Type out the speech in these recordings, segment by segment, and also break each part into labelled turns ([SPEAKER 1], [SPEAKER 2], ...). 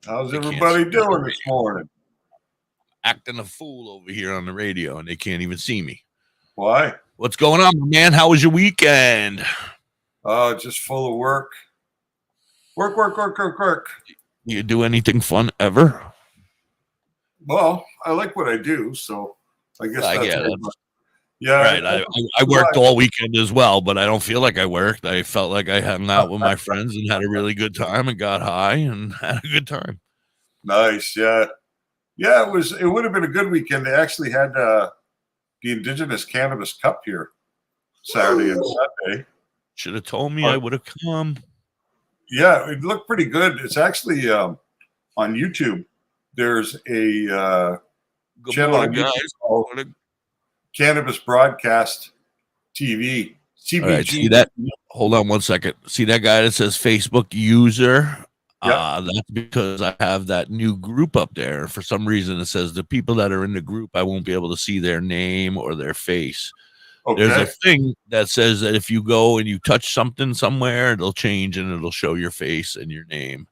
[SPEAKER 1] How's
[SPEAKER 2] They can't
[SPEAKER 1] everybody
[SPEAKER 2] see me on the
[SPEAKER 1] doing this
[SPEAKER 2] radio.
[SPEAKER 1] morning?
[SPEAKER 2] Acting a fool over here on the radio, and they can't even see me.
[SPEAKER 1] Why?
[SPEAKER 2] What's going on, man? How was your weekend?
[SPEAKER 1] Just full of work. Work.
[SPEAKER 2] You do anything fun ever?
[SPEAKER 1] Well, I like what I do, so I guess that's
[SPEAKER 2] Yeah,
[SPEAKER 1] good.
[SPEAKER 2] that's
[SPEAKER 1] Yeah,
[SPEAKER 2] right. I worked all weekend as well, but I don't feel like I worked. I felt like I hung out with my friends and had a really good time and got high and had a good time.
[SPEAKER 1] Nice, yeah. Yeah, it would have been a good weekend. They actually had the Indigenous Cannabis Cup here Saturday and Sunday.
[SPEAKER 2] Should have told me I would have come.
[SPEAKER 1] Yeah, it looked pretty good. It's actually on YouTube. There's a channel on YouTube called Cannabis Broadcast TV. CBG.
[SPEAKER 2] All right, see that? Hold on one second. See that guy that says Facebook user? That's because I have that new group up there. For some reason, it says the people that are in the group, I won't be able to see their name or their face. Okay. There's a thing that says that if you go and you touch something somewhere, it'll change and it'll show your face and your name.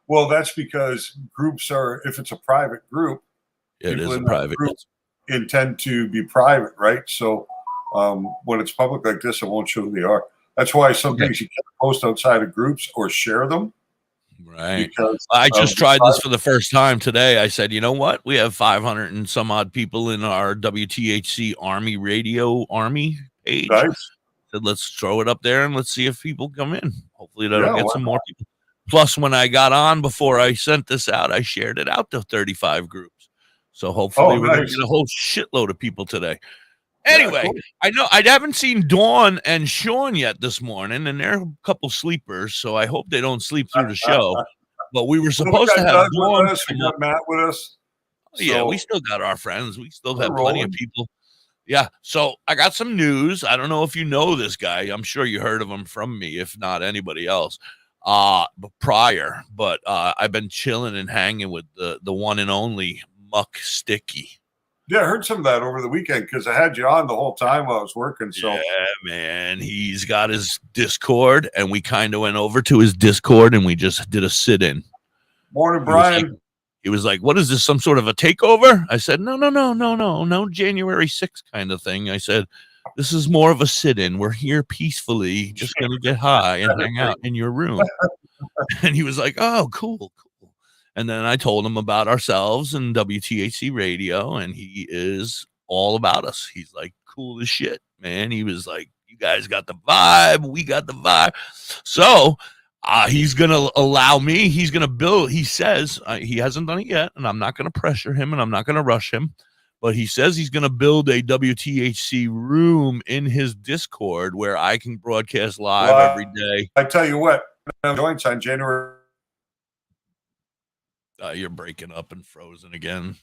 [SPEAKER 1] Well, that's because groups if it's a private group,
[SPEAKER 2] it is a private group.
[SPEAKER 1] Intend to be private, right? So when it's public like this, it won't show who they are. That's why some things you can't post outside of groups or share them.
[SPEAKER 2] Right. Because I just tried this for the first time today. I said, you know what? We have 500 and some odd people in our WTHC Army Radio Army page. Nice. Said, let's throw it up there and let's see if people come in. Hopefully that'll get some more people. Plus, when I got on before I sent this out, I shared it out to 35 groups. So hopefully we're going to get a whole shitload of people today. Anyway, cool. I know I haven't seen Dawn and Sean yet this morning, and they're a couple sleepers, so I hope they don't sleep through the show. But we were supposed to have Dawn.
[SPEAKER 1] We got Matt with us.
[SPEAKER 2] So yeah, we still got our friends. We still have plenty of people. Yeah, so I got some news. I don't know if you know this guy. I'm sure you heard of him from me, if not anybody else. Prior, but I've been chilling and hanging with the one and only Muck Sticky.
[SPEAKER 1] Yeah, I heard some of that over the weekend because I had you on the whole time while I was working. So
[SPEAKER 2] yeah, man, he's got his Discord, and we kind of went over to his Discord and we just did a sit-in.
[SPEAKER 1] Morning, Brian.
[SPEAKER 2] He was like, "What is this? Some sort of a takeover?" I said, "No, January 6th kind of thing." I said, "This is more of a sit-in. We're here peacefully, just gonna get high and hang out in your room." And he was like, "Oh, cool." And then I told him about ourselves and WTHC radio, and he is all about us. He's like, cool as shit, man. He was like, you guys got the vibe. We got the vibe. So he's going to allow me. He's going to build. He says he hasn't done it yet, and I'm not going to pressure him, and I'm not going to rush him. But he says he's going to build a WTHC room in his Discord where I can broadcast live every day.
[SPEAKER 1] I tell you what, joints on January.
[SPEAKER 2] You're breaking up and frozen again.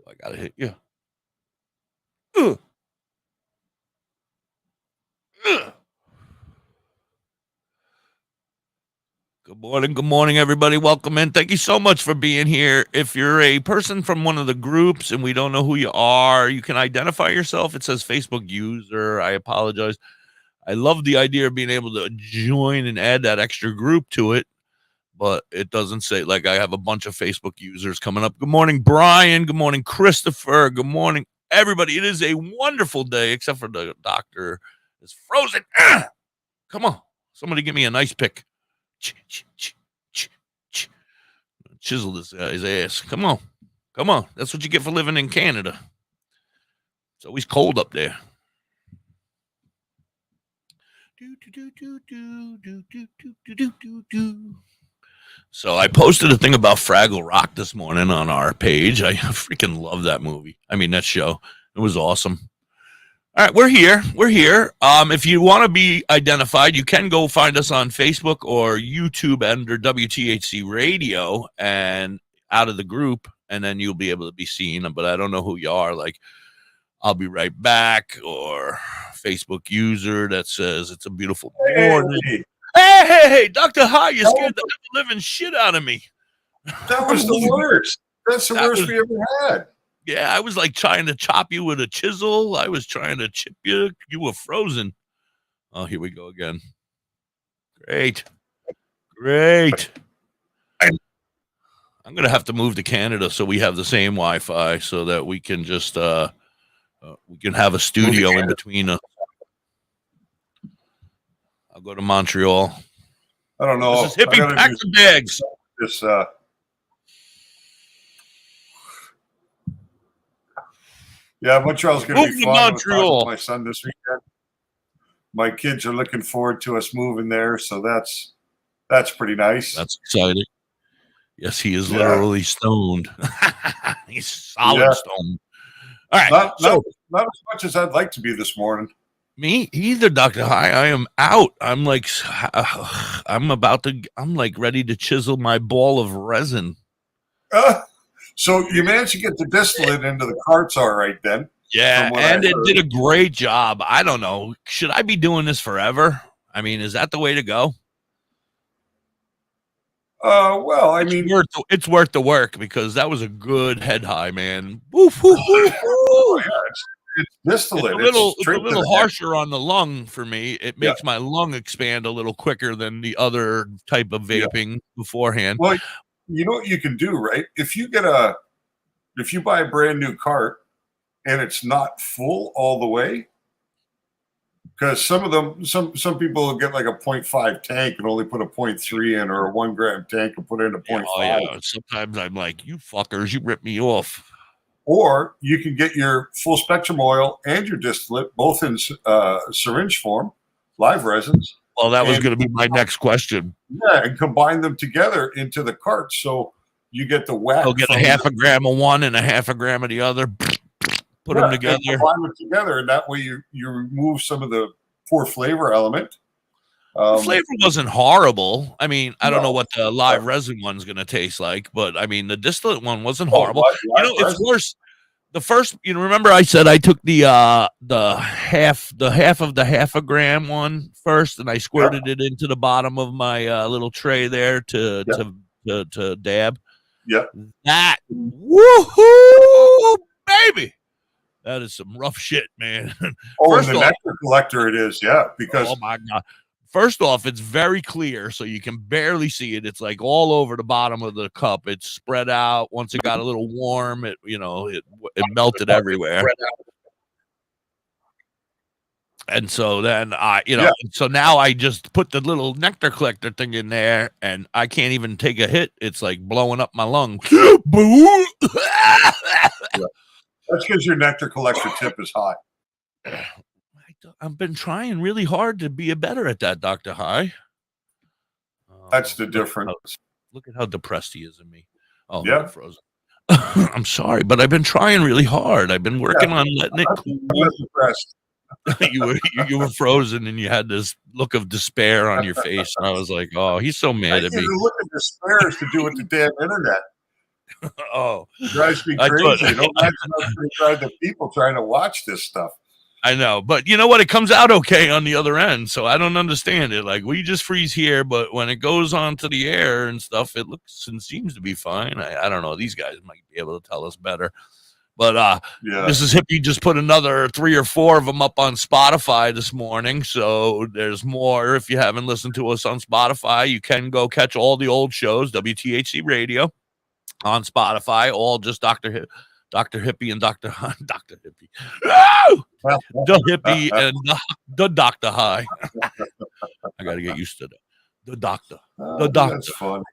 [SPEAKER 2] I gotta hit you. Good morning, everybody. Welcome in. Thank you so much for being here. If you're a person from one of the groups and we don't know who you are, you can identify yourself. It says Facebook user. I apologize. I love the idea of being able to join and add that extra group to it, but it doesn't say, like, I have a bunch of Facebook users coming up. Good morning, Brian. Good morning, Christopher. Good morning, everybody. It is a wonderful day, except for the doctor is frozen. Come on. Somebody give me a nice pick. Chisel this guy's ass. Come on. That's what you get for living in Canada. It's always cold up there. So I posted a thing about Fraggle Rock this morning on our page. I freaking love that movie. I mean, that show. It was awesome. All right, we're here. If you want to be identified, you can go find us on Facebook or YouTube under WTHC Radio and out of the group, and then you'll be able to be seen. But I don't know who you are. Like, I'll be right back, or Facebook user that says it's a beautiful morning. Hey, DoktorHigh, you scared the living shit out of me.
[SPEAKER 1] That was the worst. That's the worst we ever had.
[SPEAKER 2] Yeah, I was like trying to chop you with a chisel. I was trying to chip you. You were frozen. Oh, here we go again. Great. I'm gonna have to move to Canada so we have the same Wi-Fi so that we can just we can have a studio in between us. I'll go to Montreal.
[SPEAKER 1] I don't know.
[SPEAKER 2] This is Hippie. Pack the bags.
[SPEAKER 1] This yeah, Montreal's going to be fun.
[SPEAKER 2] Montreal.
[SPEAKER 1] With my son this weekend. My kids are looking forward to us moving there, so that's pretty nice.
[SPEAKER 2] That's exciting. Yes, he is literally stoned. He's solid stoned. All right,
[SPEAKER 1] not as much as I'd like to be this morning.
[SPEAKER 2] Me either, Dr. High. I am out. I'm like ready to chisel my ball of resin.
[SPEAKER 1] So you managed to get the distillate into the carts all right then.
[SPEAKER 2] Yeah, and it did a great job. I don't know. Should I be doing this forever? I mean, is that the way to go?
[SPEAKER 1] Well, I mean,
[SPEAKER 2] it's worth the work because that was a good head high, man. Woof, woof, woof, woof.
[SPEAKER 1] It's distillate.
[SPEAKER 2] It's a little harsher on the lung for me. It makes my lung expand a little quicker than the other type of vaping beforehand.
[SPEAKER 1] Well, you know what you can do, right? If you buy a brand new cart and it's not full all the way, because some people will get like a 0.5 tank and only put a 0.3 in, or a 1 gram tank and put in a 0.5.
[SPEAKER 2] Oh, yeah. Sometimes I'm like, you fuckers, you rip me off.
[SPEAKER 1] Or you can get your full spectrum oil and your distillate both in syringe form, live resins.
[SPEAKER 2] Well, that was going to be my next question.
[SPEAKER 1] Yeah, and combine them together into the cart, so you get the wet.
[SPEAKER 2] I'll get a half a gram of one and a half a gram of the other. Put them together.
[SPEAKER 1] Combine them together, and that way you remove some of the poor flavor element.
[SPEAKER 2] The flavor wasn't horrible. I mean, I don't know what the live resin one's going to taste like, but I mean, the distillate one wasn't horrible. It's worse. The first, remember I said I took the half of the half a gram one first, and I squirted it into the bottom of my little tray there to dab.
[SPEAKER 1] Yeah.
[SPEAKER 2] That woohoo, baby. That is some rough shit, man.
[SPEAKER 1] First and the nectar collector it is, because
[SPEAKER 2] oh my God. First off, it's very clear, so you can barely see it. It's like all over the bottom of the cup. It's spread out. Once it got a little warm, it melted everywhere. And so then so now I just put the little nectar collector thing in there, and I can't even take a hit. It's like blowing up my lung. Boo!
[SPEAKER 1] That's because your nectar collector tip is high.
[SPEAKER 2] I've been trying really hard to be better at that, Dr. High.
[SPEAKER 1] That's the difference.
[SPEAKER 2] Look at how depressed he is in me. Oh,
[SPEAKER 1] yeah,
[SPEAKER 2] frozen. I'm sorry, but I've been trying really hard. I've been working on letting it cool.
[SPEAKER 1] I'm depressed.
[SPEAKER 2] you were frozen, and you had this look of despair on your face. And I was like, "Oh, he's so mad at me."
[SPEAKER 1] The look of despair is to do with the damn internet.
[SPEAKER 2] Oh,
[SPEAKER 1] it drives me crazy. You don't imagine the people trying to watch this stuff.
[SPEAKER 2] I know, but you know what? It comes out okay on the other end, so I don't understand it. Like, we just freeze here, but when it goes onto the air and stuff, it looks and seems to be fine. I don't know. These guys might be able to tell us better. But Mrs. Hippie just put another 3 or 4 of them up on Spotify this morning, so there's more. If you haven't listened to us on Spotify, you can go catch all the old shows, WTHC Radio, on Spotify, all just Dr. Hippie and Dr. Hippie. Da.Hippie and the Dr. High. I got to get used to that. The doctor. The doctor.
[SPEAKER 1] That's fun.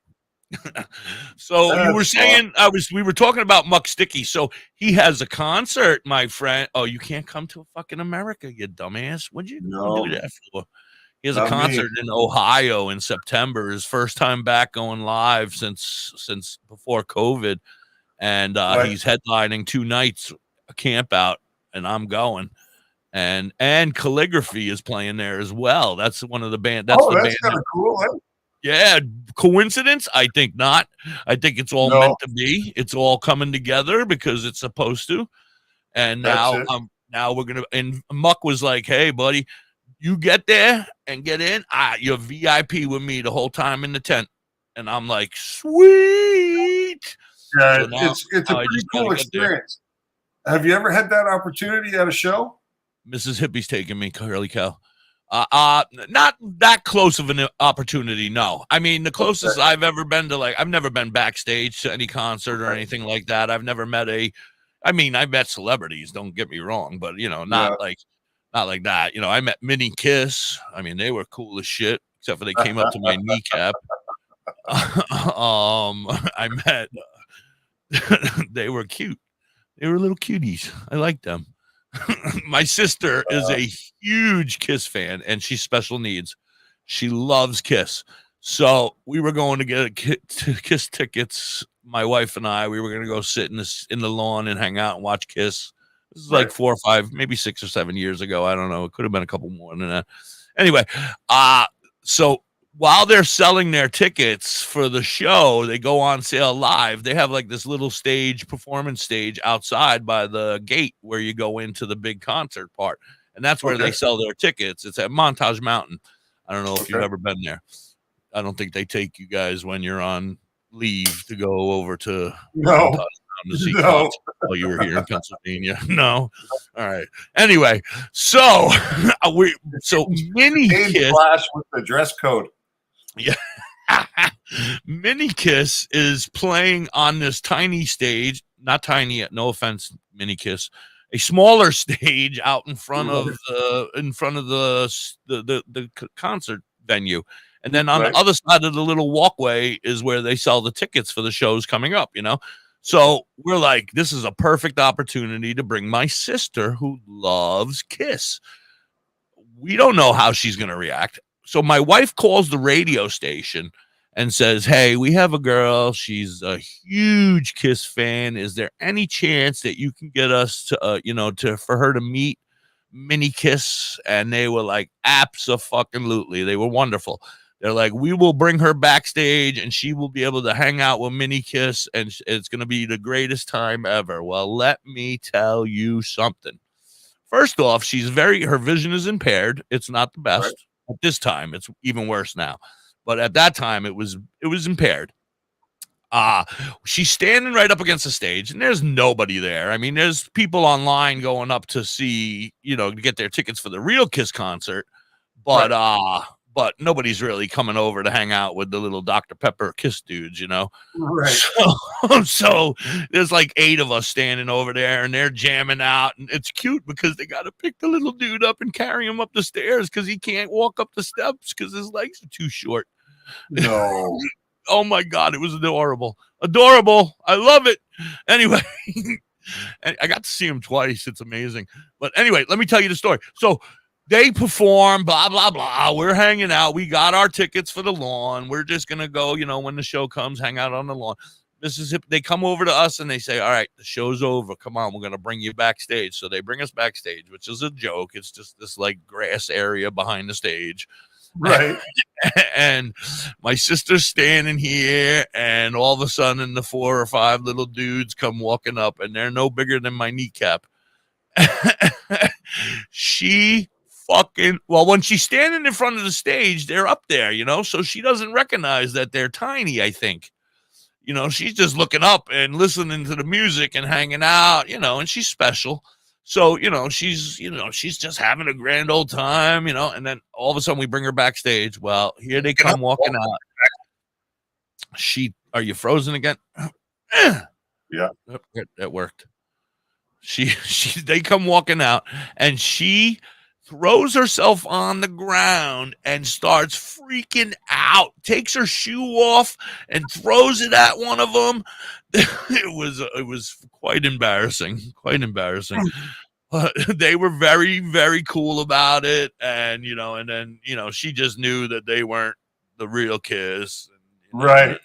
[SPEAKER 2] So you were saying we were talking about Muck Sticky. So he has a concert, my friend. Oh, you can't come to fucking America, you dumbass. What'd you do that for? He has a concert in Ohio in September. His first time back going live since before COVID. And he's headlining 2 nights, a camp out, and I'm going. And Calligraphy is playing there as well. That's one of the band. That's
[SPEAKER 1] kind of cool. Huh?
[SPEAKER 2] Yeah, coincidence? I think not. I think it's all meant to be. It's all coming together because it's supposed to. And now we're gonna. And Muck was like, "Hey, buddy, you get there and get in. You're VIP with me the whole time in the tent." And I'm like, "Sweet."
[SPEAKER 1] Yeah, so it's a pretty cool experience. Have you ever had that opportunity at a show?
[SPEAKER 2] Mrs. Hippie's taking me, Curly Cow. Not that close of an opportunity, no. I mean, the closest I've ever been to, like, I've never been backstage to any concert or anything like that. I've never met I met celebrities, don't get me wrong, but, not like that. I met Minnie Kiss. I mean, they were cool as shit, except for they came up to my kneecap. I met, they were cute. They were little cuties. I liked them. My sister is a huge Kiss fan, and she's special needs. She loves Kiss. So we were going to get Kiss tickets. My wife and I, we were going to go sit in the lawn and hang out and watch Kiss. This is like 4 or 5, maybe 6 or 7 years ago. I don't know. It could have been a couple more than that. Anyway, so while they're selling their tickets for the show, they go on sale live. They have like this little performance stage outside by the gate where you go into the big concert part. And that's where they sell their tickets. It's at Montage Mountain. I don't know if you've ever been there. I don't think they take you guys when you're on leave to go over to Montage Mountain to see concerts while you were here in Pennsylvania. No. All right. Anyway, so Mini Kiss
[SPEAKER 1] flash with the dress code.
[SPEAKER 2] Yeah. Mini Kiss is playing on this tiny stage, not tiny yet, no offense, Mini Kiss, a smaller stage out in front of the concert venue. And then on the other side of the little walkway is where they sell the tickets for the shows coming up, So we're like, this is a perfect opportunity to bring my sister who loves Kiss. We don't know how she's going to react. So my wife calls the radio station and says, hey, we have a girl. She's a huge Kiss fan. Is there any chance that you can get us to, for her to meet Mini Kiss? And they were like, abso-fucking-lutely. They were wonderful. They're like, we will bring her backstage and she will be able to hang out with Mini Kiss and it's going to be the greatest time ever. Well, let me tell you something. First off, her vision is impaired. It's not the best. Right. At this time, it's even worse now. But at that time, it was impaired. She's standing right up against the stage, and there's nobody there. I mean, there's people online going up to see, to get their tickets for the real Kiss concert. But but nobody's really coming over to hang out with the little Dr. Pepper Kiss dudes,
[SPEAKER 1] Right.
[SPEAKER 2] So there's like 8 of us standing over there, and they're jamming out, and it's cute because they got to pick the little dude up and carry him up the stairs because he can't walk up the steps because his legs are too short.
[SPEAKER 1] No.
[SPEAKER 2] Oh my God, it was adorable. Adorable. I love it. Anyway, I got to see him twice. It's amazing. But anyway, let me tell you the story. So they perform, blah, blah, blah. We're hanging out. We got our tickets for the lawn. We're just going to go, when the show comes, hang out on the lawn. They come over to us and they say, all right, the show's over. Come on, we're going to bring you backstage. So they bring us backstage, which is a joke. It's just this like grass area behind the stage.
[SPEAKER 1] Right.
[SPEAKER 2] And my sister's standing here, and all of a sudden the 4 or 5 little dudes come walking up, and they're no bigger than my kneecap. When she's standing in front of the stage, they're up there, so she doesn't recognize that they're tiny, I think. She's just looking up and listening to the music and hanging out, and she's special. So, she's just having a grand old time, and then all of a sudden we bring her backstage. Well, here they come walking out. Are you frozen again?
[SPEAKER 1] Yeah.
[SPEAKER 2] That worked. They come walking out, and she throws herself on the ground and starts freaking out, takes her shoe off and throws it at one of them. It was quite embarrassing, but they were very, very cool about it. And, and then, she just knew that they weren't the real Kiss.
[SPEAKER 1] Right.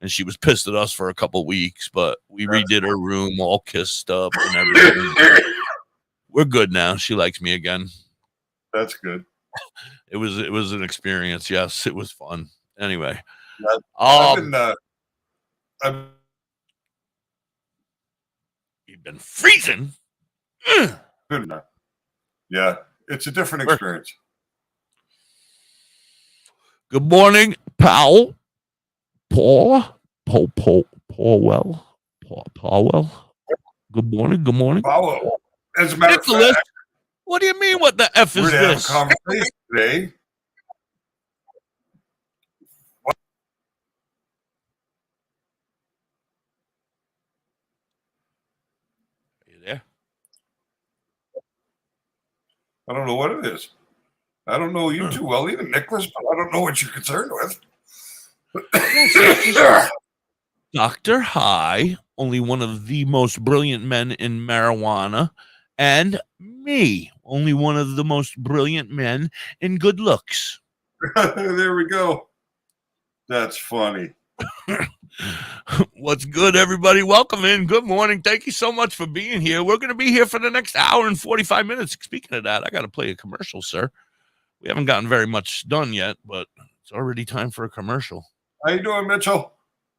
[SPEAKER 2] And she was pissed at us for a couple weeks, but we redid her room all kissed up and everything. We're good now. She likes me again.
[SPEAKER 1] That's good.
[SPEAKER 2] It was an experience. Yes, it was fun. Anyway, you've been freezing.
[SPEAKER 1] Good enough. Yeah, it's a different experience.
[SPEAKER 2] Good morning, Powell. Powell. Good morning.
[SPEAKER 1] Powell. As a matter of fact,
[SPEAKER 2] What do you mean? What the F is
[SPEAKER 1] We're going to have a
[SPEAKER 2] this?
[SPEAKER 1] conversation today.
[SPEAKER 2] Are you there?
[SPEAKER 1] I don't know what it is. I don't know you too well either, Nicholas, but I don't know what you're concerned with.
[SPEAKER 2] DoktorHigh, only one of the most brilliant men in marijuana, and me, only one of the most brilliant men in good looks.
[SPEAKER 1] There we go. That's funny.
[SPEAKER 2] What's good, everybody? Welcome in. Good morning. Thank you so much for being here. We're going to be here for the next hour and 45 minutes. Speaking of that, I got to play a commercial, sir. We haven't gotten very much done yet, but it's already time for a commercial.
[SPEAKER 1] How you doing, Mitchell?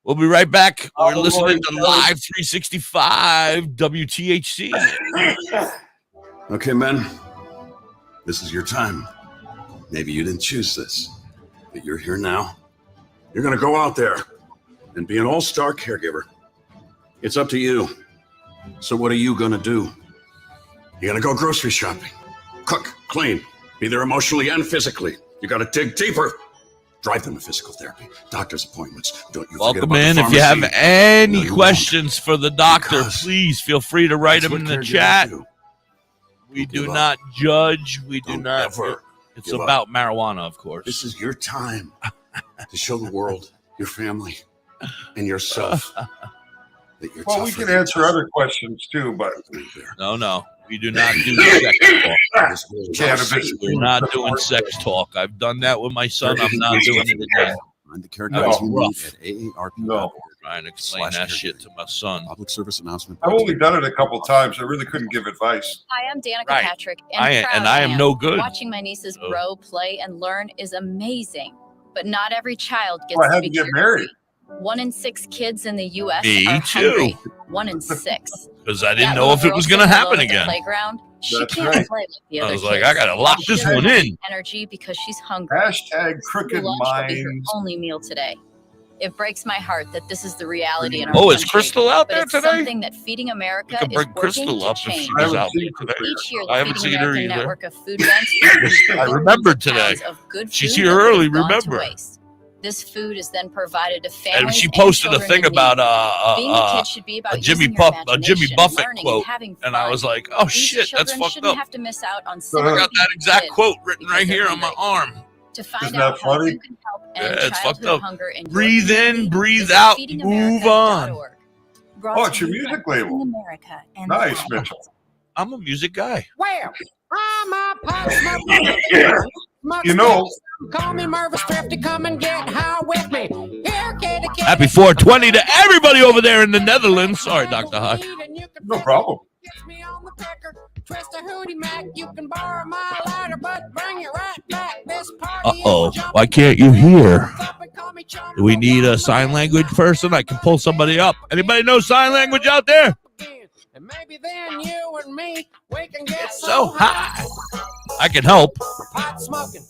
[SPEAKER 2] We'll be right back. We're listening to Live 365 WTHC.
[SPEAKER 3] Okay, men, this is your time. Maybe you didn't choose this, but you're here now. You're going to go out there and be an all-star caregiver. It's up to you. So what are you going to do? You're going to go grocery shopping, cook, clean, be there emotionally and physically. You got to dig deeper. Drive them to physical therapy, doctor's appointments. Don't you forget
[SPEAKER 2] Welcome
[SPEAKER 3] about
[SPEAKER 2] in.
[SPEAKER 3] the
[SPEAKER 2] If you have
[SPEAKER 3] pharmacy.
[SPEAKER 2] any
[SPEAKER 3] No, you
[SPEAKER 2] questions for the doctor,
[SPEAKER 3] Because
[SPEAKER 2] please feel free to write
[SPEAKER 3] That's
[SPEAKER 2] them in
[SPEAKER 3] what
[SPEAKER 2] the
[SPEAKER 3] caregivers
[SPEAKER 2] chat.
[SPEAKER 3] do.
[SPEAKER 2] We
[SPEAKER 3] Don't
[SPEAKER 2] do
[SPEAKER 3] give up.
[SPEAKER 2] not judge. We do
[SPEAKER 3] Don't
[SPEAKER 2] not.
[SPEAKER 3] ever
[SPEAKER 2] It's
[SPEAKER 3] give up.
[SPEAKER 2] about marijuana, of course.
[SPEAKER 3] This is your time to show the world, your family, and yourself that you're
[SPEAKER 1] Well, we
[SPEAKER 3] tougher
[SPEAKER 1] can
[SPEAKER 3] than
[SPEAKER 1] answer other questions too, but
[SPEAKER 2] No. We do not do sex talk.
[SPEAKER 3] this world is
[SPEAKER 1] Cannabis.
[SPEAKER 3] our safe.
[SPEAKER 2] We're not doing sex talk. I've done that with my son. I'm not doing it again.
[SPEAKER 3] Find the
[SPEAKER 2] That
[SPEAKER 3] caregivers
[SPEAKER 2] was
[SPEAKER 3] you
[SPEAKER 2] rough.
[SPEAKER 3] need at AARP.
[SPEAKER 1] No.
[SPEAKER 2] Trying to explain that shit to my son.
[SPEAKER 3] Public service announcement.
[SPEAKER 1] I've only done it a couple times. I really couldn't give advice.
[SPEAKER 4] Hi, I'm Danica
[SPEAKER 2] Right.
[SPEAKER 4] Patrick,
[SPEAKER 2] I am no good.
[SPEAKER 4] Watching my nieces
[SPEAKER 2] So-
[SPEAKER 4] grow, play, and learn is amazing, but not every child gets
[SPEAKER 1] Well, I
[SPEAKER 4] to
[SPEAKER 1] had
[SPEAKER 4] be
[SPEAKER 1] to get
[SPEAKER 4] carefree.
[SPEAKER 1] married.
[SPEAKER 4] 1 in 6 kids in the U.S.
[SPEAKER 2] Me
[SPEAKER 4] are
[SPEAKER 2] too.
[SPEAKER 4] hungry. 1 in 6.
[SPEAKER 2] Because I didn't
[SPEAKER 4] That
[SPEAKER 2] know
[SPEAKER 4] little
[SPEAKER 2] if it
[SPEAKER 4] girl
[SPEAKER 2] was going to
[SPEAKER 4] sitting
[SPEAKER 2] happen
[SPEAKER 4] alone at the
[SPEAKER 2] again.
[SPEAKER 4] Playground, she
[SPEAKER 1] That's
[SPEAKER 4] can't
[SPEAKER 1] right.
[SPEAKER 4] play like the
[SPEAKER 2] I
[SPEAKER 4] other
[SPEAKER 2] was
[SPEAKER 4] kids.
[SPEAKER 2] like, I got to lock
[SPEAKER 4] She
[SPEAKER 2] this
[SPEAKER 4] doesn't
[SPEAKER 2] one
[SPEAKER 4] have
[SPEAKER 2] in.
[SPEAKER 4] energy because she's hungry.
[SPEAKER 1] Hashtag crooked
[SPEAKER 4] Lunch will be her
[SPEAKER 1] minds.
[SPEAKER 4] only meal today. It breaks my heart that this is the reality in our
[SPEAKER 2] Oh, is
[SPEAKER 4] country,
[SPEAKER 2] Crystal out
[SPEAKER 4] but
[SPEAKER 2] there
[SPEAKER 4] it's
[SPEAKER 2] today?
[SPEAKER 4] something that Feeding America
[SPEAKER 2] We could
[SPEAKER 4] is
[SPEAKER 2] bring
[SPEAKER 4] working
[SPEAKER 2] Crystal
[SPEAKER 4] to
[SPEAKER 2] up if she
[SPEAKER 4] change.
[SPEAKER 1] I
[SPEAKER 2] was
[SPEAKER 1] haven't
[SPEAKER 2] out
[SPEAKER 1] seen
[SPEAKER 2] there today.
[SPEAKER 4] Each year,
[SPEAKER 2] I
[SPEAKER 4] the
[SPEAKER 2] haven't
[SPEAKER 4] Feeding
[SPEAKER 2] seen her
[SPEAKER 4] American
[SPEAKER 2] either.
[SPEAKER 4] network of food banks
[SPEAKER 2] I remembered today.
[SPEAKER 4] pounds of good
[SPEAKER 2] She's
[SPEAKER 4] food
[SPEAKER 2] here
[SPEAKER 4] that would
[SPEAKER 2] early,
[SPEAKER 4] have gone to
[SPEAKER 2] remember.
[SPEAKER 4] waste. This food is then provided to families
[SPEAKER 2] And she posted a
[SPEAKER 4] children
[SPEAKER 2] thing
[SPEAKER 4] in
[SPEAKER 2] about
[SPEAKER 4] need. Being a kid should be about
[SPEAKER 2] a Jimmy
[SPEAKER 4] using your
[SPEAKER 2] Jimmy
[SPEAKER 4] imagination,
[SPEAKER 2] Buffett
[SPEAKER 4] learning,
[SPEAKER 2] quote,
[SPEAKER 4] and having fun.
[SPEAKER 2] and I was like, oh
[SPEAKER 4] These
[SPEAKER 2] shit, that's
[SPEAKER 4] children
[SPEAKER 2] fucked
[SPEAKER 4] shouldn't
[SPEAKER 2] up.
[SPEAKER 4] have to miss out on
[SPEAKER 2] I got that exact
[SPEAKER 4] kids
[SPEAKER 2] quote written
[SPEAKER 4] because
[SPEAKER 2] right
[SPEAKER 4] they're
[SPEAKER 2] here on my
[SPEAKER 4] hungry.
[SPEAKER 2] arm.
[SPEAKER 4] To find
[SPEAKER 1] Isn't
[SPEAKER 4] out
[SPEAKER 1] that
[SPEAKER 4] how
[SPEAKER 1] funny?
[SPEAKER 4] you can help
[SPEAKER 2] Yeah,
[SPEAKER 4] end
[SPEAKER 2] it's fucked
[SPEAKER 4] childhood
[SPEAKER 2] up.
[SPEAKER 4] hunger in your
[SPEAKER 2] Breathe in,
[SPEAKER 4] community,
[SPEAKER 2] breathe
[SPEAKER 4] visit
[SPEAKER 2] out, move on.
[SPEAKER 4] feedingamerica.org. Brought
[SPEAKER 1] Oh,
[SPEAKER 4] to
[SPEAKER 1] it's your
[SPEAKER 4] you by
[SPEAKER 1] music
[SPEAKER 4] Feeding
[SPEAKER 1] label.
[SPEAKER 4] America and
[SPEAKER 1] Nice,
[SPEAKER 4] the
[SPEAKER 1] Mitchell.
[SPEAKER 2] I'm a music guy.
[SPEAKER 5] Well, I'm a pot smoker.
[SPEAKER 1] You know,
[SPEAKER 5] Call me Mervis Thrifty, come and get high with me. Here, kitty, kitty.
[SPEAKER 2] Happy 420 to everybody over there in the Netherlands. Sorry, Dr. High.
[SPEAKER 1] no problem.
[SPEAKER 5] Kiss me on the pecker, twist a hootie mac. You can borrow my lighter, but bring it right back. This party
[SPEAKER 2] Uh-oh,
[SPEAKER 5] is jumping.
[SPEAKER 2] why can't you hear?
[SPEAKER 5] Call me chum.
[SPEAKER 2] Do we need a sign language person? I can pull somebody up. Anybody know sign language out there?
[SPEAKER 5] And maybe then you and me, we can get
[SPEAKER 2] So high. I can help.
[SPEAKER 5] pot smoking.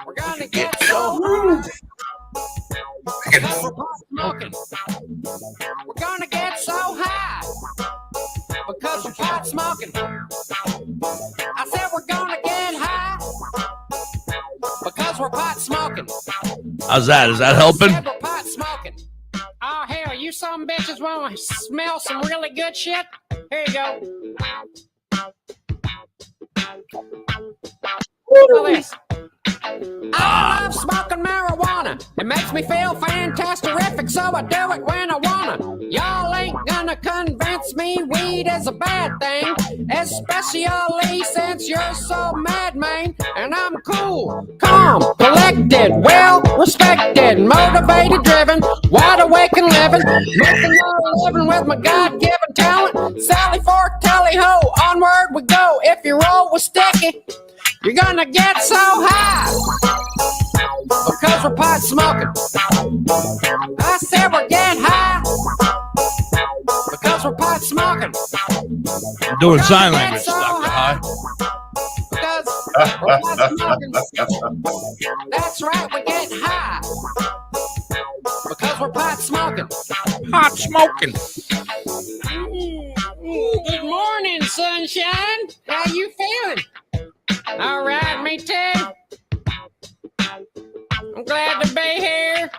[SPEAKER 5] We're gonna get so high. Because we're pot smoking. We're gonna get so high. Because we're pot smoking. I said we're gonna get high. Because we're pot smoking.
[SPEAKER 2] How's that? Is that helping?
[SPEAKER 5] Said we're pot smoking. Oh hell, you some bitches want to smell some really good shit? Here you go. Look at this. I love smoking marijuana. It makes me feel fantastic, so I do it when I wanna. Y'all ain't gonna convince me weed is a bad thing, especially since you're so mad, man. And I'm cool, calm, collected, well respected, motivated, driven, wide awake and living, making my living with my God-given talent. Sally Fork, tally ho, onward we go. If you roll with sticky, you're gonna get so high because we're pot smoking. I said we're getting high because we're pot smoking.
[SPEAKER 2] I'm doing sign language, Dr. High.
[SPEAKER 5] Because we're pot smoking. That's right, we're getting high because we're pot smoking.
[SPEAKER 2] Hot smoking.
[SPEAKER 5] Good morning. morning, sunshine. How you feeling? All right, me too. I'm glad to be here.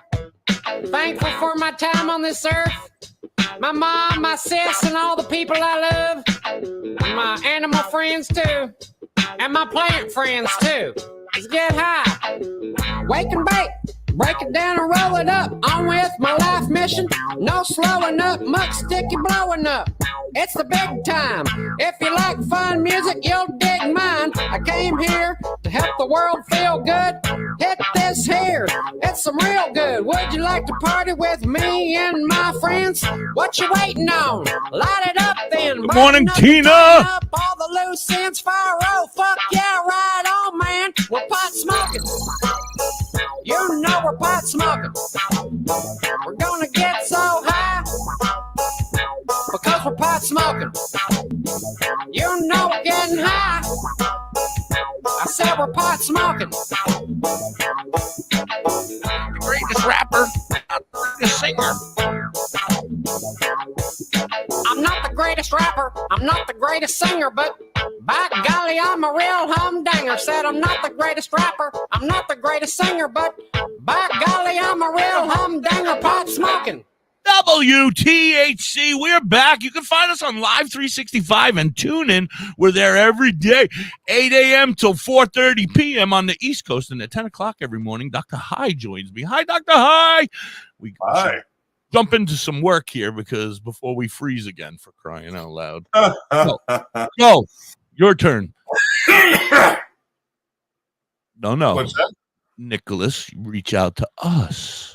[SPEAKER 5] Thankful for my time on this earth. My mom, my sis, and all the people I love. And my animal friends too. And my plant friends too. Let's get high. Wake and bake. Break it down and roll it up. On with my life mission. No slowing up, much sticky blowing up. It's the big time. If you like fun music, you'll dig mine. I came here to help the world feel good. Hit this here. It's some real good. Would you like to party with me and my friends? What you waiting on? Light it up then.
[SPEAKER 2] Good morning, Tina.
[SPEAKER 5] Up all the loose ends. Fire roll. Fuck yeah, right on, man. We're pot smoking. You know we're pot smoking. We're gonna get so high because we're pot smoking. You know we're getting high. I said we're pot smoking.
[SPEAKER 2] The greatest rapper, not the greatest singer.
[SPEAKER 5] I'm not the greatest rapper. I'm not the greatest singer, but by golly, I'm a real humdinger. Said I'm not the greatest rapper. I'm not the greatest singer, but by golly, I'm a real humdinger. Pot smoking.
[SPEAKER 2] WTHC, we're back. You can find us on Live 365 and tune in. We're there every day, 8 a.m. till 4:30 p.m. on the East Coast. And at 10 o'clock every morning, Dr.High joins me. Hi, Dr. High. We jump into some work here because before we freeze again, for crying out loud. Go. Your turn. No.
[SPEAKER 1] What's that?
[SPEAKER 2] Nicholas, reach out to us.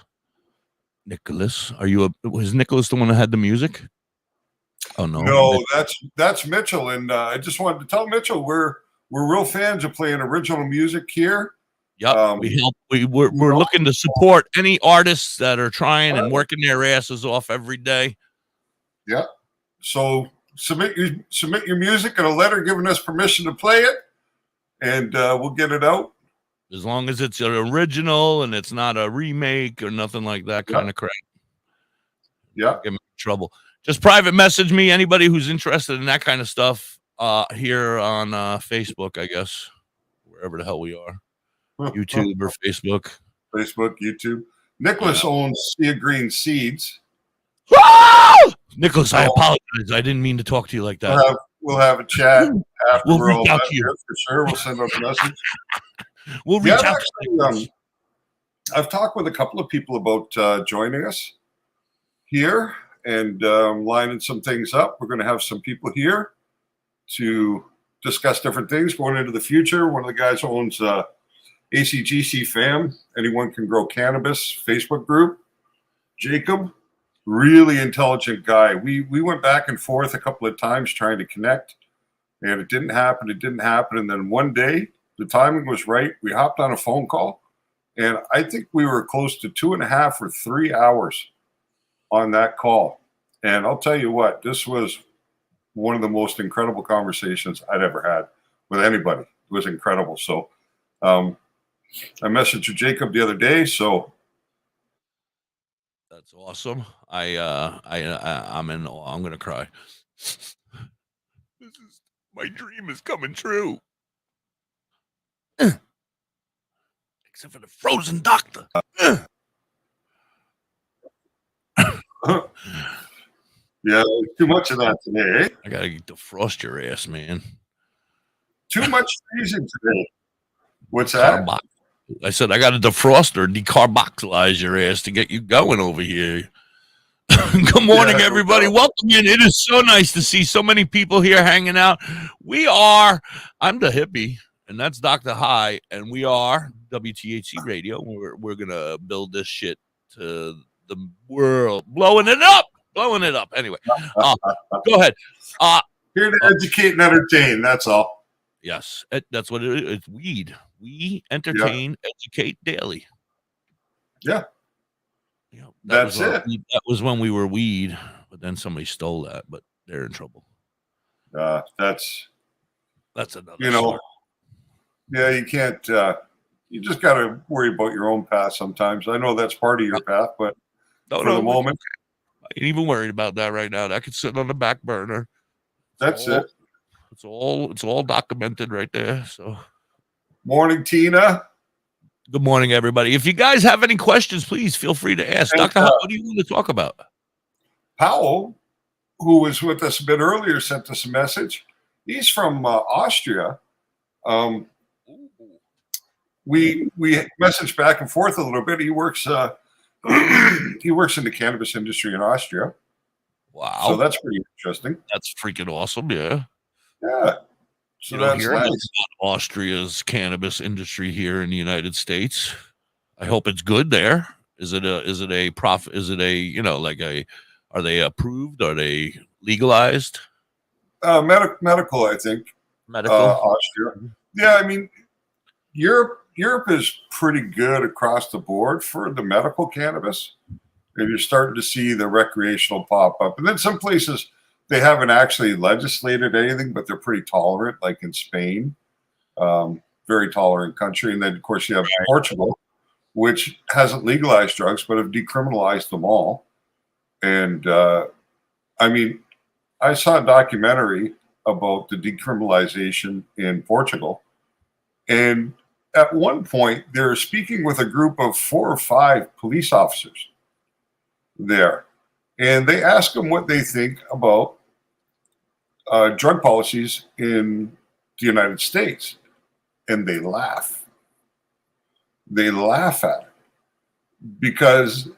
[SPEAKER 2] Nicholas, was Nicholas the one that had the music? Oh no.
[SPEAKER 1] No, that's Mitchell. And I just wanted to tell Mitchell we're real fans of playing original music here.
[SPEAKER 2] Yeah, we're looking to support any artists that are trying and working their asses off every day.
[SPEAKER 1] Yeah. So submit your music and a letter giving us permission to play it, and we'll get it out.
[SPEAKER 2] As long as it's an original and it's not a remake or nothing like that kind of crap.
[SPEAKER 1] Yeah.
[SPEAKER 2] Get me in trouble. Just private message me, anybody who's interested in that kind of stuff here on Facebook, I guess, wherever the hell we are. YouTube or Facebook.
[SPEAKER 1] Facebook, YouTube. Nicholas owns Sea Green Seeds.
[SPEAKER 2] Nicholas, I apologize. I didn't mean to talk to you like that.
[SPEAKER 1] We'll have a chat after
[SPEAKER 2] we'll
[SPEAKER 1] we're all
[SPEAKER 2] reach out
[SPEAKER 1] done
[SPEAKER 2] to you.
[SPEAKER 1] here, for sure. We'll send out a message.
[SPEAKER 2] We'll reach out to you.
[SPEAKER 1] I've talked with a couple of people about joining us here and lining some things up. We're going to have some people here to discuss different things going into the future. One of the guys owns ACGC Fam, Anyone Can Grow Cannabis Facebook group. Jacob, really intelligent guy. We went back and forth a couple of times trying to connect, and it didn't happen. And then one day, the timing was right. We hopped on a phone call, and I think we were close to 2.5 or 3 hours on that call. And I'll tell you what, this was one of the most incredible conversations I'd ever had with anybody. It was incredible. So I messaged Jacob the other day. So
[SPEAKER 2] that's awesome. I'm in awe. I'm gonna cry. My dream is coming true. Except for the frozen doctor.
[SPEAKER 1] Yeah, too much of that today. Eh?
[SPEAKER 2] I gotta defrost your ass, man.
[SPEAKER 1] Too much freezing today. What's that?
[SPEAKER 2] I said I got a defroster, decarboxylize your ass to get you going over here. Good morning, everybody. Welcome in. It is so nice to see so many people here hanging out. I'm Da.Hippie, and that's DoktorHigh, and we are WTHC Radio. We're gonna build this shit to the world, blowing it up. Anyway, go ahead.
[SPEAKER 1] Here to educate and entertain. That's all.
[SPEAKER 2] Yes, that's what it is. It's weed. We entertain, educate daily.
[SPEAKER 1] Yeah.
[SPEAKER 2] That's it. That was when we were weed, but then somebody stole that, but they're in trouble.
[SPEAKER 1] That's
[SPEAKER 2] another
[SPEAKER 1] story. Yeah, you can't you just got to worry about your own path sometimes. I know that's part of your path, but for the moment,
[SPEAKER 2] I ain't even worried about that right now. That could sit on the back burner.
[SPEAKER 1] That's it.
[SPEAKER 2] It's all documented right there. So,
[SPEAKER 1] morning, Tina.
[SPEAKER 2] Good morning, everybody. If you guys have any questions, please feel free to ask. Dr. High, what do you want to talk about?
[SPEAKER 1] Powell, who was with us a bit earlier, sent us a message. He's from Austria. We messaged back and forth a little bit. He works he works in the cannabis industry in Austria.
[SPEAKER 2] Wow.
[SPEAKER 1] So that's pretty interesting.
[SPEAKER 2] That's freaking awesome. Yeah.
[SPEAKER 1] Yeah. So that's nice.
[SPEAKER 2] About Austria's cannabis industry here in the United States. I hope it's good there. Is it a profit? Is it a, are they approved? Are they legalized?
[SPEAKER 1] Medical, I think.
[SPEAKER 2] Medical.
[SPEAKER 1] Austria. Yeah, I mean, Europe is pretty good across the board for the medical cannabis. And you're starting to see the recreational pop up. And then some places, they haven't actually legislated anything, but they're pretty tolerant, like in Spain. Very tolerant country. And then, of course, you have Portugal, which hasn't legalized drugs, but have decriminalized them all. And, I mean, I saw a documentary about the decriminalization in Portugal. And at one point, they're speaking with a group of 4 or 5 police officers there. And they ask them what they think about drug policies in the United States. And they laugh. They laugh at it. Because,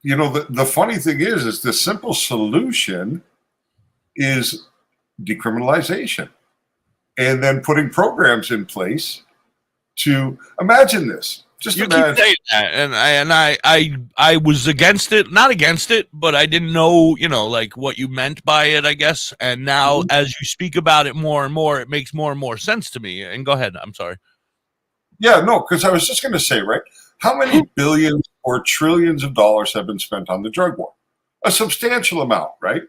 [SPEAKER 1] you know, the funny thing is the simple solution is decriminalization. And then putting programs in place to imagine this. Just
[SPEAKER 2] you
[SPEAKER 1] imagine.
[SPEAKER 2] Keep saying that, and I was against it, not against it, but I didn't know, like what you meant by it, I guess. And now, as you speak about it more and more, it makes more and more sense to me. And go ahead. I'm sorry.
[SPEAKER 1] Yeah, no, because I was just going to say, right? How many billions or trillions of dollars have been spent on the drug war? A substantial amount, right?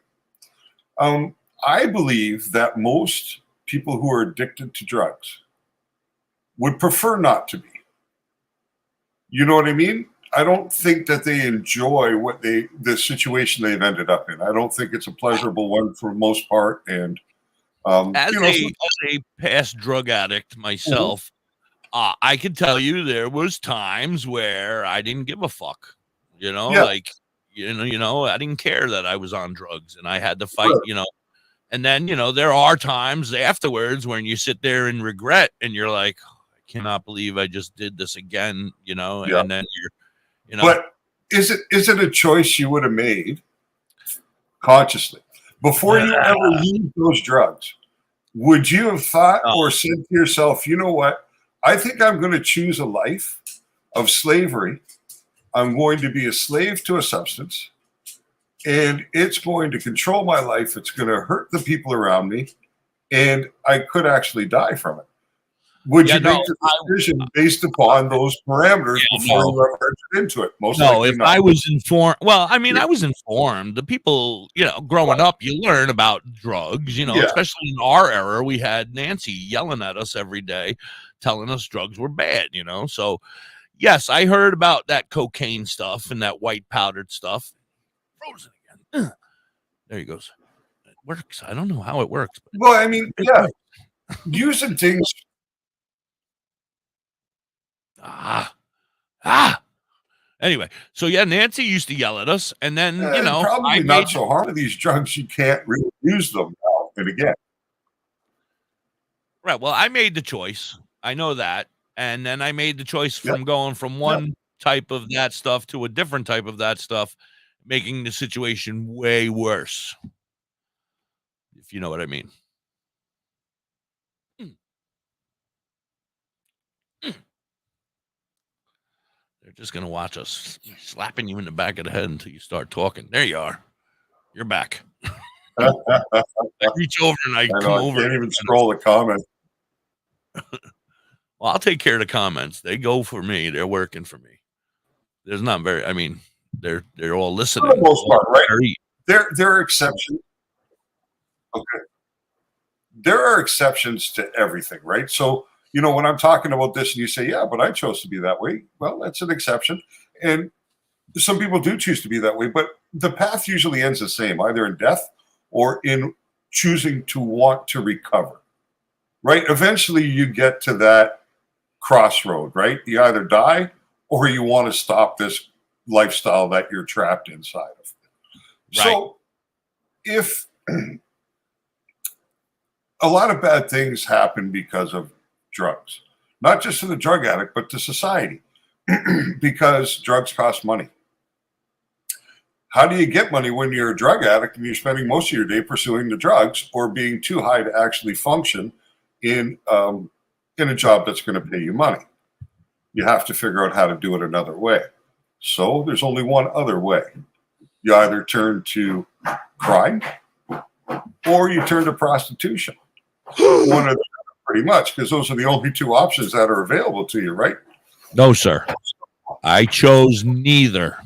[SPEAKER 1] I believe that most people who are addicted to drugs would prefer not to be. You know what I mean? I don't think that they enjoy the situation they've ended up in. I don't think it's a pleasurable one for the most part. And
[SPEAKER 2] as a past drug addict myself, I can tell you there was times where I didn't give a fuck. I didn't care that I was on drugs and I had to fight. And then there are times afterwards when you sit there and regret, and you're like, I cannot believe I just did this again, and then you're,
[SPEAKER 1] But is it a choice you would have made consciously before you ever used those drugs? Would you have thought or said to yourself, you know what? I think I'm going to choose a life of slavery. I'm going to be a slave to a substance, and it's going to control my life. It's going to hurt the people around me, and I could actually die from it. Would you make the decision based upon those parameters before you ever entered into it?
[SPEAKER 2] I was informed. Well, I mean, I was informed. The people, growing up, you learn about drugs, especially in our era. We had Nancy yelling at us every day, telling us drugs were bad, So, yes, I heard about that cocaine stuff and that white powdered stuff. Frozen again. There he goes. It works. I don't know how it works.
[SPEAKER 1] Well, I mean, yeah, using things.
[SPEAKER 2] Anyway, so yeah, Nancy used to yell at us, and then
[SPEAKER 1] probably not so hard. These drugs, you can't really use them now and again.
[SPEAKER 2] Right. Well, I made the choice. I know that, and then I made the choice from going from one type of that stuff to a different type of that stuff, making the situation way worse. If you know what I mean. They're just going to watch us slapping you in the back of the head until you start talking. There you are. You're back. I reach over and I come over.
[SPEAKER 1] I can't even scroll the comments.
[SPEAKER 2] Well, I'll take care of the comments. They go for me. They're working for me. There's not very, I mean, they're all listening.
[SPEAKER 1] For the most part, right? There are exceptions. Okay. There are exceptions to everything, right? So, when I'm talking about this and you say, yeah, but I chose to be that way. Well, that's an exception. And some people do choose to be that way, but the path usually ends the same, either in death or in choosing to want to recover, right? Eventually you get to that crossroad, right? You either die or you want to stop this lifestyle that you're trapped inside of. Right. So if a lot of bad things happen because of drugs, not just to the drug addict, but to society, because drugs cost money. How do you get money when you're a drug addict and you're spending most of your day pursuing the drugs or being too high to actually function in a job that's going to pay you money? You have to figure out how to do it another way. So there's only one other way. You either turn to crime or you turn to prostitution. One of them, pretty much, because those are the only two options that are available to you, right?
[SPEAKER 2] No, sir. I chose neither.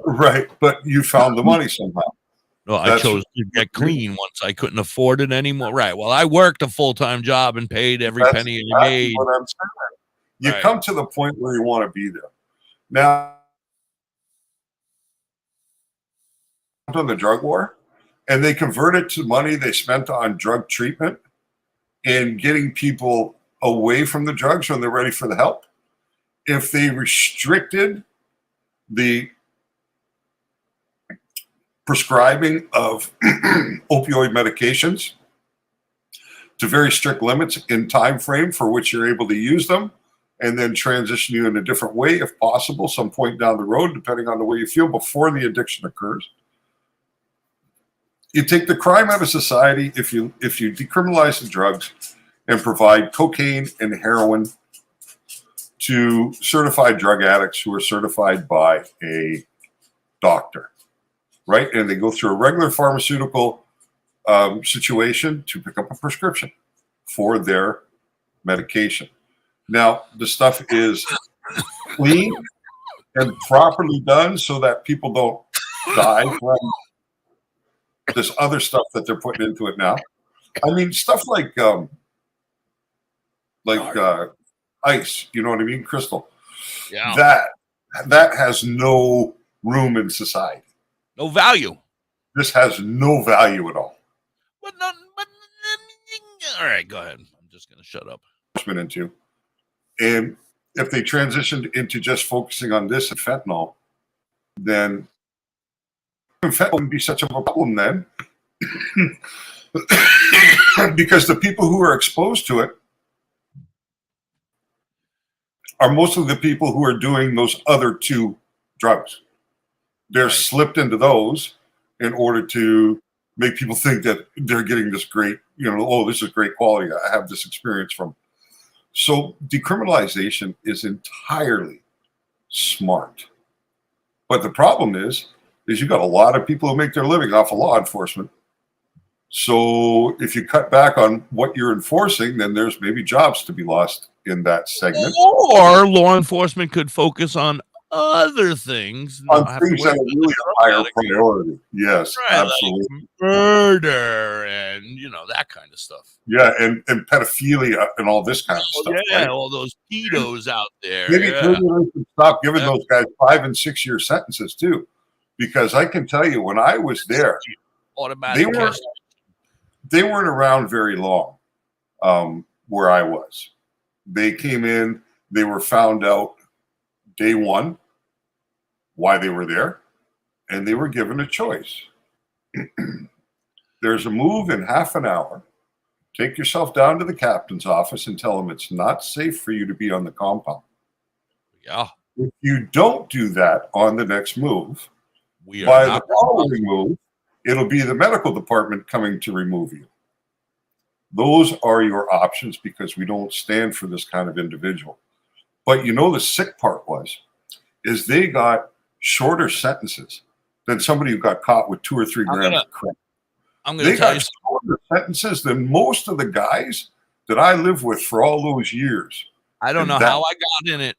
[SPEAKER 1] Right, but you found the money somehow.
[SPEAKER 2] No, I chose to get clean once I couldn't afford it anymore. Right. Well, I worked a full-time job and paid every penny I made.
[SPEAKER 1] What I'm saying. You come to the point where you want to be there. Now, on the drug war, and they convert it to money they spent on drug treatment and getting people away from the drugs when they're ready for the help. If they restricted the prescribing of opioid medications to very strict limits in time frame for which you're able to use them, and then transition you in a different way, if possible, some point down the road, depending on the way you feel before the addiction occurs. You take the crime out of society if you decriminalize the drugs and provide cocaine and heroin to certified drug addicts who are certified by a doctor, right? And they go through a regular pharmaceutical situation to pick up a prescription for their medication. Now, the stuff is clean and properly done so that people don't die from this other stuff that they're putting into it now. I mean, stuff like ice, you know what I mean? Crystal. Yeah. That has no room in society.
[SPEAKER 2] No value.
[SPEAKER 1] This has no value at all.
[SPEAKER 2] But all right, go ahead. I'm just going to shut up.
[SPEAKER 1] Into. And if they transitioned into just focusing on this and fentanyl, then fentanyl wouldn't be such a problem then. Because the people who are exposed to it are mostly the people who are doing those other two drugs. They're slipped into those in order to make people think that they're getting this great, oh, this is great quality. I have this experience from. So decriminalization is entirely smart. But the problem is you've got a lot of people who make their living off of law enforcement. So if you cut back on what you're enforcing, then there's maybe jobs to be lost in that segment.
[SPEAKER 2] Or law enforcement could focus on other things.
[SPEAKER 1] On things that are really a higher priority. Yes, right, absolutely.
[SPEAKER 2] Like murder and, that kind of stuff.
[SPEAKER 1] Yeah, and pedophilia and all this kind of stuff.
[SPEAKER 2] Yeah,
[SPEAKER 1] right?
[SPEAKER 2] All those pedos out there.
[SPEAKER 1] Maybe they should stop giving those guys 5 and 6 year sentences too. Because I can tell you, when I was there, they weren't around very long where I was. They came in, they were found out day one why they were there, and they were given a choice. There's a move in half an hour. Take yourself down to the captain's office and tell him it's not safe for you to be on the compound.
[SPEAKER 2] Yeah.
[SPEAKER 1] If you don't do that on the next move, by the following move, it'll be the medical department coming to remove you. Those are your options because we don't stand for this kind of individual. But the sick part is they got shorter sentences than somebody who got caught with 2 or 3 grams of crack. They got shorter sentences than most of the guys that I lived with for all those years.
[SPEAKER 2] I don't know how I got in it.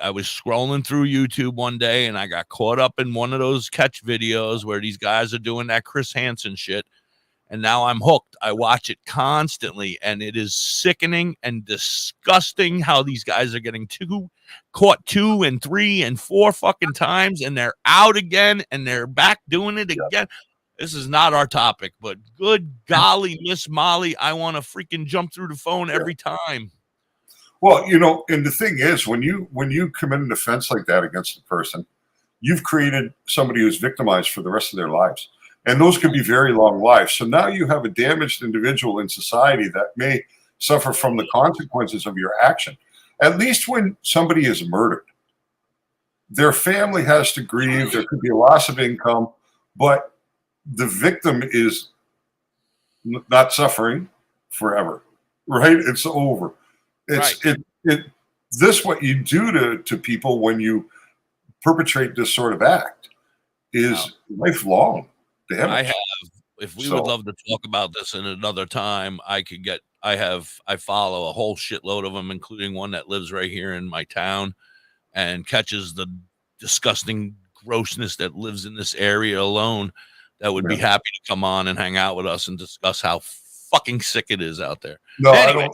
[SPEAKER 2] I was scrolling through YouTube one day and I got caught up in one of those catch videos where these guys are doing that Chris Hansen shit. And now I'm hooked. I watch it constantly, and it is sickening and disgusting how these guys are getting caught 2 and 3 and 4 fucking times, and they're out again, and they're back doing it again. This is not our topic, but good golly, Miss Molly, I want to freaking jump through the phone every time.
[SPEAKER 1] Well, you know, and the thing is, when you commit an offense like that against a person, you've created somebody who's victimized for the rest of their lives. And those could be very long lives. So now you have a damaged individual in society that may suffer from the consequences of your action. At least when somebody is murdered, their family has to grieve. There could be a loss of income, but the victim is not suffering forever, right? It's over. It's
[SPEAKER 2] right.
[SPEAKER 1] This what you do to people when you perpetrate this sort of act is lifelong damage.
[SPEAKER 2] I have, if we would love to talk about this in another time, I follow a whole shitload of them, including one that lives right here in my town and catches the disgusting grossness that lives in this area alone, that would be happy to come on and hang out with us and discuss how fucking sick it is out there.
[SPEAKER 1] No, anyway.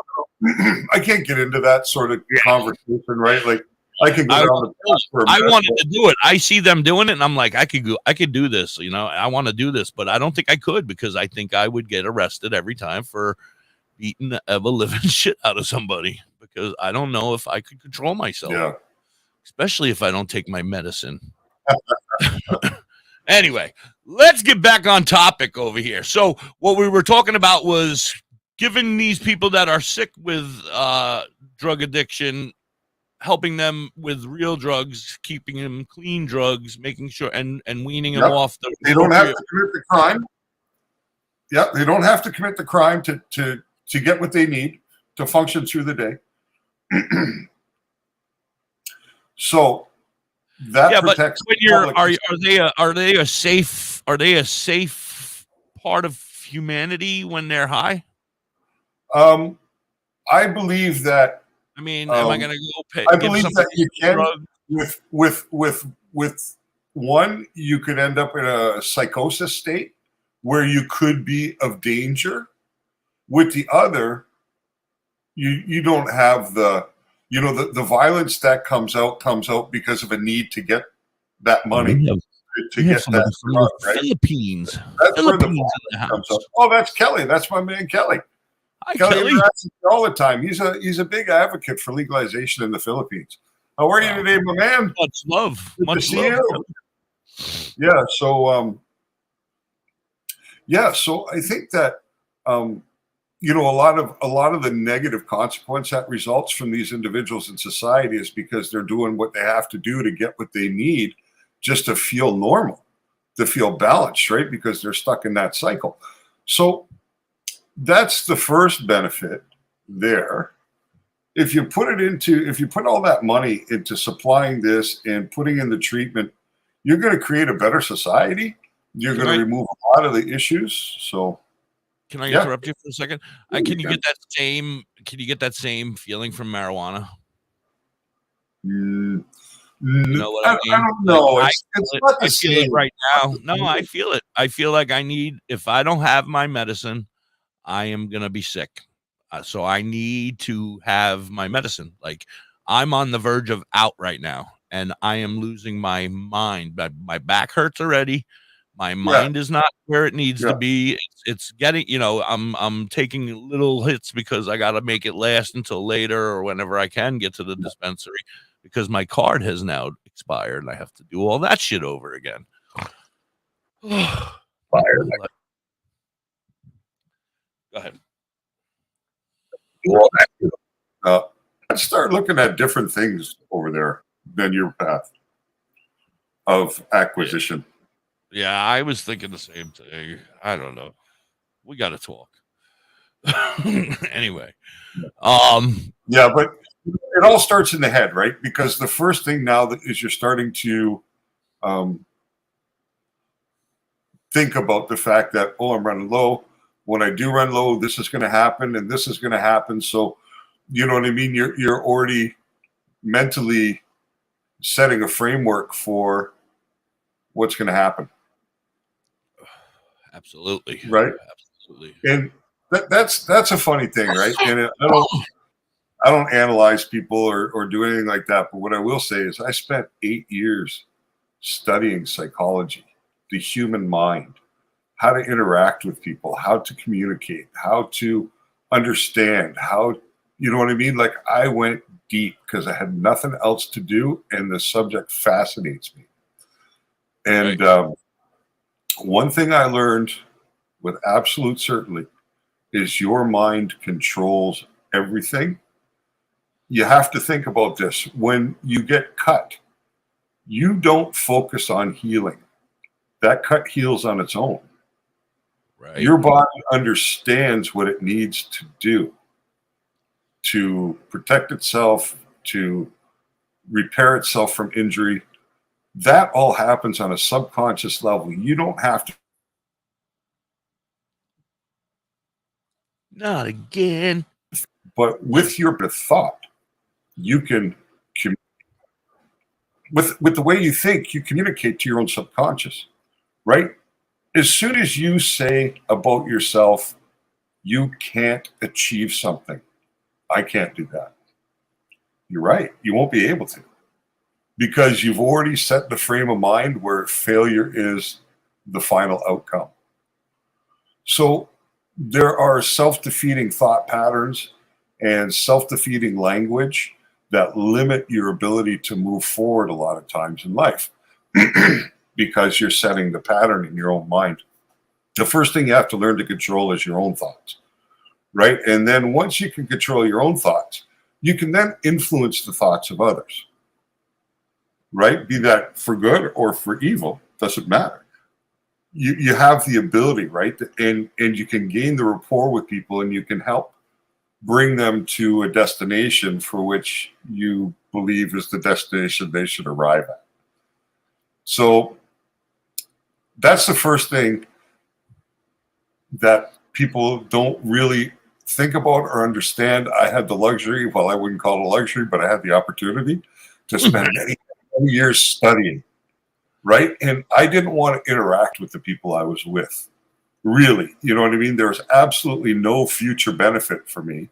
[SPEAKER 1] I can't get into that sort of conversation, right? Like, I can go down the
[SPEAKER 2] I wanted to do it. I see them doing it, and I'm like, I could do this. You know, I want to do this, but I don't think I could, because I think I would get arrested every time for beating the ever living shit out of somebody, because I don't know if I could control myself, especially if I don't take my medicine. Anyway, let's get back on topic over here. So what we were talking about was giving these people that are sick with drug addiction, helping them with real drugs, keeping them clean drugs, making sure and weaning them off.
[SPEAKER 1] They don't have to commit the crime. Yeah, they don't have to commit the crime to get what they need to function through the day. So that protects.
[SPEAKER 2] But when are they a safe part of humanity when they're high?
[SPEAKER 1] I believe that.
[SPEAKER 2] I mean, am I going to go pay?
[SPEAKER 1] I believe that you can with one, you could end up in a psychosis state where you could be of danger. With the other, you don't have the violence that comes out because of a need to get that money. To get that drug, right?
[SPEAKER 2] Philippines.
[SPEAKER 1] That's where the violence comes out. Oh, that's Kelly. That's my man Kelly. Kelly all the time. He's a big advocate for legalization in the Philippines. How are you today, my man?
[SPEAKER 2] Much love. Much love.
[SPEAKER 1] You. Yeah. So So I think that a lot of the negative consequence that results from these individuals in society is because they're doing what they have to do to get what they need, just to feel normal, to feel balanced, right? Because they're stuck in that cycle. So that's the first benefit there. If you put all that money into supplying this and putting in the treatment, you're going to create a better society. You're going to remove a lot of the issues. So,
[SPEAKER 2] can I interrupt you for a second? Can you get that same feeling from marijuana?
[SPEAKER 1] You
[SPEAKER 2] know what I mean?
[SPEAKER 1] I don't know.
[SPEAKER 2] I feel it right now. No, I feel it. I feel like if I don't have my medicine, I am going to be sick. So I need to have my medicine. Like, I'm on the verge of out right now, and I am losing my mind. My back hurts already. My mind is not where it needs to be. It's getting, I'm taking little hits because I got to make it last until later or whenever I can get to the dispensary, because my card has now expired and I have to do all that shit over again.
[SPEAKER 1] Fired.
[SPEAKER 2] Go ahead.
[SPEAKER 1] Well, let's start looking at different things over there than your path of acquisition.
[SPEAKER 2] Yeah, I was thinking the same thing. I don't know. We got to talk. Anyway.
[SPEAKER 1] Yeah, but it all starts in the head, right? Because the first thing now is you're starting to think about the fact that, I'm running low. When I do run low, this is going to happen and this is going to happen. So, you know what I mean? You're already mentally setting a framework for what's going to happen.
[SPEAKER 2] Absolutely.
[SPEAKER 1] Right.
[SPEAKER 2] Absolutely.
[SPEAKER 1] And that's a funny thing, right? And I don't analyze people or do anything like that. But what I will say is I spent 8 years studying psychology, the human mind. how to interact with people, how to communicate, how to understand, how, you know what I mean? Like, I went deep because I had nothing else to do, and the subject fascinates me. And one thing I learned with absolute certainty is your mind controls everything. You have to think about this. When you get cut, you don't focus on healing. That cut heals on its own.
[SPEAKER 2] Right.
[SPEAKER 1] Your body understands what it needs to do to protect itself, to repair itself from injury. That all happens on a subconscious level. You don't have to.
[SPEAKER 2] Not again.
[SPEAKER 1] But with your thought, you can, with the way you think, you communicate to your own subconscious, right? As soon as you say about yourself, you can't achieve something, I can't do that, you're right. You won't be able to, because you've already set the frame of mind where failure is the final outcome. So there are self-defeating thought patterns and self-defeating language that limit your ability to move forward a lot of times in life because you're setting the pattern in your own mind. The first thing you have to learn to control is your own thoughts, right? And then once you can control your own thoughts, you can then influence the thoughts of others, right? Be that for good or for evil, doesn't matter. You have the ability, right? And you can gain the rapport with people, and you can help bring them to a destination for which you believe is the destination they should arrive at. So that's the first thing that people don't really think about or understand. I had the luxury, well, I wouldn't call it a luxury, but I had the opportunity to spend many years studying, right? And I didn't want to interact with the people I was with. Really, you know what I mean? There was absolutely no future benefit for me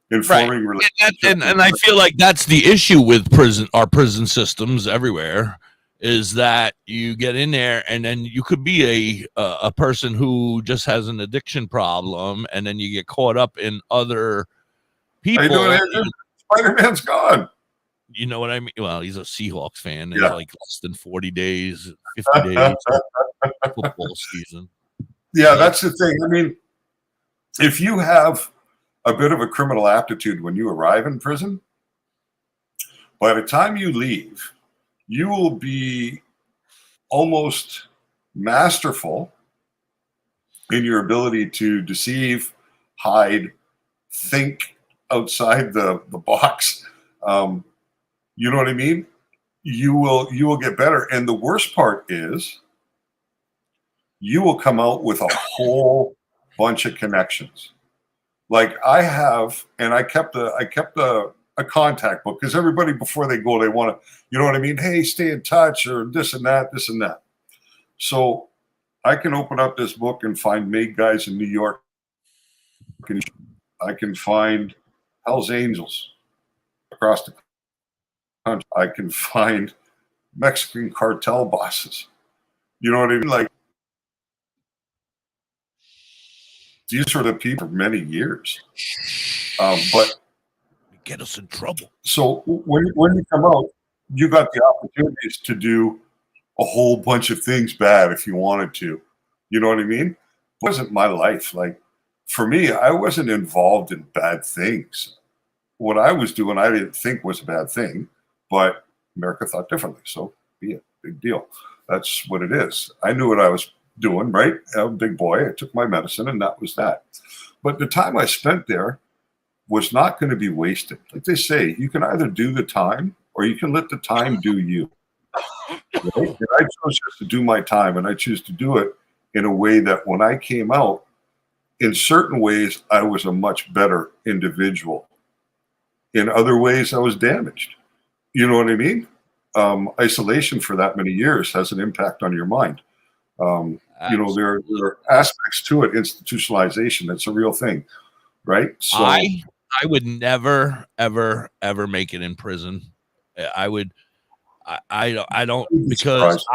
[SPEAKER 1] in forming relationships.
[SPEAKER 2] And I feel like that's the issue with our prison systems everywhere, is that you get in there and then you could be a person who just has an addiction problem, and then you get caught up in other people.
[SPEAKER 1] Spider-Man's gone.
[SPEAKER 2] You know what I mean? Well, he's a Seahawks fan. It's like less than 40 days, 50 days of football season.
[SPEAKER 1] Yeah, that's the thing. I mean, if you have a bit of a criminal aptitude when you arrive in prison, by the time you leave, you will be almost masterful in your ability to deceive, hide, think outside the box. You know what I mean? You will get better. And the worst part is, you will come out with a whole bunch of connections. Like I have, and I kept a contact book, because everybody before they go, they want to, you know what I mean? Hey, stay in touch, or this and that, this and that. So I can open up this book and find MAID guys in New York. I can find Hell's Angels across the country. I can find Mexican cartel bosses. You know what I mean? Like, these are the people for many years. But
[SPEAKER 2] get us in trouble.
[SPEAKER 1] So when you come out, you got the opportunities to do a whole bunch of things bad if you wanted to. You know what I mean? It wasn't my life. Like, for me, I wasn't involved in bad things. What I was doing, I didn't think was a bad thing, but America thought differently. So be it. Big deal. That's what it is. I knew what I was doing, right? I'm a big boy. I took my medicine, and that was that. But the time I spent there was not going to be wasted. Like they say, you can either do the time or you can let the time do you. Right? And I chose just to do my time, and I choose to do it in a way that when I came out, in certain ways, I was a much better individual. In other ways, I was damaged. You know what I mean? Isolation for that many years has an impact on your mind. You know, there are aspects to it. Institutionalization, that's a real thing, right? So
[SPEAKER 2] I would never, ever, ever make it in prison. I don't, because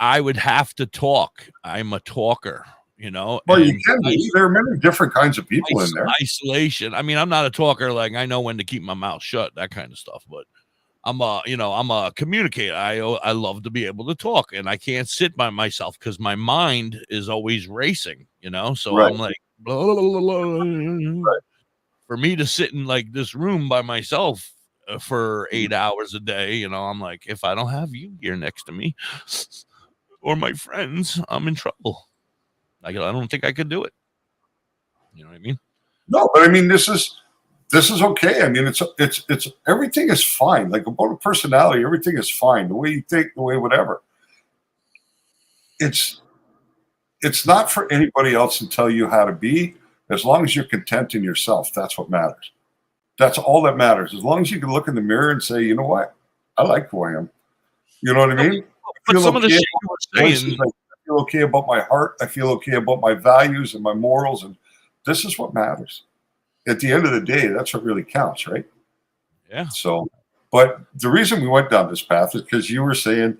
[SPEAKER 2] I would have to talk. I'm a talker. you know.
[SPEAKER 1] Well, you can be. There are many different kinds of people in there.
[SPEAKER 2] Isolation. I mean, I'm not a talker. Like, I know when to keep my mouth shut, that kind of stuff. But I'm a communicator. I love to be able to talk, and I can't sit by myself because my mind is always racing, you know. So
[SPEAKER 1] Right.
[SPEAKER 2] I'm like, blah, blah, blah, blah. Right. For me to sit in like this room by myself for 8 hours a day, you know, I'm like, if I don't have you here next to me or my friends, I'm in trouble. I don't think I could do it. You know what I mean?
[SPEAKER 1] No, but I mean, this is okay. I mean, it's everything is fine. Like about a personality, everything is fine. The way you think, the way whatever. It's not for anybody else to tell you how to be. As long as you're content in yourself, that's what matters. That's all that matters. As long as you can look in the mirror and say, you know what, I like who I am. You know what I mean?
[SPEAKER 2] But some of the shit you were saying,
[SPEAKER 1] I feel okay about my heart. I feel okay about my values and my morals, and this is what matters. At the end of the day, that's what really counts, right?
[SPEAKER 2] Yeah.
[SPEAKER 1] So, but the reason we went down this path is because you were saying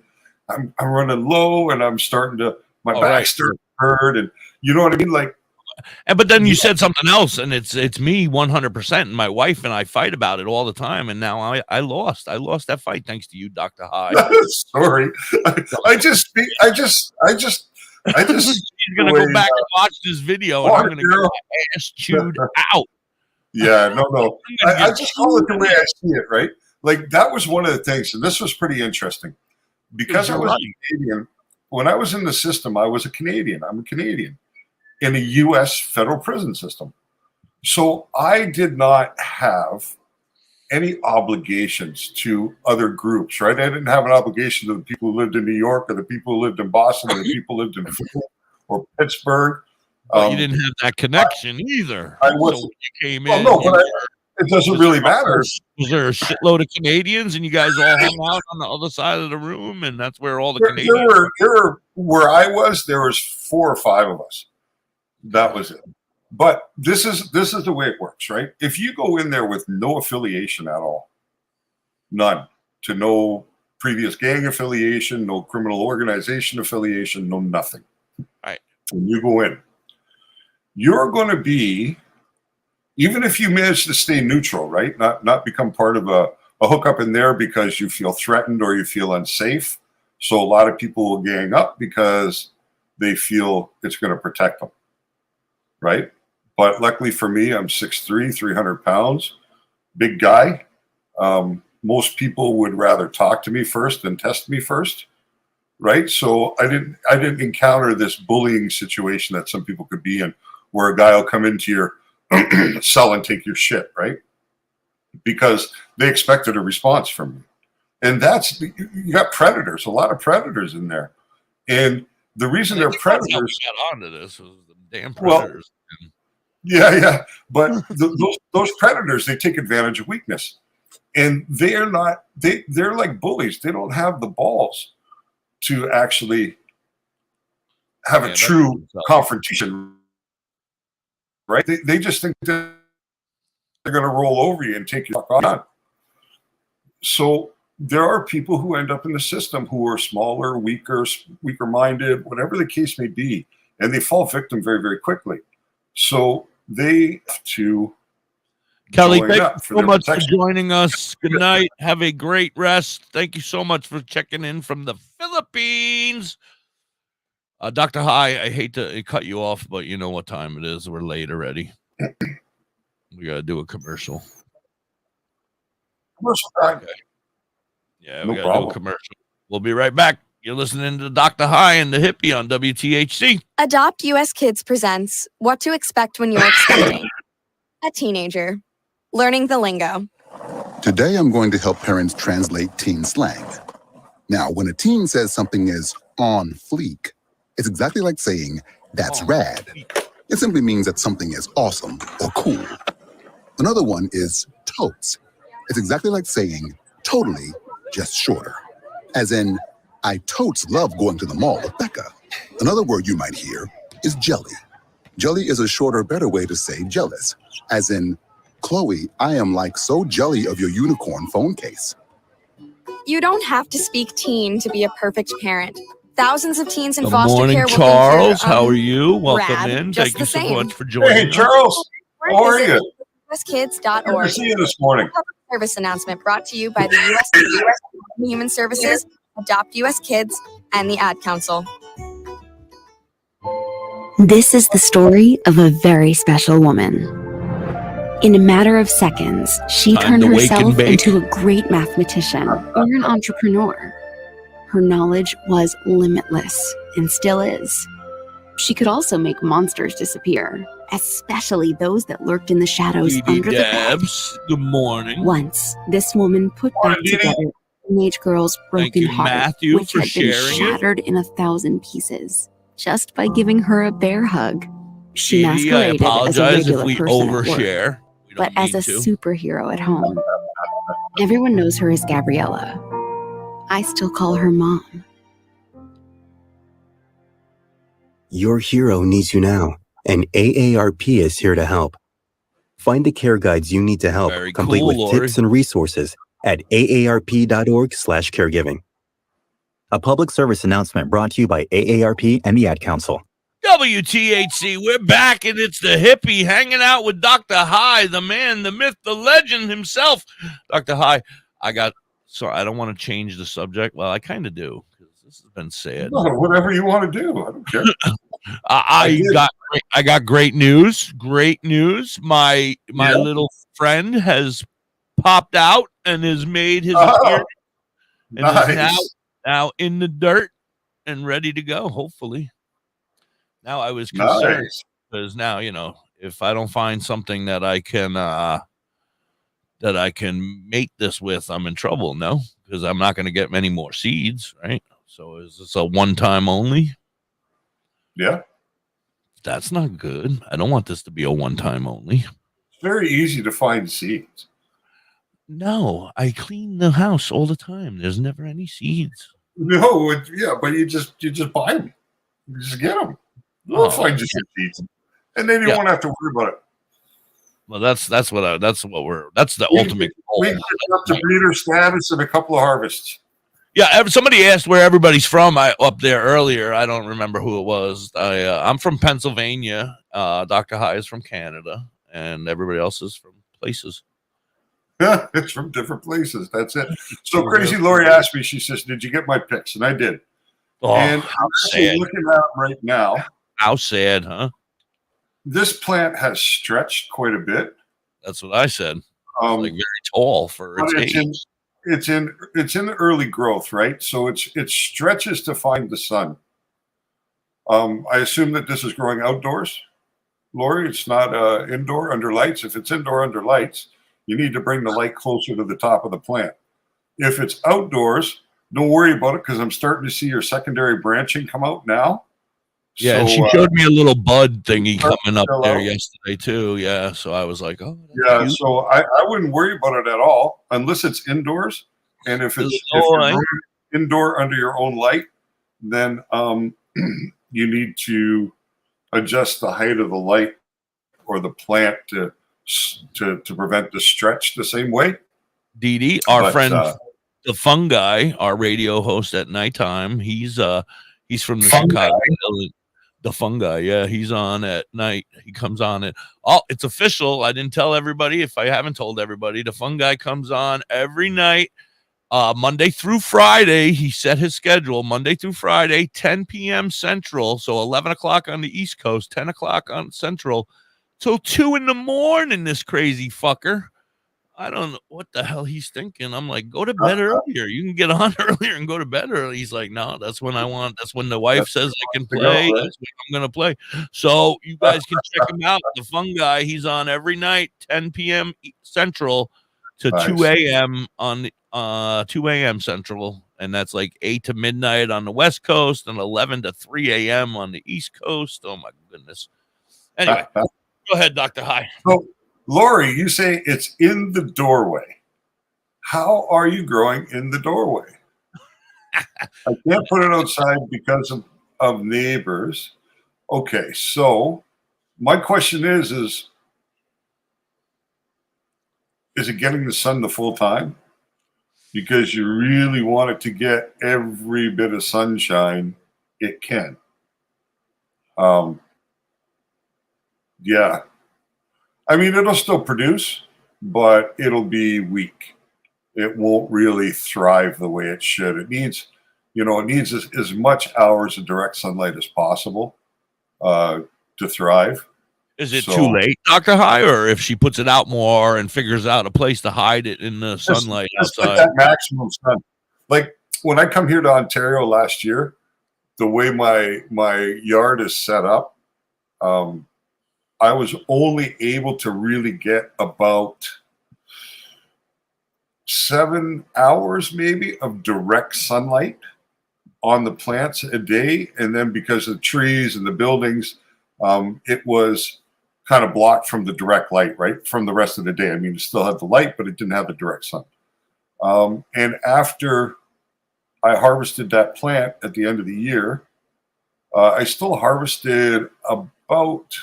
[SPEAKER 1] I'm running low and I'm starting to my back's starting to hurt, and you know what I mean, like.
[SPEAKER 2] But then you said something else, and it's me 100%. And my wife and I fight about it all the time, and now I lost. I lost that fight thanks to you, DoktorHigh.
[SPEAKER 1] Sorry, I just. He's
[SPEAKER 2] gonna go back and watch this video, and I'm gonna get my ass chewed out.
[SPEAKER 1] Yeah, no. I just call it the way I see it, right? Like that was one of the things, and this was pretty interesting because I was Canadian. When I was in the system, I was a Canadian. I'm a Canadian in a U.S. federal prison system. So I did not have any obligations to other groups, right? I didn't have an obligation to the people who lived in New York or the people who lived in Boston or the people who lived in Philly or Pittsburgh.
[SPEAKER 2] But you didn't have that connection either.
[SPEAKER 1] I was.
[SPEAKER 2] So you came
[SPEAKER 1] well,
[SPEAKER 2] in.
[SPEAKER 1] no, but it doesn't really matter.
[SPEAKER 2] Was there a shitload of Canadians, and you guys all hung out on the other side of the room, and that's where all the Canadians
[SPEAKER 1] there were where I was, there was 4 or 5 of us. That was it. But this is the way it works, right? If you go in there with no affiliation at all, none, to no previous gang affiliation, no criminal organization affiliation, no nothing.
[SPEAKER 2] Right.
[SPEAKER 1] When you go in, you're going to be, even if you manage to stay neutral, right? Not become part of a hookup in there because you feel threatened or you feel unsafe. So a lot of people will gang up because they feel it's going to protect them. Right. But luckily for me, I'm 6'3", 300 pounds, big guy. Most people would rather talk to me first than test me first. Right. So I didn't encounter this bullying situation that some people could be in, where a guy will come into your cell and take your shit. Right. Because they expected a response from you. And you got predators, a lot of predators in there. And the reason they're predators.
[SPEAKER 2] Got onto this was the damn predators.
[SPEAKER 1] Well, yeah. But those predators, they take advantage of weakness. And they're like bullies. They don't have the balls to actually have a true confrontation. Right? They just think they're going to roll over you and take you on. So there are people who end up in the system who are smaller, weaker-minded, whatever the case may be, and they fall victim very, very quickly. So they have to.
[SPEAKER 2] Kelly, thank you so much for joining us. Good night. Have a great rest. Thank you so much for checking in from the Philippines. DoktorHigh, I hate to cut you off, but you know what time it is. We're late already. We got to do a commercial.
[SPEAKER 1] Commercial time. Okay.
[SPEAKER 2] Yeah, we got to do a commercial. We'll be right back. You're listening to DoktorHigh and Da.Hippie on WTHC.
[SPEAKER 6] Adopt US Kids presents What to Expect When You're Expecting a Teenager. Learning the lingo.
[SPEAKER 7] Today, I'm going to help parents translate teen slang. Now, when a teen says something is on fleek, it's exactly like saying, that's rad. It simply means that something is awesome or cool. Another one is totes. It's exactly like saying, totally, just shorter. As in, I totes love going to the mall with Becca. Another word you might hear is jelly. Jelly is a shorter, better way to say jealous. As in, Chloe, I am like so jelly of your unicorn phone case.
[SPEAKER 6] You don't have to speak teen to be a perfect parent. Thousands of teens in
[SPEAKER 2] Good
[SPEAKER 6] foster
[SPEAKER 2] morning,
[SPEAKER 6] care will
[SPEAKER 2] Charles.
[SPEAKER 6] think you're,
[SPEAKER 2] How are you? Welcome
[SPEAKER 6] rad,
[SPEAKER 2] in.
[SPEAKER 6] just
[SPEAKER 2] Thank you
[SPEAKER 6] the
[SPEAKER 2] so
[SPEAKER 6] same.
[SPEAKER 2] much for joining
[SPEAKER 1] Hey,
[SPEAKER 2] us.
[SPEAKER 1] Charles. How are you? Good to
[SPEAKER 6] uskids.org.
[SPEAKER 1] see you this morning.
[SPEAKER 6] Public service announcement brought to you by the U.S. Human Services, Adopt U.S. Kids, and the Ad Council.
[SPEAKER 8] This is the story of a very special woman. In a matter of seconds, she
[SPEAKER 2] Time
[SPEAKER 8] turned
[SPEAKER 2] to wake and
[SPEAKER 8] herself
[SPEAKER 2] bake.
[SPEAKER 8] into a great mathematician or an entrepreneur. Her knowledge was limitless and still is. She could also make monsters disappear, especially those that lurked in the shadows
[SPEAKER 2] Dee Dee
[SPEAKER 8] under the bed.
[SPEAKER 2] Dabs. Good morning.
[SPEAKER 8] Once, this woman put back
[SPEAKER 1] Morning, Dee Dee.
[SPEAKER 8] together a teenage girl's
[SPEAKER 2] Thank
[SPEAKER 8] broken
[SPEAKER 2] you,
[SPEAKER 8] heart,
[SPEAKER 2] Matthew,
[SPEAKER 8] which
[SPEAKER 2] for
[SPEAKER 8] had been
[SPEAKER 2] sharing it.
[SPEAKER 8] shattered in 1,000 pieces, just by giving her a bear hug. She
[SPEAKER 2] Dee Dee, I
[SPEAKER 8] masqueraded as a
[SPEAKER 2] apologize if
[SPEAKER 8] regular
[SPEAKER 2] we
[SPEAKER 8] person at work,
[SPEAKER 2] overshare. We
[SPEAKER 8] but
[SPEAKER 2] don't
[SPEAKER 8] as a
[SPEAKER 2] need to.
[SPEAKER 8] superhero at home. Everyone knows her as Gabriella. I still call her Mom.
[SPEAKER 9] Your hero needs you now, and AARP is here to help. Find the care guides you need to help,
[SPEAKER 2] Very
[SPEAKER 9] complete
[SPEAKER 2] cool,
[SPEAKER 9] with
[SPEAKER 2] Lori.
[SPEAKER 9] tips and resources at aarp.org/caregiving. A public service announcement brought to you by AARP and the Ad Council.
[SPEAKER 2] WTHC, we're back, and it's the hippie hanging out with Dr.High, the man, the myth, the legend himself. Dr.High, sorry, I don't want to change the subject. Well, I kind of do, because this has been said.
[SPEAKER 1] No, whatever you want to do. I don't care.
[SPEAKER 2] I got great news. Great news. My little friend has popped out and has made his appearance and
[SPEAKER 1] Nice.
[SPEAKER 2] is now in the dirt and ready to go, hopefully. Now I was concerned
[SPEAKER 1] Nice.
[SPEAKER 2] because now, if I don't find something that I can mate this with, I'm in trouble, no? Because I'm not going to get many more seeds, right? So is this a one-time only?
[SPEAKER 1] Yeah.
[SPEAKER 2] That's not good. I don't want this to be a one-time only.
[SPEAKER 1] It's very easy to find seeds.
[SPEAKER 2] No, I clean the house all the time. There's never any seeds.
[SPEAKER 1] No, but you just buy them. You just get them. We'll find you some seeds, and then you won't have to worry about it.
[SPEAKER 2] Well, that's the ultimate goal.
[SPEAKER 1] We can get up to breeder status in a couple of harvests.
[SPEAKER 2] Yeah, somebody asked where everybody's from. Up there earlier. I don't remember who it was. I'm from Pennsylvania. Dr. High is from Canada, and everybody else is from places.
[SPEAKER 1] Yeah, it's from different places. That's it. So Crazy Lori asked me. She says, "Did you get my pics?" And I did.
[SPEAKER 2] Oh,
[SPEAKER 1] and I'm actually looking at them right now.
[SPEAKER 2] How sad, huh?
[SPEAKER 1] This plant has stretched quite a bit.
[SPEAKER 2] That's what I said. Like very tall for its age.
[SPEAKER 1] It's in the early growth, right? So it stretches to find the sun. I assume that this is growing outdoors, Lori. It's not indoor under lights. If it's indoor under lights, you need to bring the light closer to the top of the plant. If it's outdoors, don't worry about it because I'm starting to see your secondary branching come out now.
[SPEAKER 2] Yeah,
[SPEAKER 1] so,
[SPEAKER 2] she showed me a little bud thingy coming up there
[SPEAKER 1] out
[SPEAKER 2] yesterday too. Yeah, so I was like, oh.
[SPEAKER 1] Yeah, cute. So I wouldn't worry about it at all unless it's indoors. And if you're indoor under your own light, then you need to adjust the height of the light or the plant to prevent the stretch the same way.
[SPEAKER 2] Dee Dee, our friend, the fungi, our radio host at nighttime, he's from the Chicago. The fungi, yeah, he's on at night. He comes on at it's official. I didn't tell everybody. If I haven't told everybody, the fungi comes on every night, Monday through Friday. He set his schedule Monday through Friday, 10 p.m. Central, so 11 o'clock on the East Coast, 10 o'clock on Central, till 2 a.m. This crazy fucker. I don't know what the hell he's thinking. I'm like, go to bed earlier. You can get on earlier and go to bed early. He's like, no, that's when I want. That's when the wife says I can play. That's when I'm going to play. So you guys can check him out. The fungi, he's on every night, 10 p.m. Central to 2 a.m. on 2 a.m. Central. And that's like 8 to midnight on the West Coast and 11 to 3 a.m. on the East Coast. Oh, my goodness. Anyway, go ahead, Dr. High.
[SPEAKER 1] So, Lori, you say it's in the doorway. How are you growing in the doorway? I can't put it outside because of neighbors. Okay, so my question is it getting the sun the full time? Because you really want it to get every bit of sunshine it can. Yeah. I mean, it'll still produce, but it'll be weak. It won't really thrive the way it should. It needs, as much hours of direct sunlight as possible to thrive.
[SPEAKER 2] Is it too late, DoktorHigh, or if she puts it out more and figures out a place to hide it in the sunlight outside?
[SPEAKER 1] That maximum sun. Like when I come here to Ontario last year, the way my yard is set up, I was only able to really get about 7 hours maybe of direct sunlight on the plants a day. And then because of the trees and the buildings, it was kind of blocked from the direct light, right? From the rest of the day. I mean, it still had the light, but it didn't have the direct sun. And after I harvested that plant at the end of the year, I still harvested about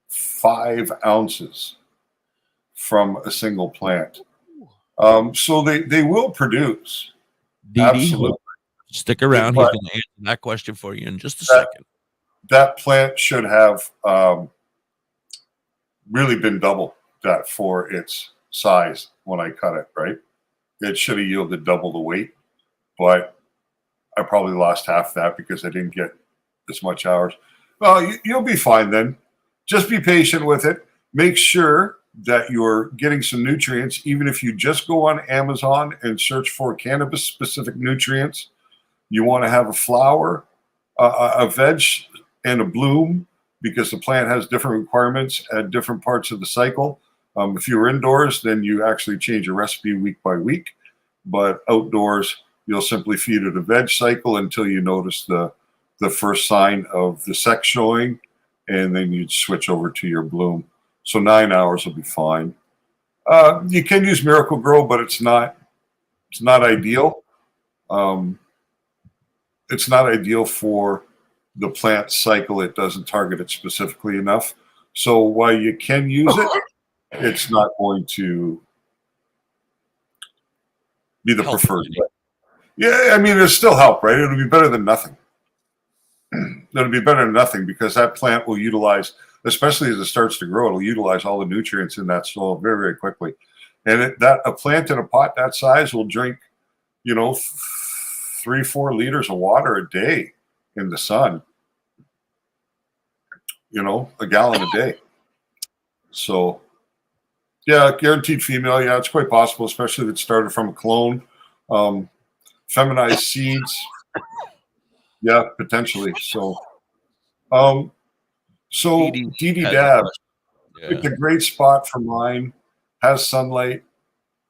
[SPEAKER 1] 5 ounces from a single plant. So they will produce. Absolutely.
[SPEAKER 2] Stick around. He's going to answer that question for you in just a second.
[SPEAKER 1] That plant should have really been double that for its size when I cut it, right? It should have yielded double the weight, but I probably lost half that because I didn't get as much hours. Well, you'll be fine then. Just be patient with it. Make sure that you're getting some nutrients, even if you just go on Amazon and search for cannabis-specific nutrients. You want to have a flower, a veg, and a bloom because the plant has different requirements at different parts of the cycle. If you're indoors, then you actually change your recipe week by week. But outdoors, you'll simply feed it a veg cycle until you notice the first sign of the sex showing, and then you'd switch over to your bloom. So 9 hours will be fine. You can use Miracle Grow, but it's not ideal. It's not ideal for the plant cycle. It doesn't target it specifically enough. So while you can use it, it's not going to be the preferred way. Yeah, I mean, it'll still help, right? It'll be better than nothing. It'll be better than nothing because that plant will utilize, especially as it starts to grow, it'll utilize all the nutrients in that soil very, very quickly. And a plant in a pot that size will drink, 3-4 liters of water a day in the sun. A gallon a day. So, yeah, guaranteed female. Yeah, it's quite possible, especially if it started from a clone. Feminized seeds. Yeah, potentially. So, Dee Dab, it's a great spot for mine. Has sunlight.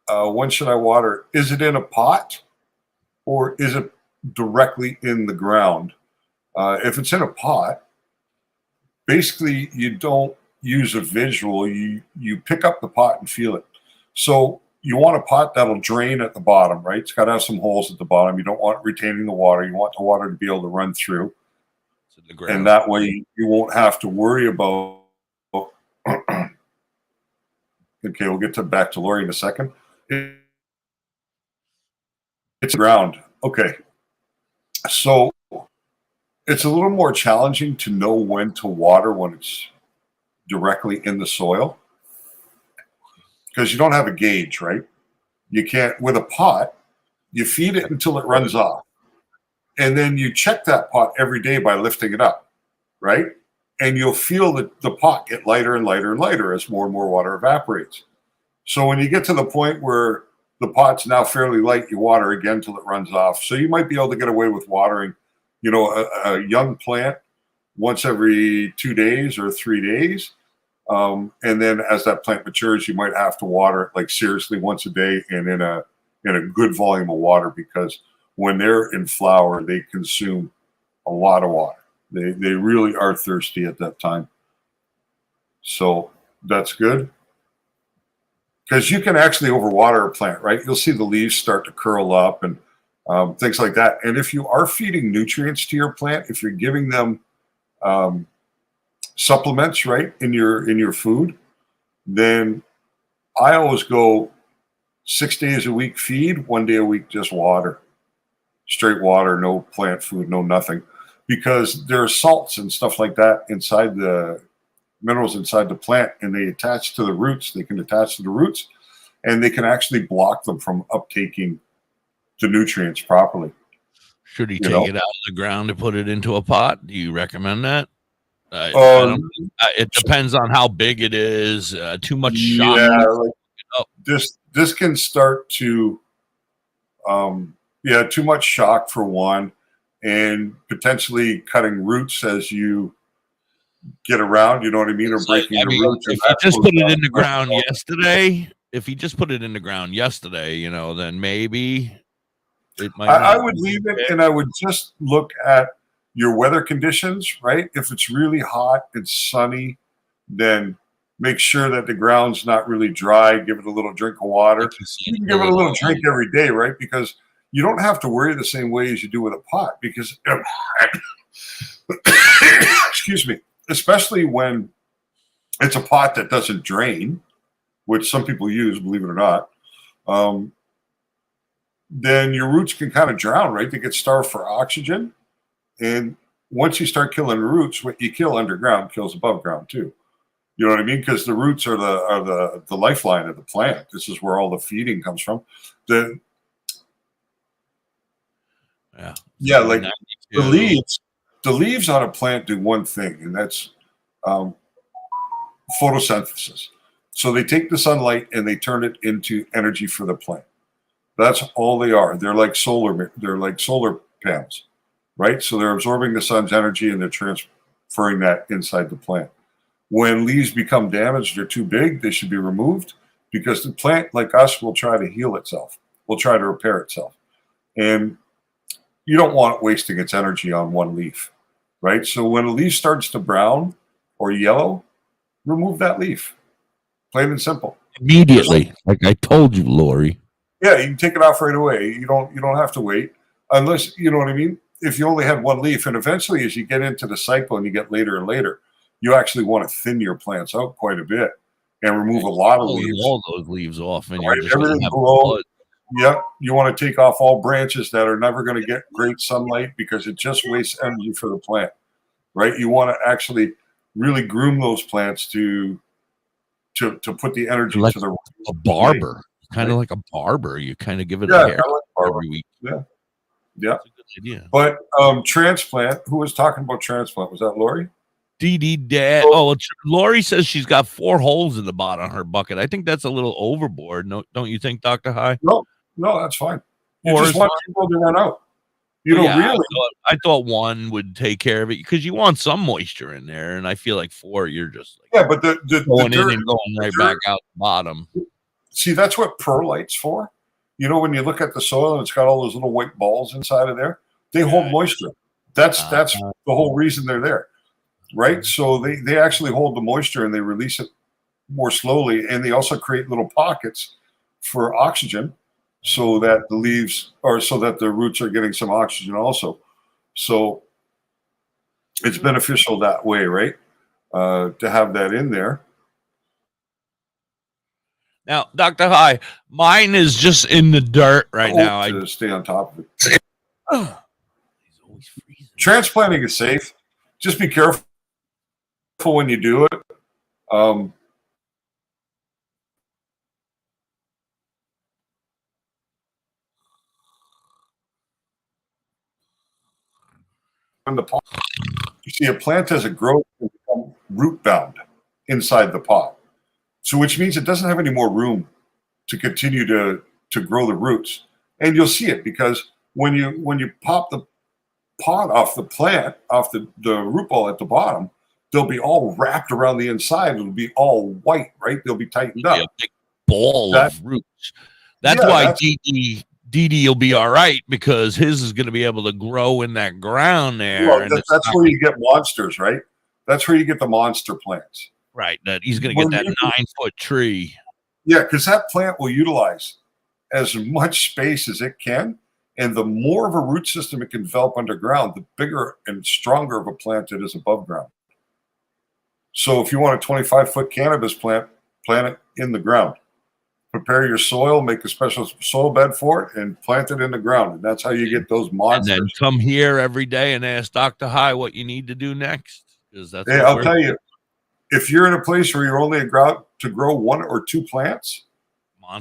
[SPEAKER 1] When should I water? Is it in a pot or is it directly in the ground? If it's in a pot, basically you don't use a visual. You pick up the pot and feel it. So you want a pot that'll drain at the bottom, right? It's got to have some holes at the bottom. You don't want retaining the water. You want the water to be able to run through. And that way you won't have to worry about. Okay, we'll get back to Lori in a second. It's ground. Okay. So it's a little more challenging to know when to water when it's directly in the soil because you don't have a gauge, right? You can't, with a pot, you feed it until it runs off. And then you check that pot every day by lifting it up, right? And you'll feel that the pot get lighter and lighter and lighter as more and more water evaporates. So when you get to the point where the pot's now fairly light, you water again till it runs off. So you might be able to get away with watering, a young plant once every 2 days or 3 days. And then as that plant matures, you might have to water it like seriously once a day and in a good volume of water because when they're in flower, they consume a lot of water. They really are thirsty at that time. So that's good. Because you can actually overwater a plant, right? You'll see the leaves start to curl up and things like that. And if you are feeding nutrients to your plant, if you're giving them supplements, right, in your food, then I always go 6 days a week feed, 1 day a week just water. Straight water, no plant food, no nothing. because there are salts and stuff like that inside the minerals inside the plant, and they attach to the roots. They can attach to the roots, and they can actually block them from uptaking the nutrients properly.
[SPEAKER 2] Should he take it out of the ground and put it into a pot? Do you recommend that? It depends on how big it is. Too much shock.
[SPEAKER 1] Yeah, this can start to, too much shock for one, and potentially cutting roots as you get around. You know what I mean, or breaking the roots.
[SPEAKER 2] If he just put it in the ground yesterday, then maybe it might.
[SPEAKER 1] I would leave it, and I would just look at your weather conditions, right? If it's really hot and sunny, then make sure that the ground's not really dry. Give it a little drink of water. You can give it a little drink every day, right? Because you don't have to worry the same way as you do with a pot. Because, excuse me, especially when it's a pot that doesn't drain, which some people use, believe it or not, then your roots can kind of drown, right? They get starved for oxygen. And once you start killing roots, what you kill underground kills above ground too. You know what I mean? Because the roots are the lifeline of the plant. This is where all the feeding comes from. Like the leaves on a plant do one thing, and that's photosynthesis. So they take the sunlight and they turn it into energy for the plant. That's all they are. They're like solar panels. Right? So they're absorbing the sun's energy and they're transferring that inside the plant. When leaves become damaged or too big, they should be removed, because the plant, like us, will try to heal itself, will try to repair itself. And you don't want it wasting its energy on one leaf, right? So when a leaf starts to brown or yellow, remove that leaf. Plain and simple.
[SPEAKER 2] Immediately, like I told you, Lori.
[SPEAKER 1] Yeah, you can take it off right away. You don't have to wait, unless, you know what I mean? If you only had one leaf, and eventually as you get into the cycle and you get later and later, you actually want to thin your plants out quite a bit and remove a lot of leaves.
[SPEAKER 2] All those leaves off, and
[SPEAKER 1] right? Everything below. Yep. You want to take off all branches that are never going to get great sunlight, because it just wastes energy for the plant, right? You want to actually really groom those plants to put the energy
[SPEAKER 2] like
[SPEAKER 1] to the
[SPEAKER 2] a barber, kind of like a barber. You kind of give it a hair every week.
[SPEAKER 1] Yeah. Yeah. Idea. But transplant, who was talking about transplant? Was that Lori?
[SPEAKER 2] Dad. Lori says she's got 4 holes in the bottom of her bucket. I think that's a little overboard. No, don't you think, DoktorHigh?
[SPEAKER 1] No, that's fine. You just want people to run out. Really.
[SPEAKER 2] I thought 1 would take care of it, because you want some moisture in there, and I feel like 4, you're just like
[SPEAKER 1] but the
[SPEAKER 2] going
[SPEAKER 1] dirt,
[SPEAKER 2] in and going right back out the bottom.
[SPEAKER 1] See, that's what perlite's for. You know, when you look at the soil and it's got all those little white balls inside of there, they hold moisture. That's the whole reason they're there, right? So they actually hold the moisture and they release it more slowly, and they also create little pockets for oxygen, so that the leaves, or so that the roots are getting some oxygen also. So it's beneficial that way, right? To have that in there.
[SPEAKER 2] Now, DoktorHigh, mine is just in the dirt right now.
[SPEAKER 1] I stay on top of it. Transplanting is safe. Just be careful when you do it. In the pot, you see, a plant as it grows will become root bound inside the pot. So which means it doesn't have any more room to continue to grow the roots. And you'll see it, because when you pop the pot off the plant, off the root ball at the bottom, they'll be all wrapped around the inside. It'll be all white, right? They'll be tightened up.
[SPEAKER 2] A big ball of roots. That's why DD will be all right, because his is going to be able to grow in that ground there.
[SPEAKER 1] Well, that's where you get monsters, right? That's where you get the monster plants.
[SPEAKER 2] Right, that he's going to get that 9-foot tree.
[SPEAKER 1] Yeah, because that plant will utilize as much space as it can, and the more of a root system it can develop underground, the bigger and stronger of a plant it is above ground. So if you want a 25-foot cannabis plant, plant it in the ground. prepare your soil, make a special soil bed for it, and plant it in the ground. And that's how you get those monsters.
[SPEAKER 2] And then come here every day and ask Dr.High what you need to do next. Because that's
[SPEAKER 1] hey, I'll tell you, if you're in a place where you're only allowed to grow 1 or 2 plants,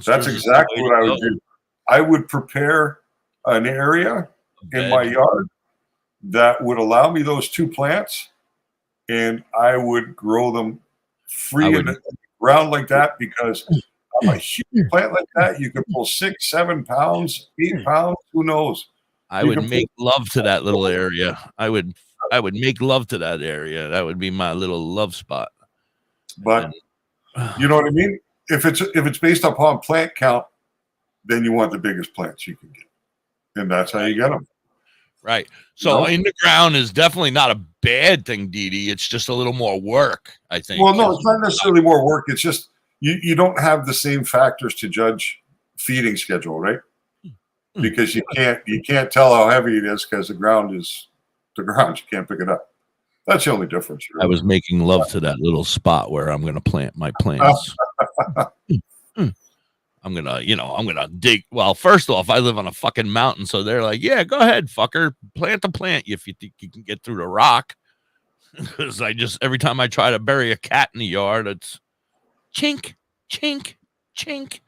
[SPEAKER 1] that's exactly what I would do. I would prepare an area in my yard that would allow me those 2 plants, and I would grow them free in the ground like that, because on a huge plant like that, you could pull 6, 7 pounds, 8 pounds, who knows?
[SPEAKER 2] I would make love to that little area. I would make love to that area. That would be my little love spot.
[SPEAKER 1] But you know what I mean? If it's based upon plant count, then you want the biggest plants you can get, and that's how you get them.
[SPEAKER 2] Right. So in the ground is definitely not a bad thing, Dee. It's just a little more work, I think.
[SPEAKER 1] Well, no, it's not necessarily more work. It's just you don't have the same factors to judge feeding schedule, right? Because you can't tell how heavy it is because the ground. You can't pick it up. That's the only difference.
[SPEAKER 2] I was making love to that little spot where I'm going to plant my plants. I'm gonna dig. Well, first off, I live on a fucking mountain, so they're like, "Yeah, go ahead, fucker, plant the plant if you think you can get through the rock." Because every time I try to bury a cat in the yard, it's chink, chink, chink.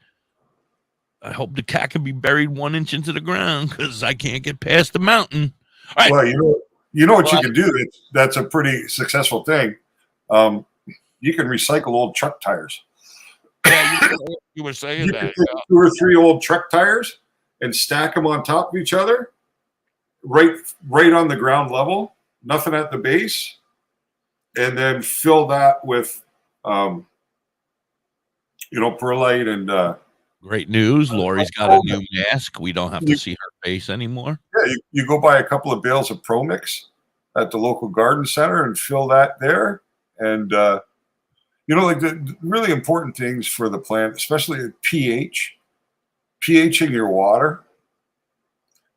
[SPEAKER 2] I hope the cat can be buried 1 inch into the ground because I can't get past the mountain. All right.
[SPEAKER 1] Well, you know what you can do. That's a pretty successful thing. You can recycle old truck tires.
[SPEAKER 2] Yeah, you were saying
[SPEAKER 1] you
[SPEAKER 2] that.
[SPEAKER 1] Can take 2 or 3 old truck tires and stack them on top of each other, right on the ground level, nothing at the base, and then fill that with, perlite and.
[SPEAKER 2] Great news! Lori's got a new mask. We don't have to see her face anymore.
[SPEAKER 1] Yeah, you go buy a couple of bales of Pro Mix at the local garden center and fill that there, and. Like the really important things for the plant, especially pH. pH in your water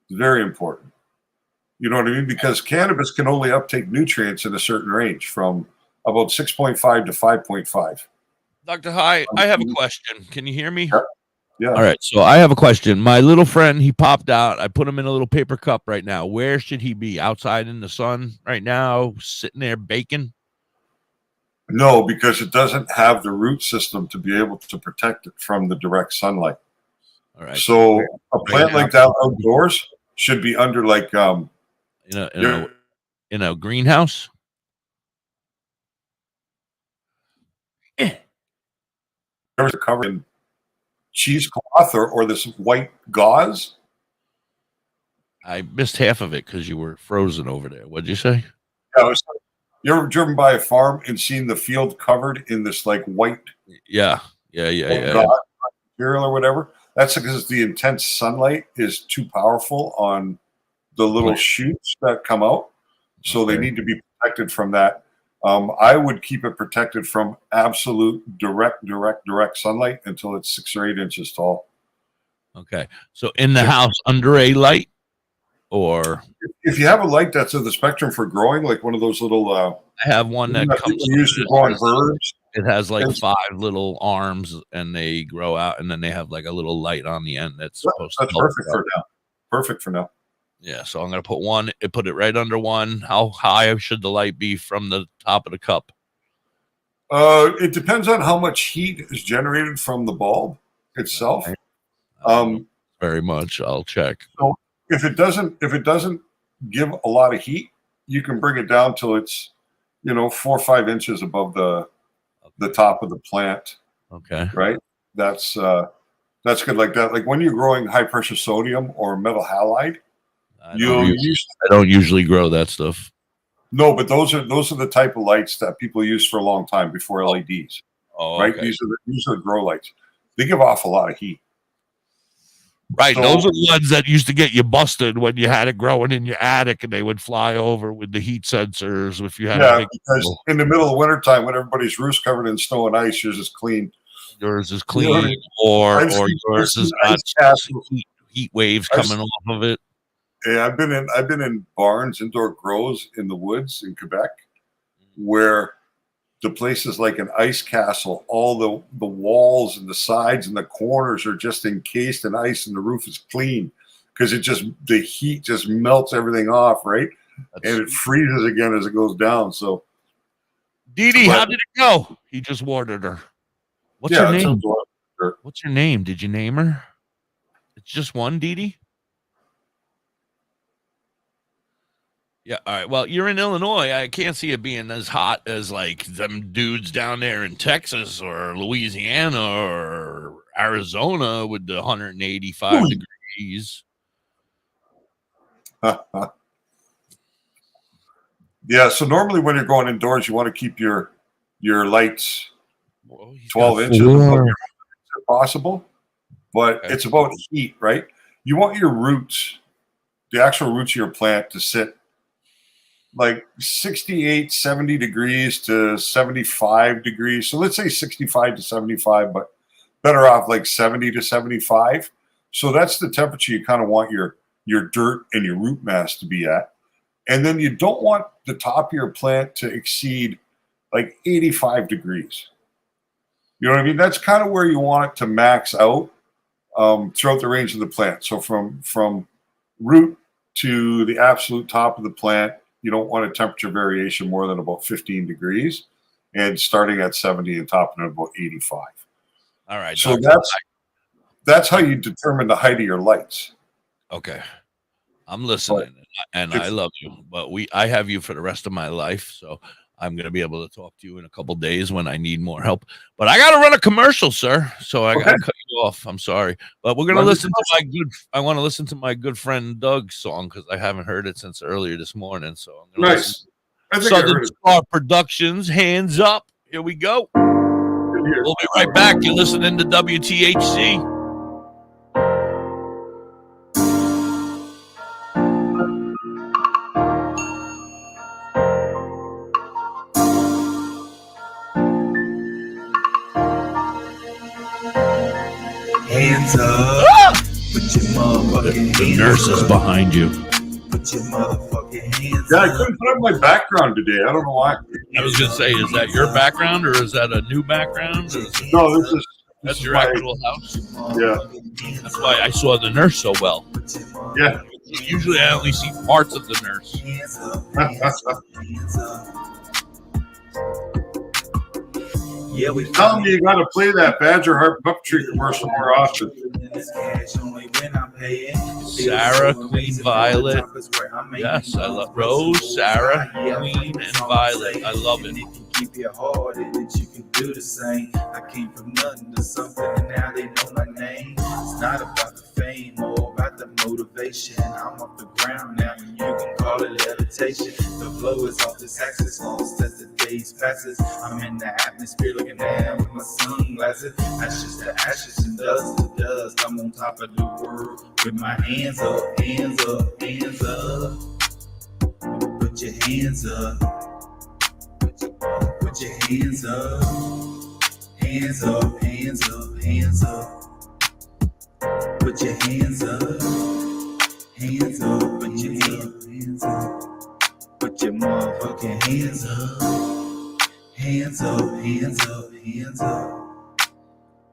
[SPEAKER 1] is very important. You know what I mean? Because cannabis can only uptake nutrients in a certain range from about 6.5 to 5.5.
[SPEAKER 2] Dr.High, I have a question. Can you hear me?
[SPEAKER 1] Yeah.
[SPEAKER 2] All right. So I have a question. My little friend, he popped out. I put him in a little paper cup right now. Where should he be? Outside in the sun right now, sitting there baking?
[SPEAKER 1] No, because it doesn't have the root system to be able to protect it from the direct sunlight.
[SPEAKER 2] All right.
[SPEAKER 1] So a plant like that outdoors should be under like
[SPEAKER 2] in a greenhouse.
[SPEAKER 1] There's covered in cheesecloth or this white gauze.
[SPEAKER 2] I missed half of it because you were frozen over there. What'd you say?
[SPEAKER 1] Yeah, you ever driven by a farm and seen the field covered in this like white material or whatever? That's because the intense sunlight is too powerful on the little shoots that come out. So they need to be protected from that. I would keep it protected from absolute direct sunlight until it's 6 or 8 inches tall.
[SPEAKER 2] Okay. So in the house under a light? Or
[SPEAKER 1] if you have a light that's in the spectrum for growing, like one of those little
[SPEAKER 2] I have one that comes
[SPEAKER 1] used to grow on herbs.
[SPEAKER 2] It has like 5 little arms and they grow out, and then they have like a little light on the end that's supposed to
[SPEAKER 1] perfect for now. Perfect for now.
[SPEAKER 2] Yeah, so I'm gonna put it right under one. How high should the light be from the top of the cup?
[SPEAKER 1] It depends on how much heat is generated from the bulb itself.
[SPEAKER 2] Very much. I'll check.
[SPEAKER 1] So if it doesn't give a lot of heat, you can bring it down till it's 4 or 5 inches above the top of the plant.
[SPEAKER 2] Okay.
[SPEAKER 1] Right. That's good. Like that. Like when you're growing high pressure sodium or metal halide,
[SPEAKER 2] I don't usually grow that stuff.
[SPEAKER 1] No, but those are the type of lights that people use for a long time before LEDs.
[SPEAKER 2] Oh,
[SPEAKER 1] right.
[SPEAKER 2] Okay.
[SPEAKER 1] These are the grow lights. They give off a lot of heat.
[SPEAKER 2] Right. So, those are the ones that used to get you busted when you had it growing in your attic and they would fly over with the heat sensors. If you had
[SPEAKER 1] because in the middle of wintertime when everybody's roof's covered in snow and ice, yours is clean.
[SPEAKER 2] Yours is clean, or yours has got heat waves coming off of it.
[SPEAKER 1] Yeah, I've been in barns, indoor grows in the woods in Quebec, where the place is like an ice castle. All the walls and the sides and the corners are just encased in ice, and the roof is clean because the heat just melts everything off, right? And it freezes again as it goes down. So,
[SPEAKER 2] Dee, how did it go? He just watered her. What's her name? What's your name? Did you name her? It's just one, Dee. Yeah, all right. Well, you're in Illinois. I can't see it being as hot as like them dudes down there in Texas or Louisiana or Arizona with the 185 degrees.
[SPEAKER 1] Yeah, so normally when you're going indoors, you want to keep your lights 12 inches above if possible. But it's about heat, right? You want your roots, the actual roots of your plant, to sit like 68, 70 degrees to 75 degrees. So let's say 65 to 75, but better off like 70 to 75. So that's the temperature you kind of want your dirt and your root mass to be at. And then you don't want the top of your plant to exceed like 85 degrees. You know what I mean? That's kind of where you want it to max out throughout the range of the plant. So from root to the absolute top of the plant, you don't want a temperature variation more than about 15 degrees, and starting at 70 and topping at about 85.
[SPEAKER 2] All right.
[SPEAKER 1] So that's how you determine the height of your lights.
[SPEAKER 2] Okay. I'm listening, and I love you, but I have you for the rest of my life, so I'm going to be able to talk to you in a couple days when I need more help. But I got to run a commercial, sir, so I got to cut you off. I'm sorry. But we're going to listen to I want to listen to my good friend Doug's song because I haven't heard it since earlier this morning. So I'm going to listen to Southern Star Productions, Hands Up. Here we go. We'll be right back. You're listening to WTHC.
[SPEAKER 10] Hands up. Put your motherfucking hands up.
[SPEAKER 2] The nurse is behind you.
[SPEAKER 10] Put your motherfucking hands
[SPEAKER 1] up.
[SPEAKER 10] Yeah,
[SPEAKER 1] I couldn't put up my background today. I don't know why.
[SPEAKER 2] I was going to say, is that your background or is that a new background?
[SPEAKER 1] No,
[SPEAKER 2] that's your actual house?
[SPEAKER 1] Yeah.
[SPEAKER 2] That's why I saw the nurse so well.
[SPEAKER 1] Yeah.
[SPEAKER 2] Usually I only see parts of the nurse.
[SPEAKER 10] Hands up, hands up, hands up. Yeah, we
[SPEAKER 1] telling me you got to play that Badger Heart puppetry commercial more often.
[SPEAKER 2] Sarah, Queen, Violet. Yes, I love Rose, Sarah, Queen, and Violet. I love it.
[SPEAKER 10] Keep your heart in it, you can do the same. I came from nothing to something, and now they know my name. It's not about the fame or about the motivation. I'm off the ground now, you can call it levitation. The flow is off the saxophones as the days passes. I'm in the atmosphere looking down with my sunglasses. Ashes to ashes and dust to dust. I'm on top of the world with my hands up, hands up, hands up. Put your hands up. Put your hands up, hands up, hands up, hands up. Put your hands up, hands up, put your hands up. Put your motherfucking hands up, hands up, hands up, hands up.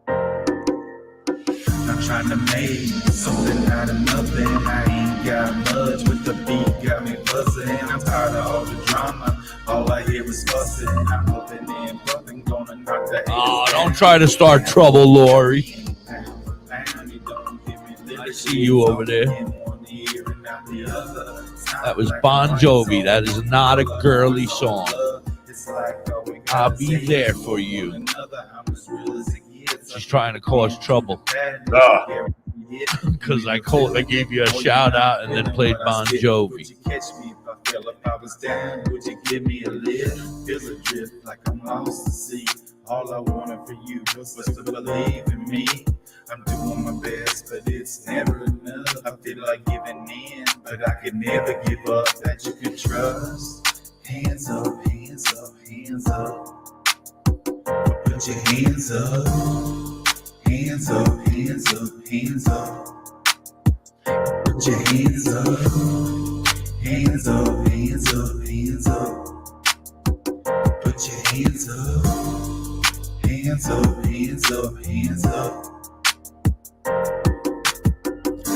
[SPEAKER 10] I'm trying to make something out of nothing. I ain't got much, but the beat got me buzzing. I'm tired of all the drama. All I hear is fussing. I'm hoping and buzzing, gonna knock the
[SPEAKER 2] Oh, don't try to start trouble, Lori. I see you over there. That was Bon Jovi. That is not a girly song. I'll be there for you. She's trying to cause trouble. Because I gave you a shout out and then played Bon Jovi.
[SPEAKER 10] If I was down, would you give me a lift? Feels adrift like I'm lost to sea. All I wanted for you was to believe in me. I'm doing my best, but it's never enough. I feel like giving in, but I can never give up. That you can trust. Hands up, hands up, hands up. Put your hands up. Hands up, hands up, hands up. Put your hands up. Hands up, hands up, hands up. Put your Hands up, hands up, hands up, hands up.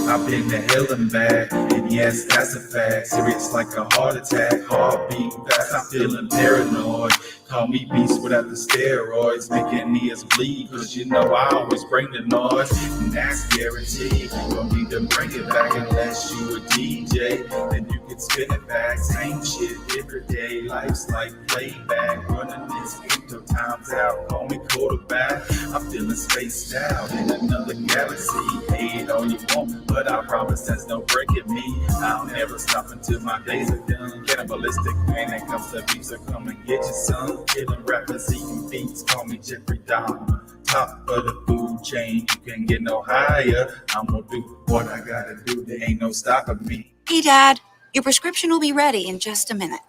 [SPEAKER 10] I've been to hell and back, and yes, that's a fact. Serious like a heart attack, heartbeat fast. I'm feeling paranoid. Call me beast without the steroids, making ears bleed, cause you know I always bring the noise. And that's guaranteed, you don't need to bring it back unless you a DJ. Then you can spin it back, same shit every day. Life's like playback, running this into times out, call me quarterback. I'm feeling spaced out in another galaxy. Hate all you want, but I promise there's no breaking me. I'll never stop until my days are done. Cannibalistic, man, it comes to beats, so come and get your son. Killing rappers, eating beats, call me Jeffrey Dahmer. Top of the food chain, you can't get no higher. I'm gonna do what I gotta do, there ain't no stopping me.
[SPEAKER 11] Hey, Dad, your prescription will be ready in just a minute.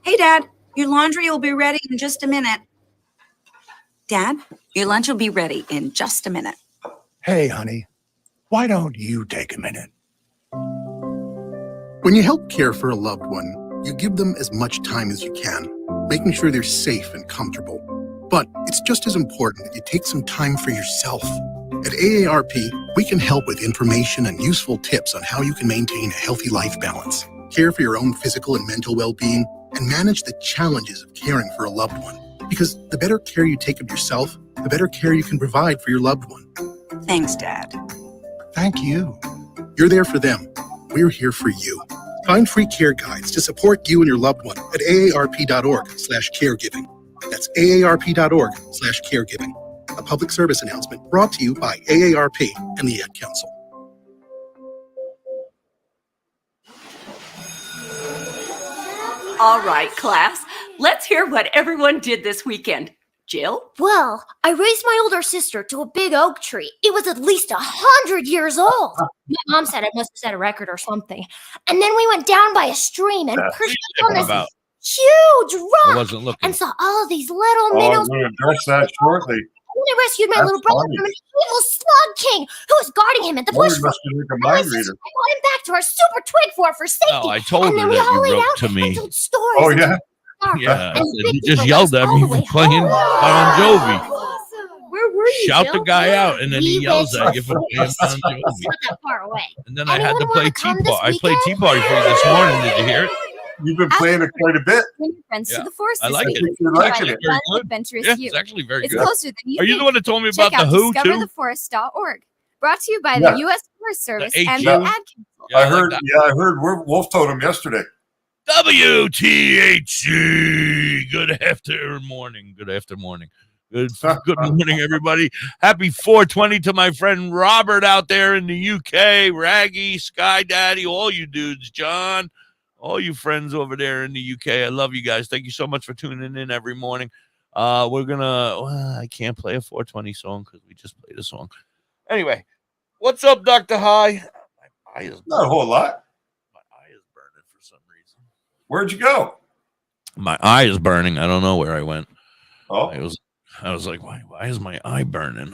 [SPEAKER 11] Hey, Dad, your laundry will be ready in just a minute. Dad, your lunch will be ready in just a minute.
[SPEAKER 12] Hey, honey, why don't you take a minute?
[SPEAKER 13] When you help care for a loved one, you give them as much time as you can, making sure they're safe and comfortable. But it's just as important that you take some time for yourself. At AARP, we can help with information and useful tips on how you can maintain a healthy life balance, care for your own physical and mental well-being, and manage the challenges of caring for a loved one. Because the better care you take of yourself, the better care you can provide for your loved one.
[SPEAKER 11] Thanks, Dad.
[SPEAKER 12] Thank you.
[SPEAKER 13] You're there for them. We're here for you. Find free care guides to support you and your loved one at aarp.org/caregiving. That's aarp.org/caregiving. A public service announcement brought to you by AARP and the Ad Council.
[SPEAKER 14] All right, class, let's hear what everyone did this weekend. Jill?
[SPEAKER 15] Well, I raised my older sister to a big oak tree. It was at least 100 years old. My mom said I must have set a record or something. And then we went down by a stream and pushed on this huge rock and saw all of these little minnows.
[SPEAKER 1] I'm going to address that shortly.
[SPEAKER 15] And I rescued my little brother from an evil slug king who was guarding him at the bush. I brought him back to our super twig fort for safety.
[SPEAKER 2] No, I told her that you wrote to me.
[SPEAKER 15] Oh,
[SPEAKER 1] yeah?
[SPEAKER 2] Yeah, I said, you just yelled at me for playing Bon Jovi.
[SPEAKER 15] Where were you,
[SPEAKER 2] Shout
[SPEAKER 15] Jill?
[SPEAKER 2] the guy out, and then he yells at you for playing Bon Jovi.
[SPEAKER 15] Not that far away.
[SPEAKER 2] And then I had to play Tea Party. I played Tea Party for you this morning. Did you hear it?
[SPEAKER 1] You've been playing it quite a bit.
[SPEAKER 6] Bring your friends to the forest.
[SPEAKER 2] I like it.
[SPEAKER 1] You're liking it.
[SPEAKER 6] Fun, adventurous
[SPEAKER 2] Yeah,
[SPEAKER 6] you.
[SPEAKER 2] it's actually very
[SPEAKER 6] It's
[SPEAKER 2] good.
[SPEAKER 6] closer than you
[SPEAKER 2] Are you
[SPEAKER 6] think.
[SPEAKER 2] the one that told me
[SPEAKER 6] Check
[SPEAKER 2] about
[SPEAKER 6] out
[SPEAKER 2] the Who, too?
[SPEAKER 6] discovertheforest.org. Brought to you by the U.S. Forest Service
[SPEAKER 2] The
[SPEAKER 6] and
[SPEAKER 2] HU.
[SPEAKER 6] the Ad Council.
[SPEAKER 2] Yeah,
[SPEAKER 1] I heard Wolf told him yesterday.
[SPEAKER 2] WTHC. Good after morning. Good morning, everybody. Happy 420 to my friend Robert out there in the UK, Raggy, Sky Daddy, all you dudes, John, all you friends over there in the UK. I love you guys. Thank you so much for tuning in every morning. We're gonna I can't play a 420 song because we just played a song. Anyway, what's up, Dr. High? My eye is
[SPEAKER 1] Not a whole lot.
[SPEAKER 2] My eye is burning for some reason.
[SPEAKER 1] Where'd you go?
[SPEAKER 2] My eye is burning. I don't know where I went.
[SPEAKER 1] Oh,
[SPEAKER 2] I was like, why is my eye burning?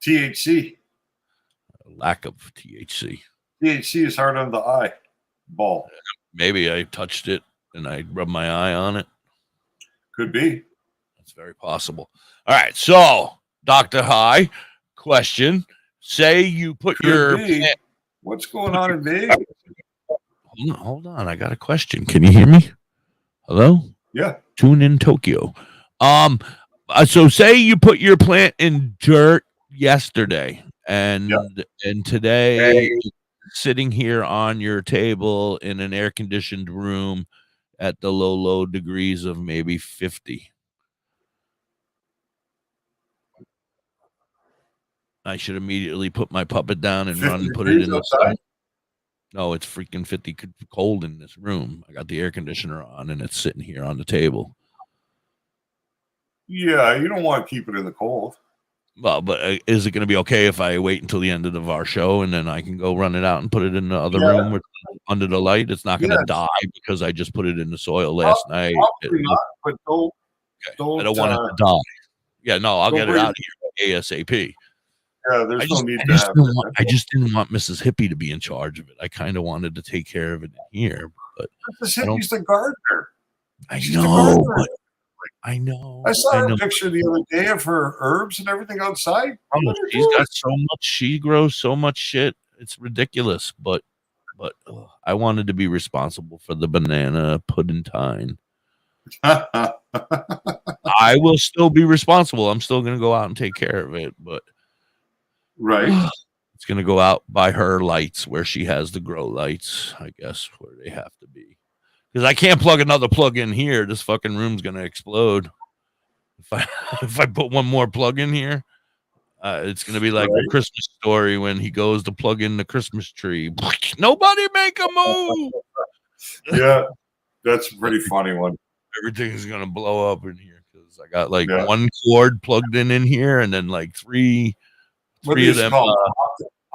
[SPEAKER 1] THC.
[SPEAKER 2] Lack of THC.
[SPEAKER 1] THC is hard on the eye ball.
[SPEAKER 2] Maybe I touched it and I rubbed my eye on it.
[SPEAKER 1] Could be.
[SPEAKER 2] That's very possible. All right. So, Dr. High, question. Say you put your...
[SPEAKER 1] What's going on in Vegas?
[SPEAKER 2] Hold on. I got a question. Can you hear me? Hello?
[SPEAKER 1] Yeah.
[SPEAKER 2] Tune in Tokyo. So say you put your plant in dirt yesterday and today sitting here on your table in an air conditioned room at the low degrees of maybe 50. I should immediately put my puppet down and run and put it in the sun. No, it's freaking 50 cold in this room. I got the air conditioner on and it's sitting here on the table.
[SPEAKER 1] Yeah, you don't want to keep it in the cold.
[SPEAKER 2] Well, but is it going to be okay if I wait until the end of our show and then I can go run it out and put it in the other room under the light? It's not going to die because I just put it in the soil last night.
[SPEAKER 1] Probably not, but don't.
[SPEAKER 2] I don't want it to die. Yeah, no, I'll get it out of here ASAP.
[SPEAKER 1] Yeah, there's no need to have it.
[SPEAKER 2] I just didn't want Mrs. Hippie to be in charge of it. I kind of wanted to take care of it in here, but
[SPEAKER 1] Mrs. Hippie's the gardener.
[SPEAKER 2] I know, I know.
[SPEAKER 1] I saw a picture the other day of her herbs and everything outside.
[SPEAKER 2] Oh, she's got so much. She grows so much shit. It's ridiculous. But I wanted to be responsible for the banana puddingtine. I will still be responsible. I'm still going to go out and take care of it, but
[SPEAKER 1] right.
[SPEAKER 2] It's going to go out by her lights where she has the grow lights, I guess, where they have to be. Because I can't plug another plug in here. This fucking room's going to explode. If I put one more plug in here, it's going to be like the Christmas Story when he goes to plug in the Christmas tree. Nobody make a move.
[SPEAKER 1] Yeah, that's a pretty funny one.
[SPEAKER 2] Everything's going to blow up in here because I got like one cord plugged in here and then like three of them.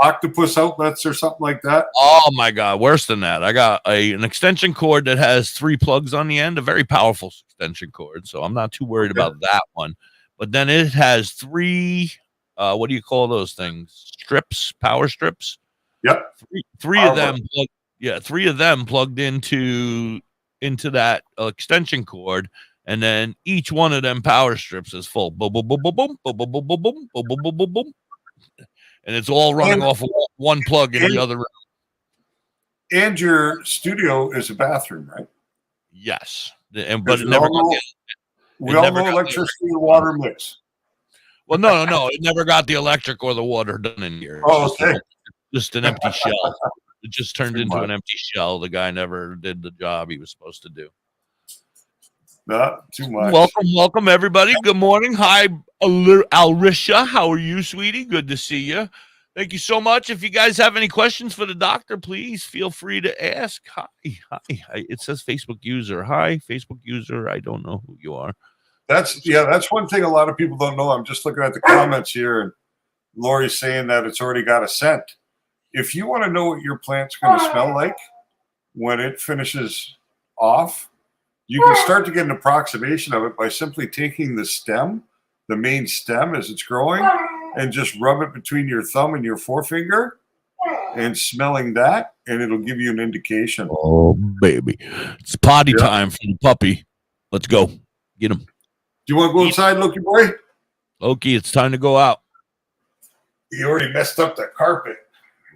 [SPEAKER 1] Octopus outlets or something like that.
[SPEAKER 2] Oh my God, worse than that. I got an extension cord that has 3 plugs on the end, a very powerful extension cord. So I'm not too worried about that one. But then it has 3, what do you call those things? Strips, power strips.
[SPEAKER 1] Yep.
[SPEAKER 2] Three of them. Three of them plugged into that extension cord. And then each one of them power strips is full. Boom, boom, boom, boom, boom, boom, boom, boom, boom, boom, boom, boom, boom, boom. And it's all running off of one plug in the other room.
[SPEAKER 1] And your studio is a bathroom, right?
[SPEAKER 2] Yes. But it never got
[SPEAKER 1] we all know electricity and water mix.
[SPEAKER 2] Well, no. It never got the electric or the water done in here.
[SPEAKER 1] Oh, okay.
[SPEAKER 2] Just an empty shell. It just turned into an empty shell. The guy never did the job he was supposed to do.
[SPEAKER 1] Not too much.
[SPEAKER 2] Welcome, everybody. Good morning. Hi, Alrisha. How are you, sweetie? Good to see you. Thank you so much. If you guys have any questions for the doctor, please feel free to ask. Hi. It says Facebook user. Hi, Facebook user. I don't know who you are.
[SPEAKER 1] That's one thing a lot of people don't know. I'm just looking at the comments here, and Lori's saying that it's already got a scent. If you want to know what your plant's going to smell like when it finishes off, you can start to get an approximation of it by simply taking the stem, the main stem as it's growing, and just rub it between your thumb and your forefinger and smelling that, and it'll give you an indication.
[SPEAKER 2] Oh, baby. It's potty time for the puppy. Let's go. Get him.
[SPEAKER 1] Do you want to go inside, Loki boy?
[SPEAKER 2] Loki, it's time to go out.
[SPEAKER 1] He already messed up the carpet.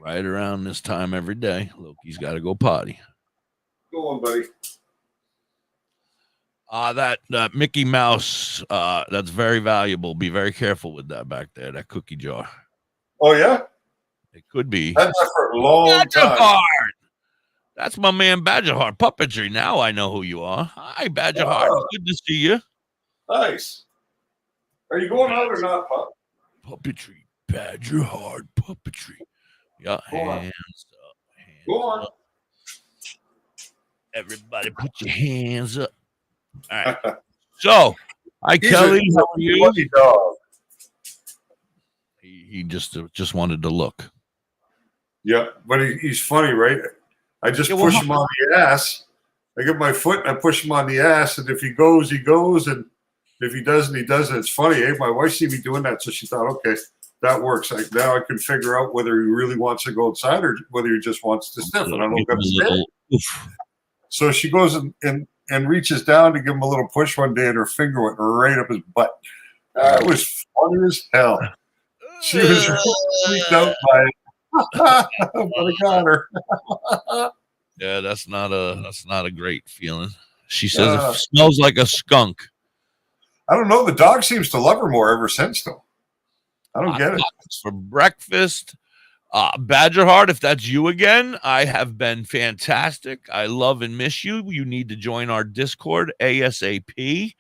[SPEAKER 2] Right around this time every day, Loki's got to go potty.
[SPEAKER 1] Go on, buddy.
[SPEAKER 2] That Mickey Mouse, that's very valuable. Be very careful with that back there, that cookie jar.
[SPEAKER 1] Oh, yeah?
[SPEAKER 2] It could be.
[SPEAKER 1] That's for a long time.
[SPEAKER 2] That's my man Badger Heart Puppetry. Now I know who you are. Hi, Badger Heart. Good to see you.
[SPEAKER 1] Nice. Are you going out or not, Pup?
[SPEAKER 2] Puppetry. Badger Heart Puppetry. Yeah, hands up.
[SPEAKER 1] Go on.
[SPEAKER 2] Everybody put your hands up. All right. So, hi, Kelly. How are you?
[SPEAKER 1] Dog.
[SPEAKER 2] He just wanted to look.
[SPEAKER 1] Yeah, but he's funny, right? I just push him on the ass. I get my foot and I push him on the ass, and if he goes, he goes, and if he doesn't, he doesn't. It's funny. Hey, my wife seen me doing that, so she thought, okay, that works. Now I can figure out whether he really wants to go outside or whether he just wants to sniff. And I don't understand. So she goes and reaches down to give him a little push one day, and her finger went right up his butt. It was funny as hell. She was freaked out by it. But I got her.
[SPEAKER 2] Yeah, that's not a great feeling. She says it smells like a skunk.
[SPEAKER 1] I don't know. The dog seems to love her more ever since, though. I don't get it.
[SPEAKER 2] For breakfast. Badger Heart, if that's you again, I have been fantastic. I love and miss you. You need to join our Discord ASAP.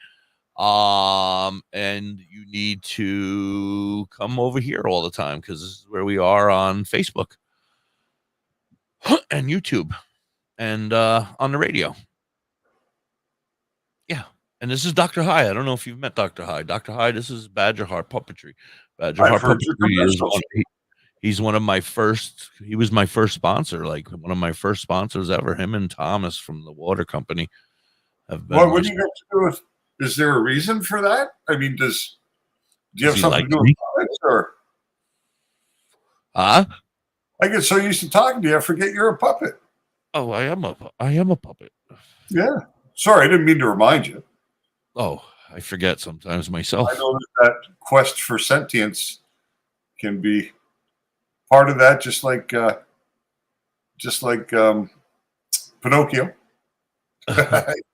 [SPEAKER 2] And you need to come over here all the time because this is where we are on Facebook and YouTube and on the radio. Yeah. And this is DoktorHigh. I don't know if you've met DoktorHigh. DoktorHigh, this is Badger Heart Puppetry. Badger Heart Puppetry is he's one of my first. He was my first sponsor, like one of my first sponsors ever. Him and Thomas from the water company have been.
[SPEAKER 1] What do you have to do with? Is there a reason for that? I mean, do you have something to do with puppets, or?
[SPEAKER 2] Huh?
[SPEAKER 1] I get so used to talking to you, I forget you're a puppet.
[SPEAKER 2] Oh, I am a puppet.
[SPEAKER 1] Yeah. Sorry, I didn't mean to remind you.
[SPEAKER 2] Oh, I forget sometimes myself.
[SPEAKER 1] I know that quest for sentience can be part of that, just like Pinocchio.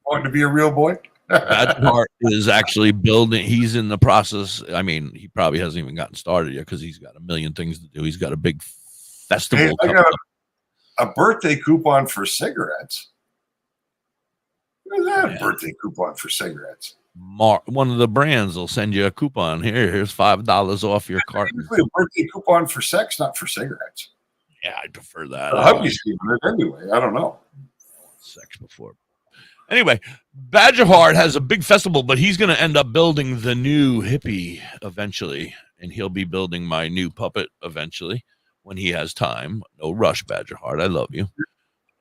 [SPEAKER 1] Wanting to be a real boy.
[SPEAKER 2] Badgerheart is actually building. He's in the process. I mean, he probably hasn't even gotten started yet because he's got a million things to do. He's got a big festival.
[SPEAKER 1] Hey, I got a birthday coupon for cigarettes. What is that? A birthday coupon for cigarettes?
[SPEAKER 2] One of the brands will send you a coupon. Here's $5 off your carton.
[SPEAKER 1] Usually a birthday coupon for sex, not for cigarettes.
[SPEAKER 2] Yeah, I prefer that.
[SPEAKER 1] The hubby's giving it anyway. I don't know.
[SPEAKER 2] Sex before. Anyway, Badgerheart has a big festival, but he's going to end up building the new hippie eventually, and he'll be building my new puppet eventually when he has time. No rush, Badgerheart. I love you.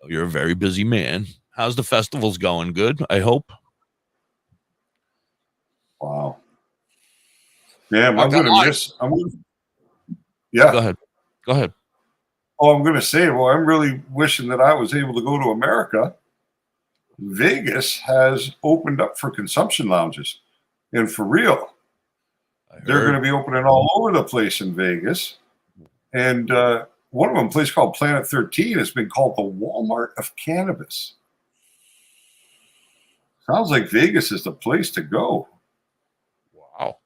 [SPEAKER 2] You're a very busy man. How's the festivals going? Good, I hope.
[SPEAKER 1] Wow. Damn, I'm going to miss. Yeah.
[SPEAKER 2] Go ahead.
[SPEAKER 1] Oh, I'm going to say, well, I'm really wishing that I was able to go to America. Vegas has opened up for consumption lounges. And for real, they're going to be opening all over the place in Vegas. And one of them, a place called Planet 13, has been called the Walmart of cannabis. Sounds like Vegas is the place to go.
[SPEAKER 2] Wow.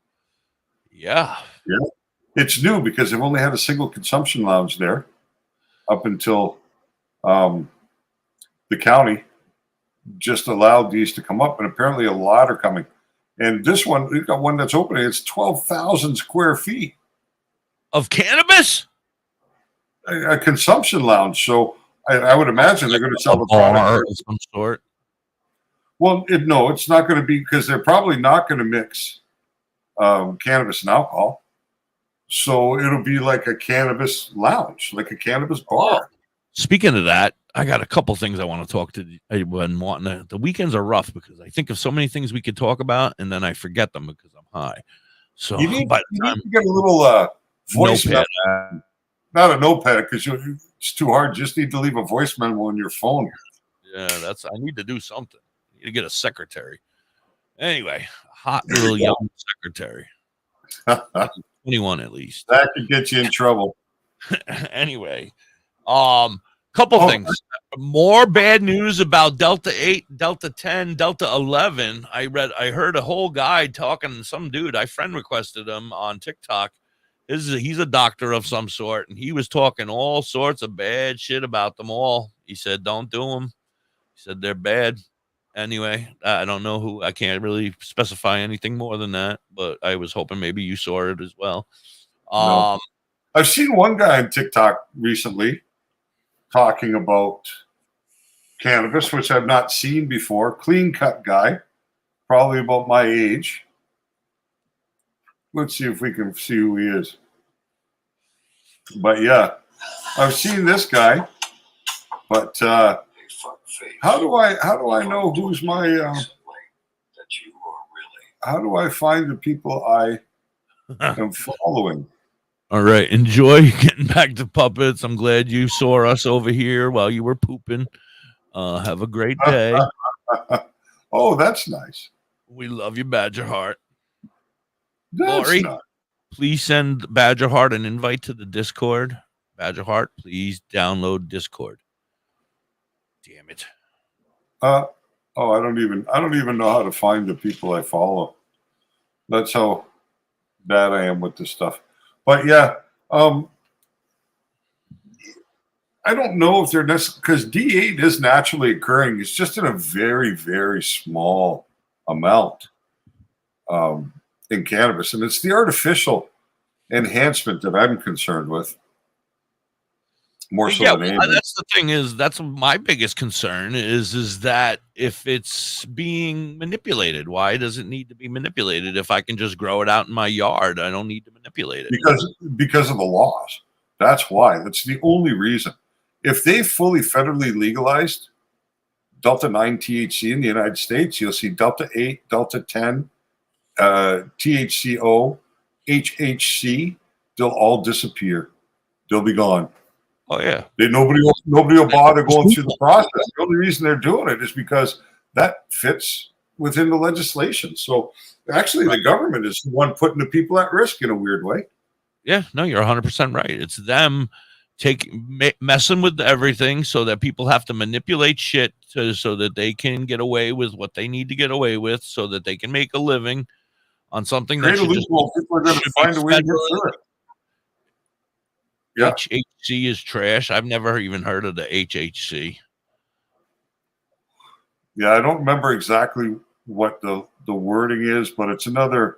[SPEAKER 2] Yeah.
[SPEAKER 1] Yeah. It's new because they've only had a single consumption lounge there up until the county just allowed these to come up, and apparently a lot are coming. And this one, we've got one that's opening. It's 12,000 square feet
[SPEAKER 2] of cannabis,
[SPEAKER 1] a consumption lounge. So I would imagine they're going to sell the product
[SPEAKER 2] of some sort.
[SPEAKER 1] Well, no, it's not going to be, because they're probably not going to mix cannabis and alcohol. So it'll be like a cannabis lounge, like a cannabis bar.
[SPEAKER 2] Speaking of that, I got a couple things I want to talk to. I've been wanting to. The weekends are rough because I think of so many things we could talk about, and then I forget them because I'm high. So
[SPEAKER 1] you need to get a little voice memo. Not a notepad, because it's too hard. You just need to leave a voice memo on your phone.
[SPEAKER 2] Yeah, I need to do something. I need to get a secretary. Anyway, hot little young secretary. 21 at least.
[SPEAKER 1] That could get you in trouble.
[SPEAKER 2] Anyway, couple things. More bad news about Delta 8, Delta 10, Delta 11. I heard a whole guy talking, some dude, I friend requested him on TikTok. He's a doctor of some sort, and he was talking all sorts of bad shit about them all. He said, don't do them. He said they're bad. Anyway, I don't know who. I can't really specify anything more than that, but I was hoping maybe you saw it as well.
[SPEAKER 1] No. I've seen one guy on TikTok recently talking about cannabis, which I've not seen before. Clean cut guy, probably about my age. Let's see if we can see who he is. But yeah, I've seen this guy. But how do I know who's my? How do I find the people I am following?
[SPEAKER 2] All right, enjoy getting back to puppets. I'm glad you saw us over here while you were pooping. Have a great day.
[SPEAKER 1] Oh, that's nice.
[SPEAKER 2] We love you, Badgerheart.
[SPEAKER 1] That's
[SPEAKER 2] Lori,
[SPEAKER 1] nice.
[SPEAKER 2] please send Badgerheart an invite to the Discord. Badgerheart, please download Discord. Damn it.
[SPEAKER 1] I don't even know how to find the people I follow. That's how bad I am with this stuff. But yeah, I don't know if they're necessarily, because D8 is naturally occurring. It's just in a very, very small amount in cannabis. And it's the artificial enhancement that I'm concerned with. More so than anything.
[SPEAKER 2] That's the thing that's my biggest concern is that if it's being manipulated, why does it need to be manipulated? If I can just grow it out in my yard, I don't need to manipulate it.
[SPEAKER 1] Because of the laws. That's why. That's the only reason. If they fully federally legalized Delta 9 THC in the United States, you'll see Delta 8, Delta 10, THCO, HHC, they'll all disappear. They'll be gone.
[SPEAKER 2] Oh yeah.
[SPEAKER 1] Nobody will bother going through the process. The only reason they're doing it is because that fits within the legislation. So actually, the government is the one putting the people at risk in a weird way.
[SPEAKER 2] Yeah, no, you're 100% right. It's them messing with everything so that people have to manipulate shit so that they can get away with what they need to get away with, so that they can make a living on something that should just
[SPEAKER 1] people are going to find a way to get through it.
[SPEAKER 2] Yeah. HHC is trash. I've never even heard of the HHC.
[SPEAKER 1] Yeah, I don't remember exactly what the wording is, but it's another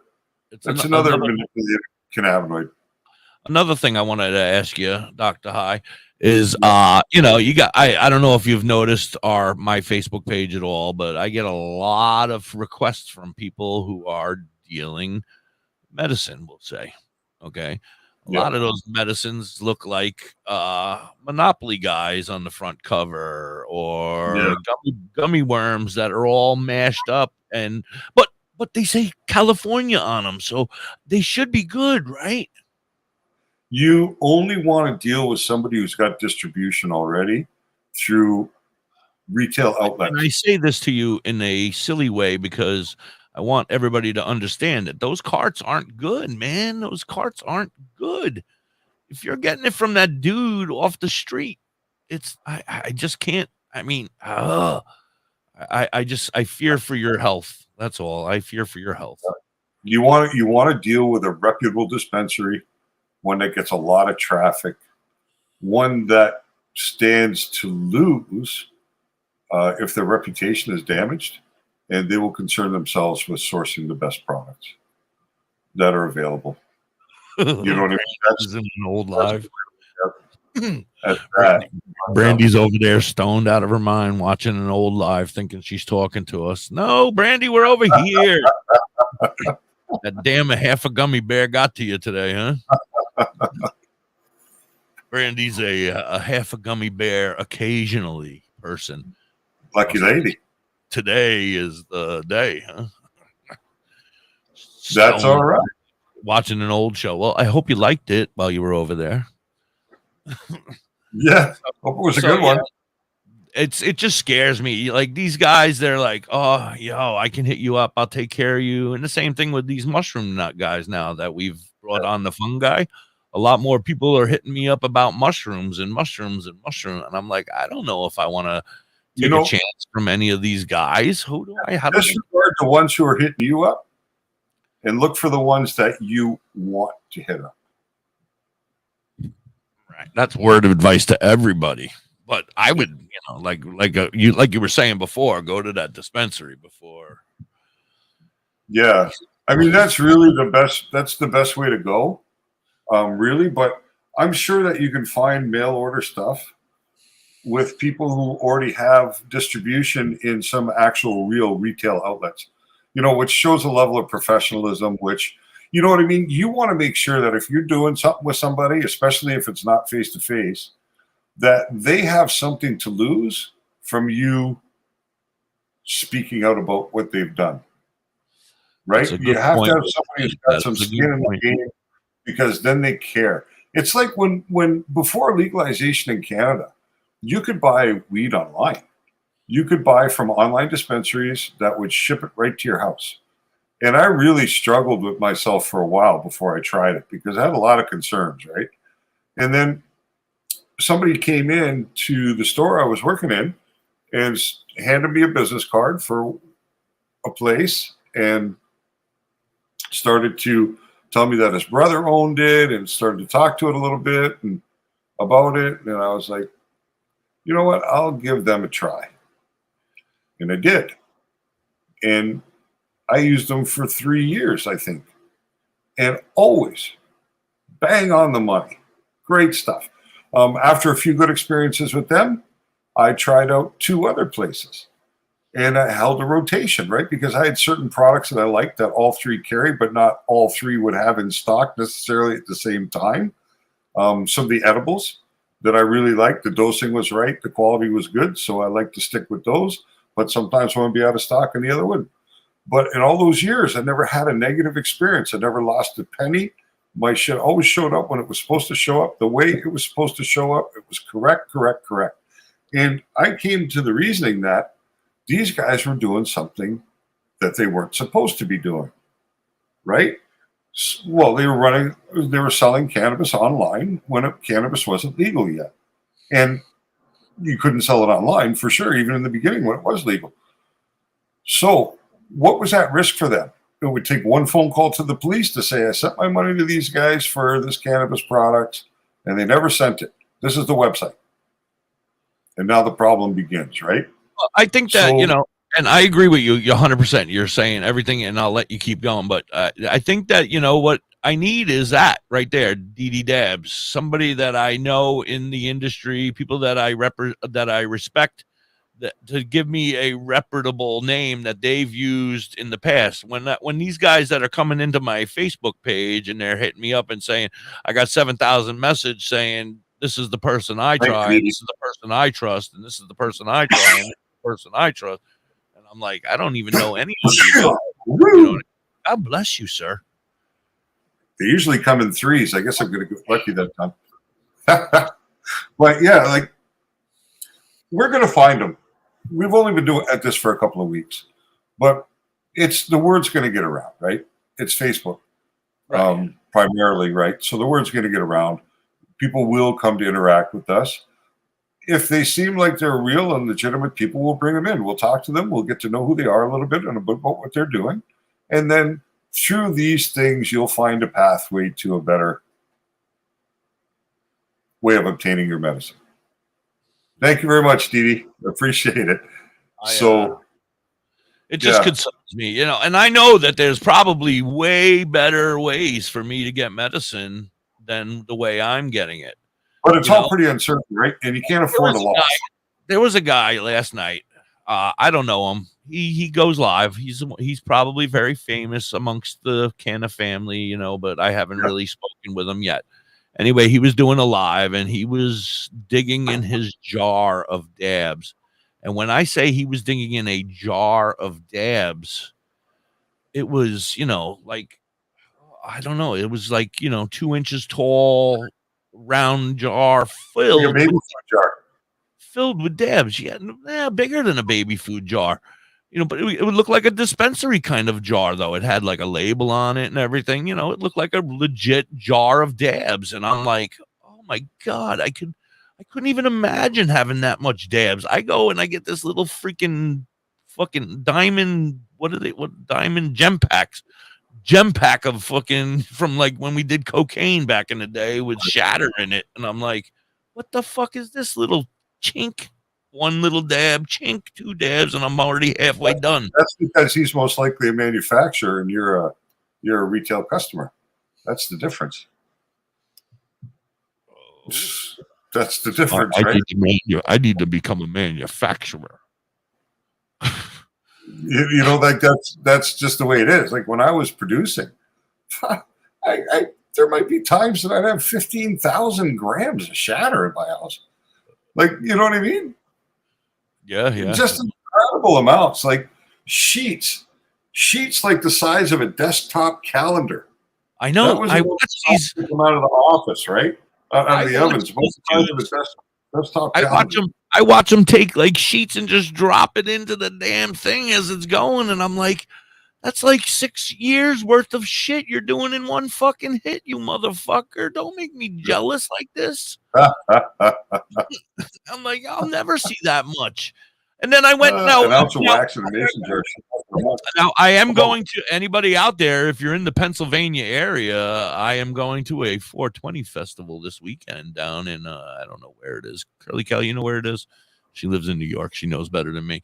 [SPEAKER 1] manipulated cannabinoid.
[SPEAKER 2] Another thing I wanted to ask you, Dr. High, is you got I don't know if you've noticed my Facebook page at all, but I get a lot of requests from people who are dealing medicine, we'll say. Okay. A lot of those medicines look like Monopoly guys on the front cover, or gummy worms that are all mashed up, but they say California on them, so they should be good, right?
[SPEAKER 1] You only want to deal with somebody who's got distribution already through retail outlets.
[SPEAKER 2] And I say this to you in a silly way because I want everybody to understand that those carts aren't good, man. Those carts aren't good. If you're getting it from that dude off the street, I just can't. I mean, I fear for your health. That's all. I fear for your health.
[SPEAKER 1] You want to deal with a reputable dispensary, one that gets a lot of traffic, one that stands to lose if their reputation is damaged, and they will concern themselves with sourcing the best products that are available. You know what I mean?
[SPEAKER 2] That's in an old live. Brandy's over there stoned out of her mind watching an old live thinking she's talking to us. No, Brandy, we're over here. That damn half a gummy bear got to you today, huh? Brandy's a half a gummy bear occasionally person.
[SPEAKER 1] Lucky lady.
[SPEAKER 2] Today is the day, huh?
[SPEAKER 1] That's all right.
[SPEAKER 2] Watching an old show. Well, I hope you liked it while you were over there.
[SPEAKER 1] Yeah, hope it was a good one.
[SPEAKER 2] It just scares me. Like these guys, they're like, oh, I can hit you up. I'll take care of you. And the same thing with these mushroom nut guys now that we've brought on the fungi. A lot more people are hitting me up about mushrooms. And I'm like, I don't know if I want to take a chance from any of these guys.
[SPEAKER 1] Disregard the ones who are hitting you up and look for the ones that you want to hit up.
[SPEAKER 2] Right. That's word of advice to everybody. But I would, like you were saying before, go to that dispensary before.
[SPEAKER 1] Yeah. I mean, that's really the best. That's the best way to go, really. But I'm sure that you can find mail order stuff with people who already have distribution in some actual real retail outlets, which shows a level of professionalism, which, you know what I mean? You want to make sure that if you're doing something with somebody, especially if it's not face-to-face, that they have something to lose from you speaking out about what they've done. Right? You have to have somebody who's got some skin in the game, because then they care. It's like when before legalization in Canada, you could buy weed online. You could buy from online dispensaries that would ship it right to your house. And I really struggled with myself for a while before I tried it because I had a lot of concerns, right? And then somebody came in to the store I was working in and handed me a business card for a place and started to tell me that his brother owned it and started to talk to it a little bit and about it. And I was like, you know what? I'll give them a try. And I did. And I used them for 3 years, I think. And always bang on the money. Great stuff. After a few good experiences with them, I tried out 2 other places. And I held a rotation, right? Because I had certain products that I liked that all 3 carried, but not all 3 would have in stock necessarily at the same time. Some of the edibles that I really liked, the dosing was right, the quality was good, so I like to stick with those. But sometimes one would be out of stock and the other wouldn't. But in all those years, I never had a negative experience. I never lost a penny. My shit always showed up when it was supposed to show up, the way it was supposed to show up. It was correct. And I came to the reasoning that these guys were doing something that they weren't supposed to be doing, right? Well, they were selling cannabis online when cannabis wasn't legal yet. And you couldn't sell it online for sure, even in the beginning when it was legal. So what was at risk for them? It would take one phone call to the police to say, I sent my money to these guys for this cannabis product, and they never sent it. This is the website. And now the problem begins, right?
[SPEAKER 2] I think that, and I agree with you 100%. You're saying everything, and I'll let you keep going. But I think that, what I need is that right there, DD Dabs, somebody that I know in the industry, people that I respect, to give me a reputable name that they've used in the past. When these guys that are coming into my Facebook page and they're hitting me up and saying, I got 7,000 messages saying, this is the person I try, this is the person I trust, and this is the person I try, and this is the person I trust. And I'm like, I don't even know any of you. God bless you, sir.
[SPEAKER 1] They usually come in threes. I guess I'm going to get lucky that time. But yeah, like, we're going to find them. We've only been doing at this for a couple of weeks, but the word's going to get around, right? It's Facebook, primarily, right? So the word's going to get around. People will come to interact with us. If they seem like they're real and legitimate people, we'll bring them in. We'll talk to them. We'll get to know who they are a little bit and about what they're doing. And then through these things, you'll find a pathway to a better way of obtaining your medicine. Thank you very much, Dee. Appreciate it.
[SPEAKER 2] It just concerns me, and I know that there's probably way better ways for me to get medicine than the way I'm getting it.
[SPEAKER 1] But it's all pretty uncertain, right? And you can't afford a loss.
[SPEAKER 2] There was a guy last night. I don't know him. He goes live. He's probably very famous amongst the Canna family, but I haven't really spoken with him yet. Anyway, he was doing a live and he was digging in his jar of dabs. And when I say he was digging in a jar of dabs, it was, like, I don't know. It was like, 2 inches tall, round jar filled with dabs. Yeah, bigger than a baby food jar. But it would look like a dispensary kind of jar, though. It had like a label on it and everything. It looked like a legit jar of dabs. And I'm like, oh my God, I couldn't even imagine having that much dabs. I go and I get this little fucking diamond, diamond gem pack of fucking, from like when we did cocaine back in the day with shatter in it. And I'm like, what the fuck is this little chink? One little dab, chink, 2 dabs, and I'm already halfway done.
[SPEAKER 1] That's because he's most likely a manufacturer and you're a retail customer. That's the difference. That's the difference, right?
[SPEAKER 2] I need to become a manufacturer.
[SPEAKER 1] Like that's just the way it is. Like when I was producing, there might be times that I'd have 15,000 grams of shatter in my house. Like, you know what I mean?
[SPEAKER 2] Yeah.
[SPEAKER 1] Just incredible amounts, like sheets like the size of a desktop calendar.
[SPEAKER 2] I know.
[SPEAKER 1] I watched these come out of the office, right? Out of the ovens.
[SPEAKER 2] I watch them take like sheets and just drop it into the damn thing as it's going, and I'm like, that's like 6 years worth of shit you're doing in one fucking hit, you motherfucker. Don't make me jealous like this. I'm like, I'll never see that much. And then I went,
[SPEAKER 1] an ounce of wax in a mason jar.
[SPEAKER 2] Now, I am going to, anybody out there, if you're in the Pennsylvania area, I am going to a 420 festival this weekend down in, I don't know where it is. Curly Kelly, you know where it is? She lives in New York. She knows better than me.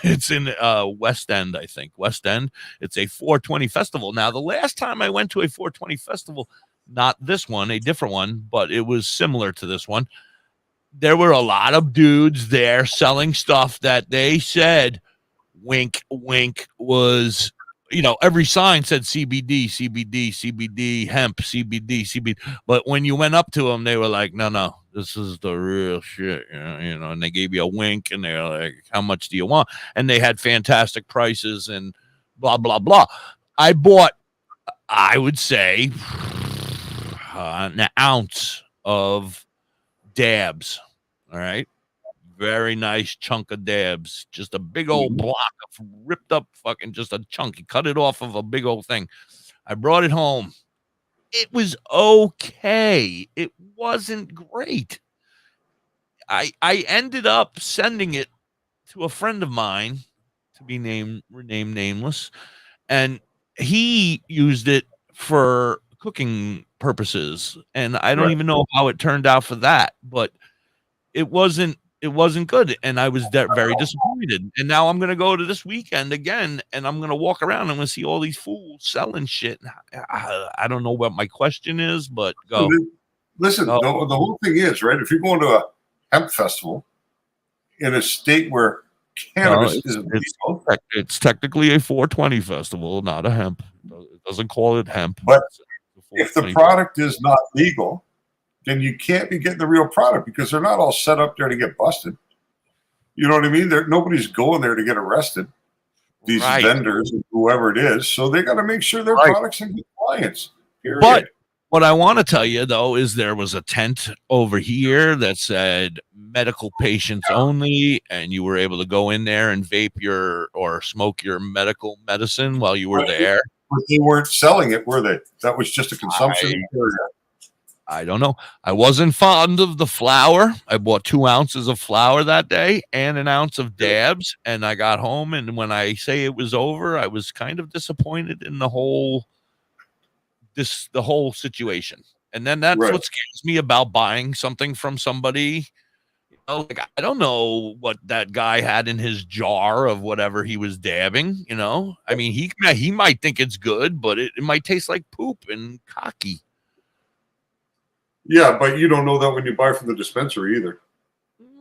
[SPEAKER 2] It's in West End, I think. West End. It's a 420 festival. Now, the last time I went to a 420 festival, not this one, a different one, but it was similar to this one. There were a lot of dudes there selling stuff that they said, wink, wink, was, every sign said CBD, CBD, CBD, hemp, CBD, CBD. But when you went up to them, they were like, no, this is the real shit, and they gave you a wink and they're like, how much do you want? And they had fantastic prices and blah, blah, blah. I bought, I would say, an ounce of dabs. All right. very nice chunk of dabs, just a big old block of ripped up fucking just a chunk. He cut it off of a big old thing. I brought it home. It was okay. It wasn't great. I ended up sending it to a friend of mine, to be renamed nameless, and he used it for cooking purposes. And I don't even know how it turned out for that, but it wasn't good, and I was very disappointed. And now I'm gonna go to this weekend again, and I'm gonna walk around. I'm gonna see all these fools selling shit. I don't know what my question is, but go.
[SPEAKER 1] Listen, the whole thing is, right, if you're going to a hemp festival in a state where cannabis is legal,
[SPEAKER 2] it's technically a 420 festival, not a hemp. It doesn't call it hemp.
[SPEAKER 1] But if the product is not legal, then you can't be getting the real product because they're not all set up there to get busted. You know what I mean? Nobody's going there to get arrested, these vendors and whoever it is. So they got to make sure their product's in compliance. Period.
[SPEAKER 2] But what I want to tell you, though, is there was a tent over here that said medical patients only, and you were able to go in there and vape or smoke your medical medicine while you were there.
[SPEAKER 1] But they weren't selling it, were they? That was just a consumption area.
[SPEAKER 2] I don't know. I wasn't fond of the flour. I bought 2 ounces of flour that day and an ounce of dabs, and I got home, and when I say it was over, I was kind of disappointed in the whole situation. And then that's what scares me about buying something from somebody. You know, like, I don't know what that guy had in his jar of whatever he was dabbing, you know? I mean, he might think it's good, but it might taste like poop and cocky.
[SPEAKER 1] Yeah, but you don't know that when you buy from the dispensary either.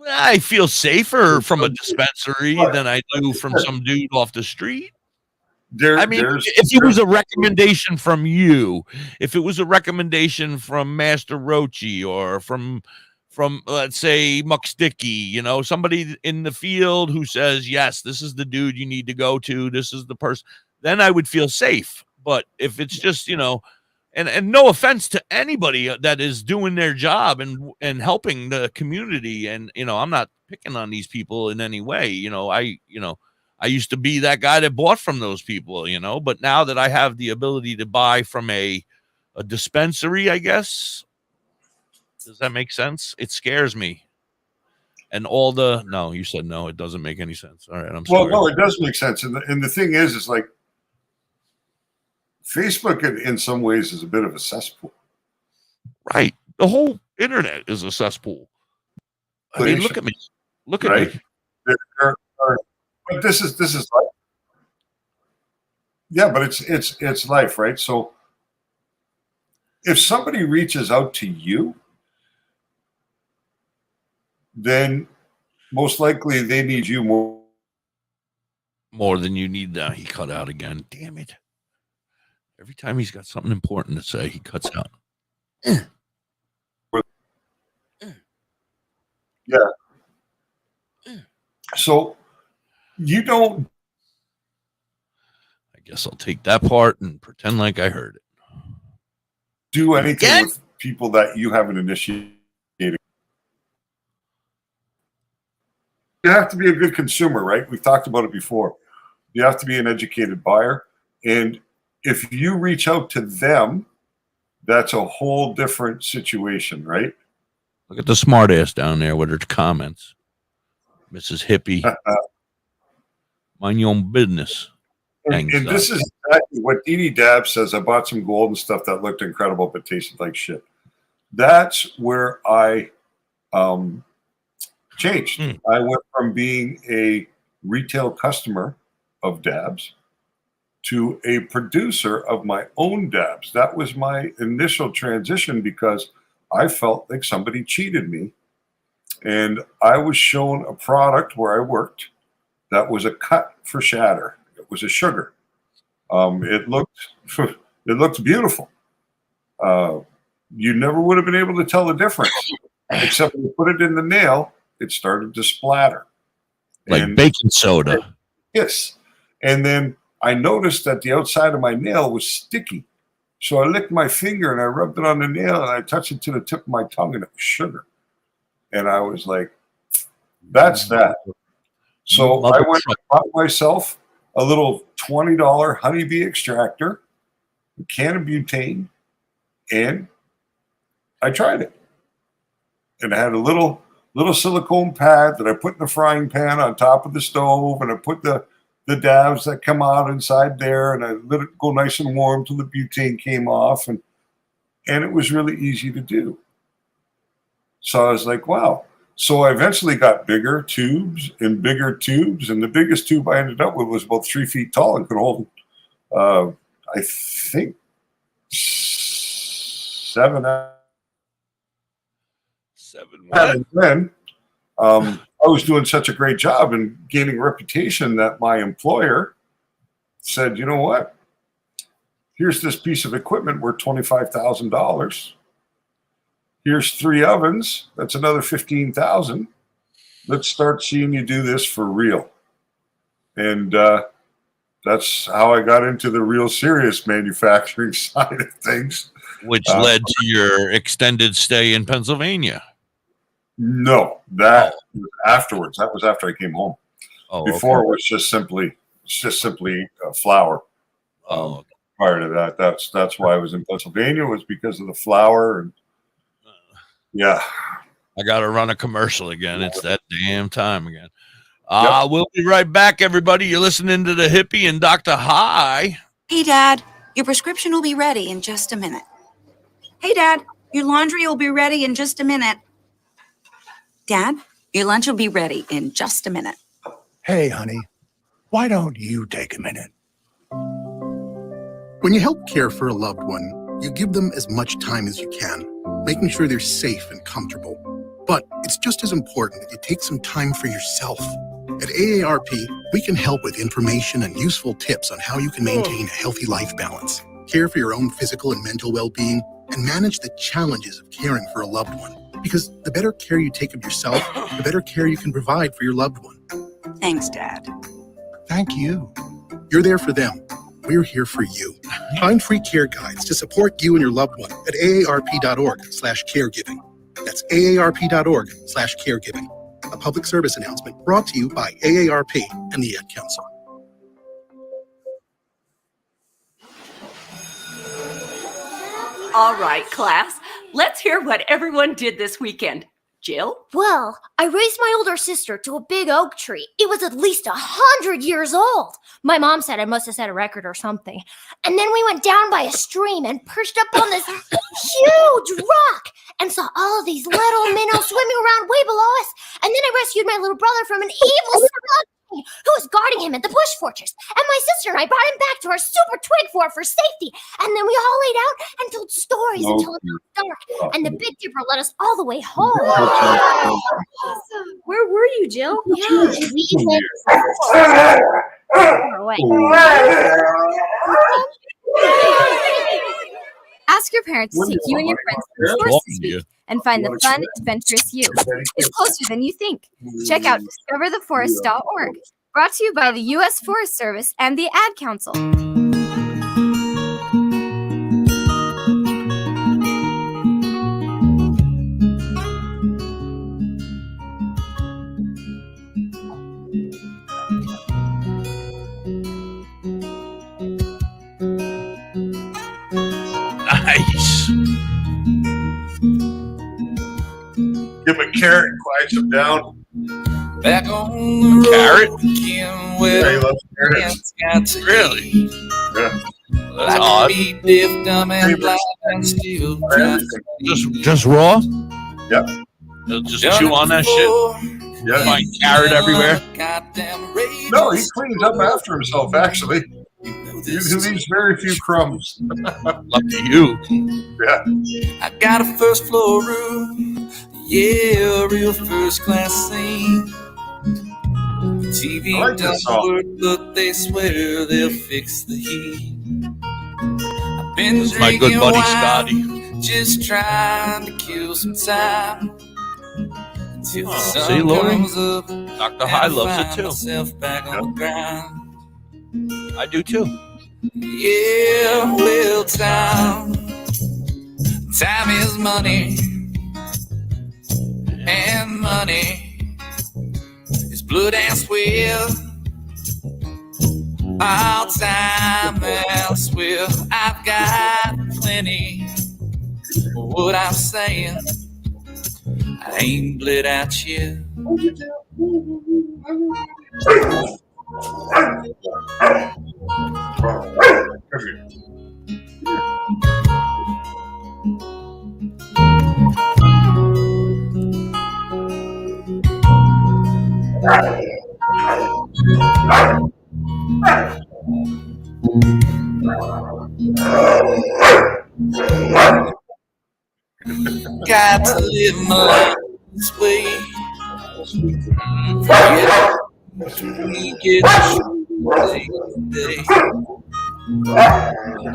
[SPEAKER 2] I feel safer from a dispensary than I do from some dude off the street. I mean, if it was a recommendation from you, if it was a recommendation from Master Rochi or from let's say Muck Sticky, you know, somebody in the field who says, yes, this is the dude you need to go to, this is the person, then I would feel safe. But if it's just, you know, and no offense to anybody that is doing their job and helping the community, and you know, I'm not picking on these people in any way. You know, I used to be that guy that bought from those people, you know, but now that I have the ability to buy from a dispensary, I guess, does that make sense? It scares me. And no, you said no, it doesn't make any sense. All right, I'm sorry.
[SPEAKER 1] Well, no, it does make sense. And the thing is like, Facebook in some ways is a bit of a cesspool.
[SPEAKER 2] Right. The whole internet is a cesspool. I mean, look at me. Look at me.
[SPEAKER 1] But this is life. Yeah, but it's life, right? So if somebody reaches out to you, then most likely they need you
[SPEAKER 2] more than you need them. He cut out again. Damn it. Every time he's got something important to say, he cuts out.
[SPEAKER 1] Yeah. So you don't.
[SPEAKER 2] I guess I'll take that part and pretend like I heard it.
[SPEAKER 1] Do anything with people that you haven't initiated. You have to be a good consumer, right? We've talked about it before. You have to be an educated buyer. And if you reach out to them, that's a whole different situation, right?
[SPEAKER 2] Look at the smart ass down there with her comments. Mrs. Hippie. Mind your own business.
[SPEAKER 1] And this is exactly what Dee Dee Dab says. I bought some gold and stuff that looked incredible but tasted like shit. That's where I changed. I went from being a retail customer of dabs to a producer of my own dabs. That was my initial transition because I felt like somebody cheated me. And I was shown a product where I worked that was a cut for shatter. It was a sugar. It looked beautiful. You never would have been able to tell the difference, except when you put it in the nail, it started to splatter.
[SPEAKER 2] Like baking soda.
[SPEAKER 1] Yes. And then I noticed that the outside of my nail was sticky. So I licked my finger and I rubbed it on the nail and I touched it to the tip of my tongue and it was sugar. And I was like, That's that. So I went and bought myself a little $20 honeybee extractor, a can of butane, and I tried it. And I had a little silicone pad that I put in the frying pan on top of the stove, and I put the dabs that come out inside there, and I let it go nice and warm till the butane came off, and it was really easy to do. So I was like, wow. So I eventually got bigger tubes, and the biggest tube I ended up with was about 3 feet tall and could hold, I think, 7 And then I was doing such a great job and gaining reputation that my employer said, you know what? Here's this piece of equipment worth $25,000. Here's 3 ovens. That's another $15,000. Let's start seeing you do this for real. And that's how I got into the real serious manufacturing side of things.
[SPEAKER 2] Which led to your extended stay in Pennsylvania.
[SPEAKER 1] No, that was afterwards. That was after I came home. Before it was just simply flour. Prior to that, that's why I was in Pennsylvania, was because of the flour. And yeah,
[SPEAKER 2] I got to run a commercial again. It's that damn time again. We'll be right back, everybody. You're listening to the Hippie and DoktorHigh.
[SPEAKER 11] Hey, Dad, your prescription will be ready in just a minute. Hey, Dad, your laundry will be ready in just a minute. Dad, your lunch will be ready in just a minute.
[SPEAKER 12] Hey, honey, why don't you take a minute?
[SPEAKER 13] When you help care for a loved one, you give them as much time as you can, making sure they're safe and comfortable. But it's just as important that you take some time for yourself. At AARP, we can help with information and useful tips on how you can maintain a healthy life balance, care for your own physical and mental well-being, and manage the challenges of caring for a loved one. Because the better care you take of yourself, the better care you can provide for your loved one.
[SPEAKER 11] Thanks, Dad.
[SPEAKER 12] Thank you.
[SPEAKER 13] You're there for them. We're here for you. Find free care guides to support you and your loved one at aarp.org/caregiving. That's aarp.org/caregiving. A public service announcement brought to you by AARP and the Ad Council.
[SPEAKER 14] All right, class. Let's hear what everyone did this weekend. Jill?
[SPEAKER 15] Well, I raised my older sister to a big oak tree. It was at least 100 years old. My mom said I must have set a record or something. And then we went down by a stream and perched up on this huge rock and saw all of these little minnows swimming around way below us. And then I rescued my little brother from an evil slug who was guarding him at the bush fortress. And my sister and I brought him back to our super twig fort for safety. And then we all laid out and told stories until it got dark. And the Big Dipper led us all the way home.
[SPEAKER 16] Awesome. Where were you, Jill?
[SPEAKER 15] Yeah, we went far away.
[SPEAKER 6] Ask your parents to take you and your friends to the forest this week and find the fun, adventurous you. It's closer than you think. Check out discovertheforest.org. Brought to you by the U.S. Forest Service and the Ad Council.
[SPEAKER 2] Nice.
[SPEAKER 1] Give him a carrot and quiet him down.
[SPEAKER 17] Back on the
[SPEAKER 2] Carrot?
[SPEAKER 17] road again with
[SPEAKER 1] he loves carrots.
[SPEAKER 2] Really?
[SPEAKER 1] Yeah.
[SPEAKER 2] That's odd.
[SPEAKER 17] Be deaf, dumb, and blind, and still try.
[SPEAKER 2] Just raw?
[SPEAKER 1] Yep.
[SPEAKER 2] Just chew on that shit?
[SPEAKER 1] Yeah.
[SPEAKER 2] Find carrot everywhere?
[SPEAKER 1] No, he cleans up after himself, actually. He leaves very few crumbs.
[SPEAKER 2] Lucky you.
[SPEAKER 1] Yeah.
[SPEAKER 17] I got a first floor room, yeah, a real first class scene. TV
[SPEAKER 1] like this
[SPEAKER 17] doesn't
[SPEAKER 1] song.
[SPEAKER 17] work, but they swear they'll fix the heat. I've been
[SPEAKER 2] This is my good
[SPEAKER 17] drinking
[SPEAKER 2] buddy
[SPEAKER 17] wine,
[SPEAKER 2] Scotty.
[SPEAKER 17] just trying to kill some time. Until the sun
[SPEAKER 2] see, Lori?
[SPEAKER 17] comes up,
[SPEAKER 2] DoktorHigh
[SPEAKER 17] and I
[SPEAKER 2] loves it
[SPEAKER 17] find
[SPEAKER 2] too.
[SPEAKER 17] myself back on the ground.
[SPEAKER 2] I do too.
[SPEAKER 17] Yeah, well, time is money, and money blue dance with all time elsewhere. I've got plenty of what I'm saying. I ain't bled out yet. Got to live my life this way.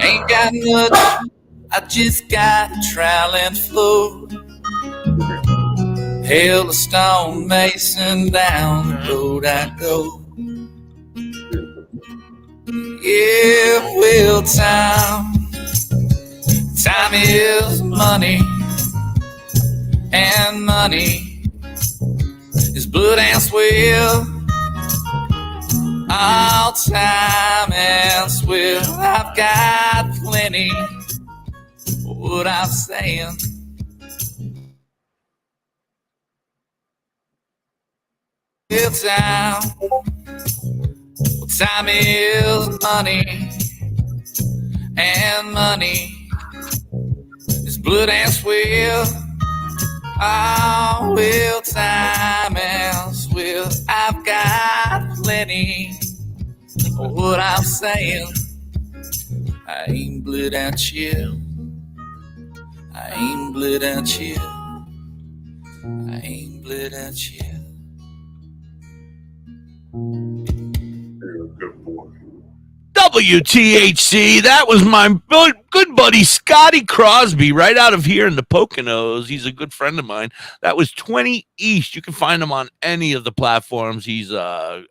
[SPEAKER 17] Ain't got much, I just got a trowel and float. Hail a stone mason down the road I go. Yeah, well, time is money, and money is blood and sweat. All time and sweat. I've got plenty of what I'm saying. Time is money, and money is blood and sweat. Oh, well, time and sweat. I've got plenty of what I'm saying. I ain't bled out yet. I ain't bled out yet. I ain't bled out yet.
[SPEAKER 2] WTHC, that was my good buddy Scotty Crosby right out of here in the Poconos. He's a good friend of mine. That was 20 East. You can find him on any of the platforms. He's I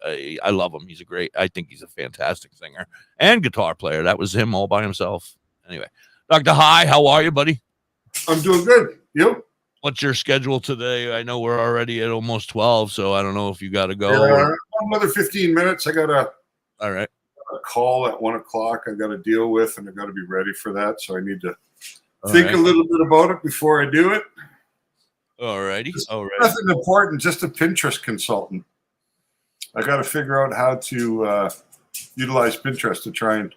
[SPEAKER 2] love him. I think he's a fantastic singer and guitar player. That was him all by himself. Anyway, DoktorHigh, how are you, buddy?
[SPEAKER 1] I'm doing good. You?
[SPEAKER 2] What's your schedule today? I know we're already at almost 12, so I don't know if you got to go.
[SPEAKER 1] Another 15 minutes. I got a call at 1 o'clock I got to deal with, and I got to be ready for that. So I need to think a little bit about it before I do it.
[SPEAKER 2] All righty.
[SPEAKER 1] Nothing important, just a Pinterest consultant. I got to figure out how to utilize Pinterest to try and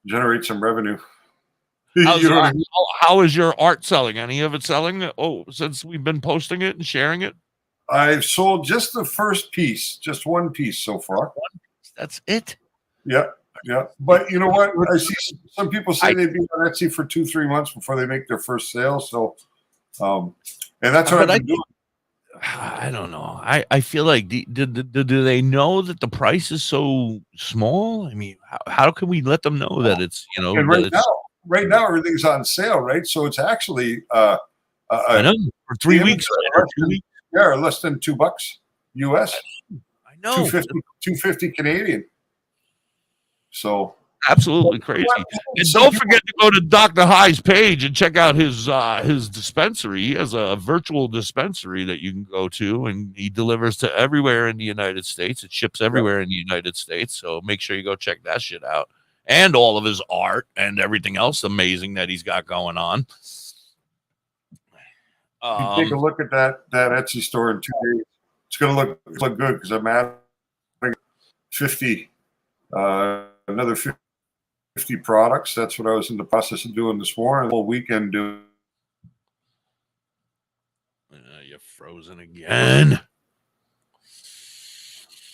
[SPEAKER 1] generate some revenue.
[SPEAKER 2] How is your art selling? Any of it selling? Oh, since we've been posting it and sharing it?
[SPEAKER 1] I've sold just the first piece, just one piece so far.
[SPEAKER 2] That's it?
[SPEAKER 1] Yeah. But you know what? I see some people say they've been on Etsy for 2-3 months before they make their first sale. So, and that's what I've been doing.
[SPEAKER 2] I don't know. I feel like do they know that the price is so small? I mean, how can we let them know that it's
[SPEAKER 1] And right now everything's on sale, right? So it's actually
[SPEAKER 2] I know for 3 weeks.
[SPEAKER 1] Yeah, less than $2 US.
[SPEAKER 2] I know.
[SPEAKER 1] $250 Canadian. So
[SPEAKER 2] absolutely crazy. And don't forget to go to DoktorHigh's page and check out his dispensary. He has a virtual dispensary that you can go to, and he delivers to everywhere in the United States. It ships everywhere in the United States. So make sure you go check that shit out. And all of his art and everything else amazing that he's got going on.
[SPEAKER 1] You take a look at that Etsy store in 2 days. It's going to look good because I'm adding 50, another 50 products. That's what I was in the process of doing this morning. A whole weekend doing.
[SPEAKER 2] You're frozen again.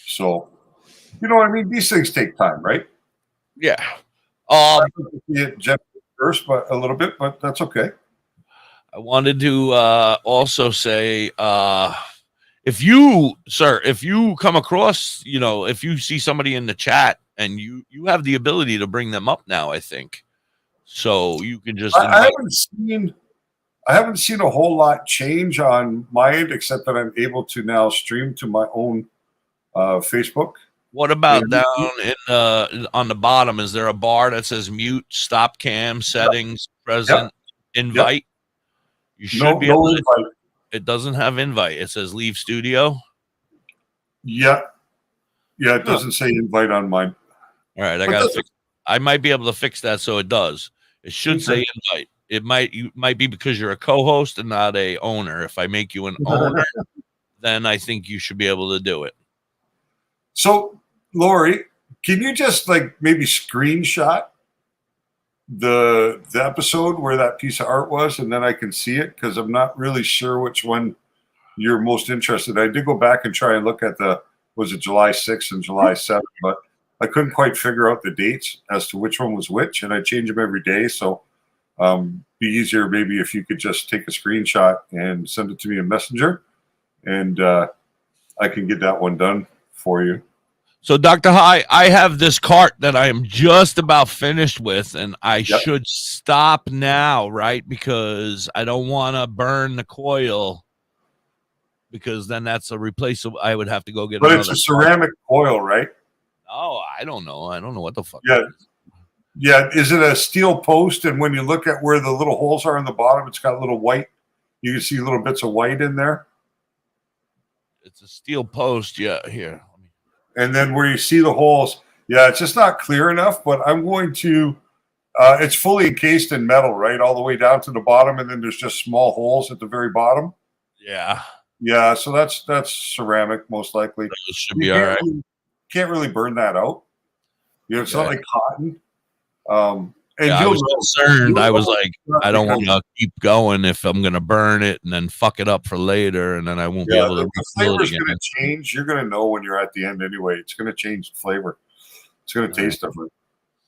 [SPEAKER 1] So, you know what I mean? These things take time, right?
[SPEAKER 2] Yeah.
[SPEAKER 1] First, but a little bit, but that's okay.
[SPEAKER 2] I wanted to also say, if you come across, if you see somebody in the chat and you have the ability to bring them up now, I think. So you can just.
[SPEAKER 1] I haven't seen a whole lot change on my end, except that I'm able to now stream to my own Facebook.
[SPEAKER 2] What about down in on the bottom? Is there a bar that says mute, stop cam, settings, present, invite? You should be able to. It doesn't have invite. It says leave studio.
[SPEAKER 1] Yeah. Yeah, it doesn't say invite on mine.
[SPEAKER 2] All right, I got to fix. I might be able to fix that so it does. It should say invite. It might be because you're a co-host and not a owner. If I make you an owner, then I think you should be able to do it.
[SPEAKER 1] So, Lori, can you just like maybe screenshot the episode where that piece of art was, and then I can see it, because I'm not really sure which one you're most interested in. I did go back and try and look at was it July 6th and July 7th, but I couldn't quite figure out the dates as to which one was which, and I change them every day. So be easier maybe if you could just take a screenshot and send it to me in Messenger, and I can get that one done for you.
[SPEAKER 2] So, Dr. High, I have this cart that I am just about finished with, and I should stop now, right? Because I don't want to burn the coil, because then that's a replaceable. I would have to go get
[SPEAKER 1] But
[SPEAKER 2] another
[SPEAKER 1] it's a ceramic coil, right?
[SPEAKER 2] Oh, I don't know. I don't know what the fuck.
[SPEAKER 1] Yeah. Yeah. Is it a steel post? And when you look at where the little holes are in the bottom, it's got little white. You can see little bits of white in there.
[SPEAKER 2] It's a steel post. Yeah. Here.
[SPEAKER 1] And then where you see the holes, yeah, it's just not clear enough, but I'm going to, it's fully encased in metal, right? All the way down to the bottom. And then there's just small holes at the very bottom.
[SPEAKER 2] Yeah.
[SPEAKER 1] Yeah. So that's ceramic, most likely.
[SPEAKER 2] It should be all right.
[SPEAKER 1] Can't really burn that out. You know, it's not like cotton. And
[SPEAKER 2] I was concerned. I was like, I don't want to keep going if I'm going to burn it and then fuck it up for later, and then I won't be able to
[SPEAKER 1] the
[SPEAKER 2] refill it
[SPEAKER 1] flavor's
[SPEAKER 2] again.
[SPEAKER 1] going to change. You're going to know when you're at the end anyway. It's going to change the flavor. It's going to taste different,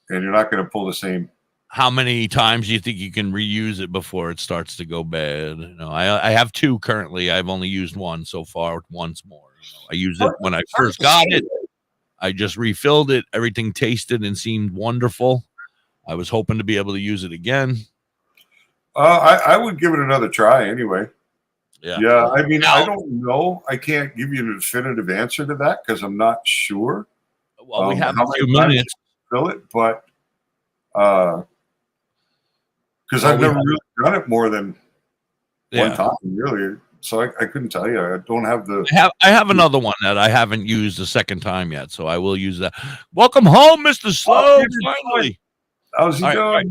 [SPEAKER 1] and you're not going to pull the same.
[SPEAKER 2] How many times do you think you can reuse it before it starts to go bad? You know, I have 2 currently. I've only used 1 so far. Once more. You know, I used it when I first got it. I just refilled it. Everything tasted and seemed wonderful. I was hoping to be able to use it again.
[SPEAKER 1] I would give it another try anyway.
[SPEAKER 2] Yeah.
[SPEAKER 1] I mean, I don't know. I can't give you a definitive answer to that because I'm not sure.
[SPEAKER 2] Well, we have a few minutes.
[SPEAKER 1] Fill it, but because I've never really done it more than one time, really. So I couldn't tell you. I don't have the.
[SPEAKER 2] I have another one that I haven't used the second time yet, so I will use that. Welcome home, Mr. Slow. Finally.
[SPEAKER 1] How's he doing?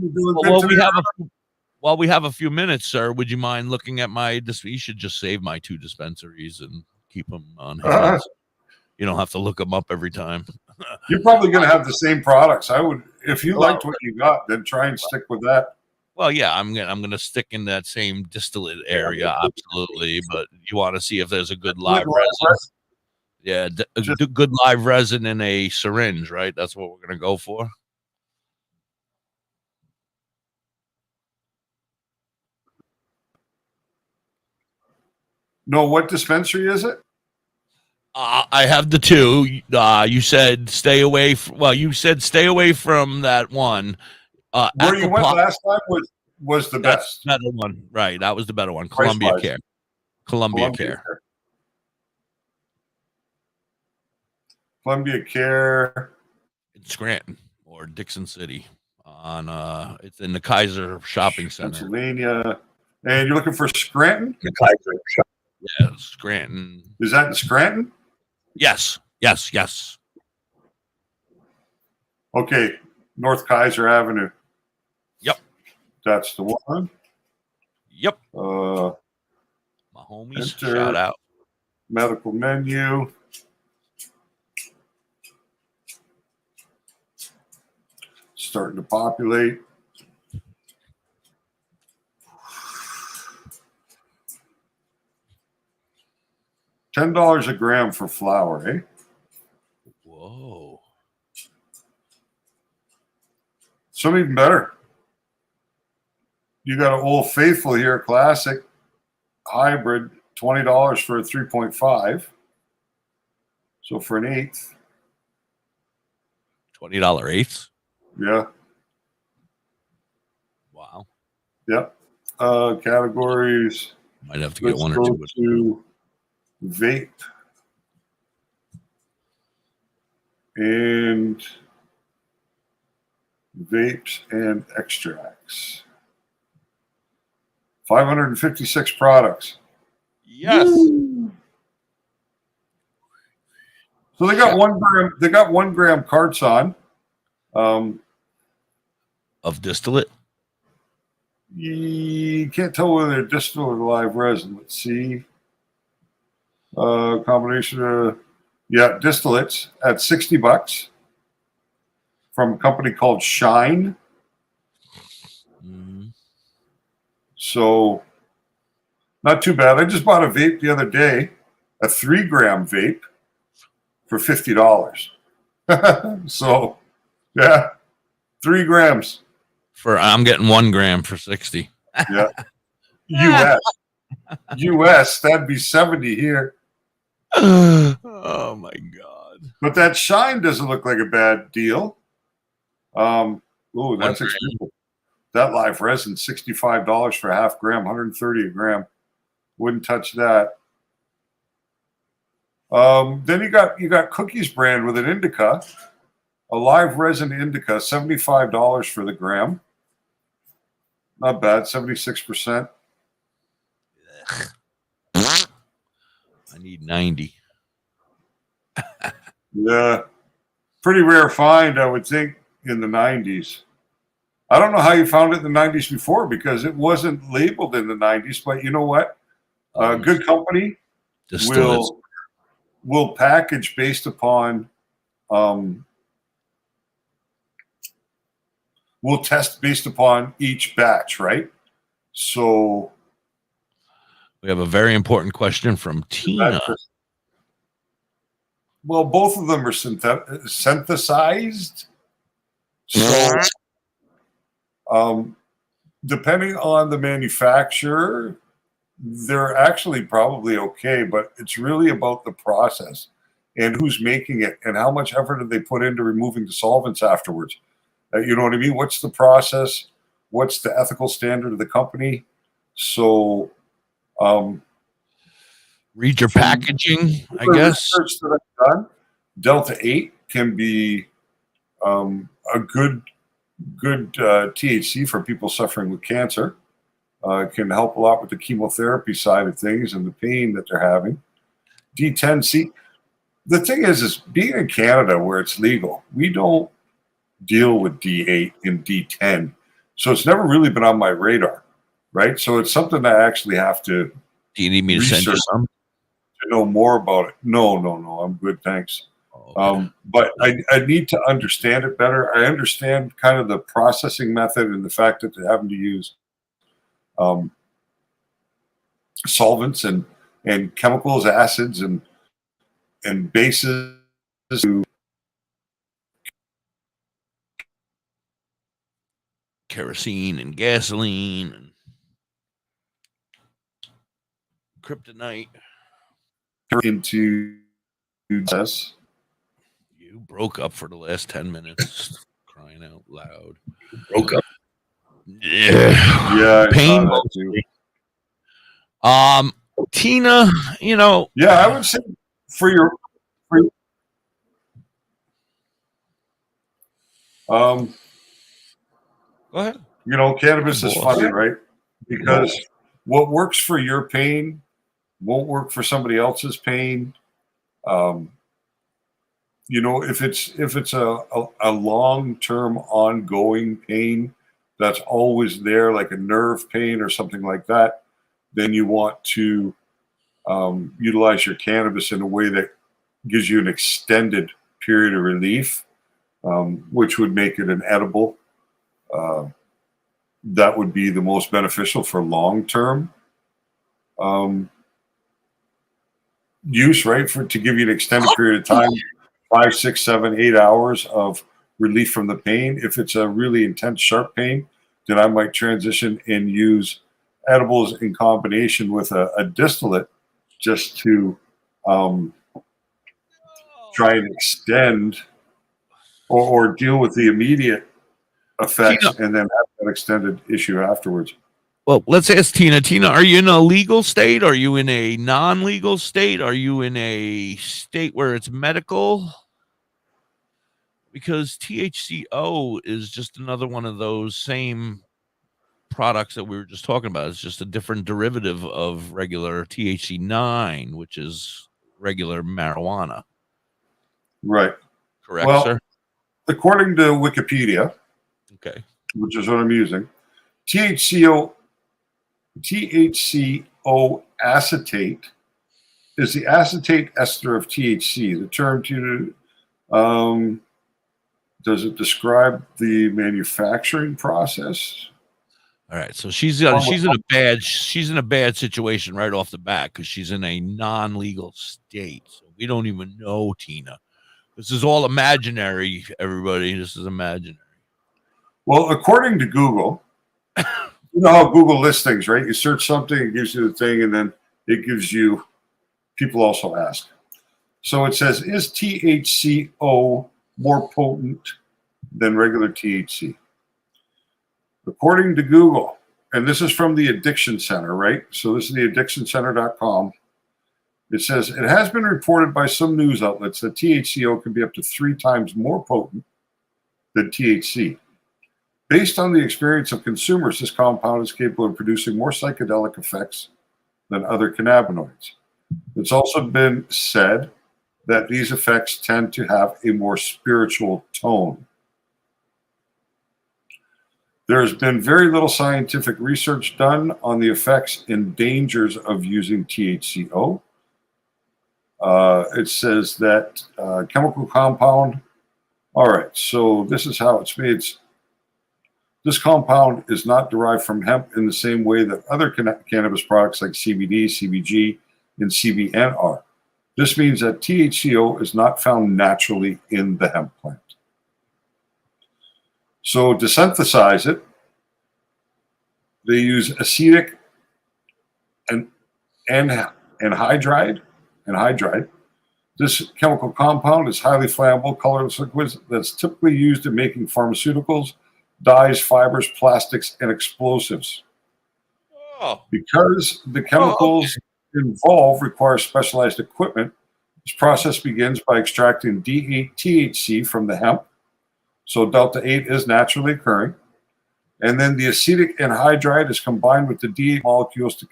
[SPEAKER 2] While we have a few minutes, sir, would you mind looking at my? You should just save my 2 dispensaries and keep them on hand. You don't have to look them up every time.
[SPEAKER 1] You're probably going to have the same products. I would, if you liked what you got, then try and stick with that.
[SPEAKER 2] Well, yeah, I'm gonna stick in that same distillate area, absolutely. But you want to see if there's a good live resin. Yeah, good live resin in a syringe, right? That's what we're gonna go for.
[SPEAKER 1] No, what dispensary is it?
[SPEAKER 2] I have the 2. You said stay away. You said stay away from that one.
[SPEAKER 1] Where you went last time was the best.
[SPEAKER 2] Better one, right? That was the better one. Columbia Care. Columbia Care.
[SPEAKER 1] Columbia Care.
[SPEAKER 2] In Scranton or Dixon City. It's in the Kaiser Shopping Center,
[SPEAKER 1] Pennsylvania. And you're looking for Scranton?
[SPEAKER 2] The Kaiser Shop. Yeah, Scranton.
[SPEAKER 1] Is that in Scranton?
[SPEAKER 2] Yes.
[SPEAKER 1] Okay, North Kaiser Avenue.
[SPEAKER 2] Yep.
[SPEAKER 1] That's the one.
[SPEAKER 2] Yep.
[SPEAKER 1] My
[SPEAKER 2] homies, shout out.
[SPEAKER 1] Medical menu. Starting to populate. $10 a gram for flour, eh?
[SPEAKER 2] Whoa.
[SPEAKER 1] Some even better. You got an Old Faithful here, classic hybrid, $20 for a 3.5. So for an 1/8.
[SPEAKER 2] $20 eighths?
[SPEAKER 1] Yeah.
[SPEAKER 2] Wow.
[SPEAKER 1] Yep. Categories.
[SPEAKER 2] Might have to get one or two.
[SPEAKER 1] To vape and vapes and extracts. 556 products.
[SPEAKER 2] Yes.
[SPEAKER 1] Woo. So they got 1 gram. They got 1 gram carts on.
[SPEAKER 2] Of distillate.
[SPEAKER 1] You can't tell whether they're distillate or live resin. Let's see. Combination of distillates at $60 from a company called Shine. So not too bad. I just bought a vape the other day, a 3 gram vape for $50. So yeah, 3 grams.
[SPEAKER 2] I'm getting 1 gram for 60.
[SPEAKER 1] Yeah. US, that'd be 70 here.
[SPEAKER 2] Oh my God.
[SPEAKER 1] But that Shine doesn't look like a bad deal. That's expensive. That live resin, $65 for a half gram, 130 a gram. Wouldn't touch that. Then you got Cookies brand with an indica, a live resin indica, $75 for the gram. Not bad, 76%.
[SPEAKER 2] I need 90.
[SPEAKER 1] Yeah. Pretty rare find, I would think, in the 90s. I don't know how you found it in the 90s before because it wasn't labeled in the 90s, but you know what? Good company will package based upon we'll test based upon each batch, right? So
[SPEAKER 2] we have a very important question from Tina.
[SPEAKER 1] Well, both of them are synthesized. So depending on the manufacturer, they're actually probably okay, but it's really about the process and who's making it and how much effort did they put into removing the solvents afterwards. You know what I mean? What's the process? What's the ethical standard of the company? So,
[SPEAKER 2] read your packaging, I guess.
[SPEAKER 1] Research that I've done, Delta-8 can be a good THC for people suffering with cancer. It can help a lot with the chemotherapy side of things and the pain that they're having. D10, see, the thing is being in Canada where it's legal, we don't deal with D8 and D10. So it's never really been on my radar, right? So it's something I actually have to
[SPEAKER 2] Do you need me to send you some?
[SPEAKER 1] To know more about it. No, I'm good, thanks. Okay. But I need to understand it better. I understand kind of the processing method and the fact that they're having to use solvents and chemicals, acids and bases to
[SPEAKER 2] kerosene and gasoline and kryptonite
[SPEAKER 1] into this.
[SPEAKER 2] You broke up for the last 10 minutes. Crying out loud.
[SPEAKER 1] Broke up.
[SPEAKER 2] Yeah. Pain. Tina, you know.
[SPEAKER 1] Yeah, I would say for your
[SPEAKER 2] go ahead.
[SPEAKER 1] You know, cannabis is funny, right? Because what works for your pain won't work for somebody else's pain. You know, if it's a long-term ongoing pain that's always there, like a nerve pain or something like that, then you want to utilize your cannabis in a way that gives you an extended period of relief, which would make it an edible. That would be the most beneficial for long-term use, right? To give you an extended period of time, 5, 6, 7, 8 hours of relief from the pain. If it's a really intense, sharp pain, then I might transition and use edibles in combination with a distillate just to try and extend or deal with the immediate effects and then have that extended issue afterwards.
[SPEAKER 2] Well, let's ask Tina. Tina, are you in a legal state? Are you in a non-legal state? Are you in a state where it's medical? Because THCO is just another one of those same products that we were just talking about. It's just a different derivative of regular THC9, which is regular marijuana.
[SPEAKER 1] Right.
[SPEAKER 2] Correct,
[SPEAKER 1] Well,
[SPEAKER 2] sir?
[SPEAKER 1] according to Wikipedia,
[SPEAKER 2] okay,
[SPEAKER 1] which is what I'm using, THCO acetate is the acetate ester of THC. The term does it describe the manufacturing process?
[SPEAKER 2] All right, so she's in a bad situation right off the bat because she's in a non-legal state. So we don't even know, Tina. This is all imaginary, everybody. This is imaginary.
[SPEAKER 1] Well, according to Google, you know how Google lists things, right? You search something, it gives you the thing, and then it gives you, people also ask. So it says, is THCO more potent than regular THC? According to Google, and this is from the Addiction Center, right? So this is the addictioncenter.com. It says, it has been reported by some news outlets that THCO can be up to 3 times more potent than THC. Based on the experience of consumers, this compound is capable of producing more psychedelic effects than other cannabinoids. It's also been said that these effects tend to have a more spiritual tone. There has been very little scientific research done on the effects and dangers of using THCO. It says that chemical compound. All right, so this is how it's made. This compound is not derived from hemp in the same way that other cannabis products like CBD, CBG, and CBN are. This means that THCO is not found naturally in the hemp plant. So to synthesize it, they use acetic and anhydride. This chemical compound is highly flammable, colorless liquids that's typically used in making pharmaceuticals, dyes, fibers, plastics, and explosives. Because the chemicals involved require specialized equipment, this process begins by extracting THC from the hemp. So delta-8 is naturally occurring. And then the acetic anhydride is combined with the D8 molecules to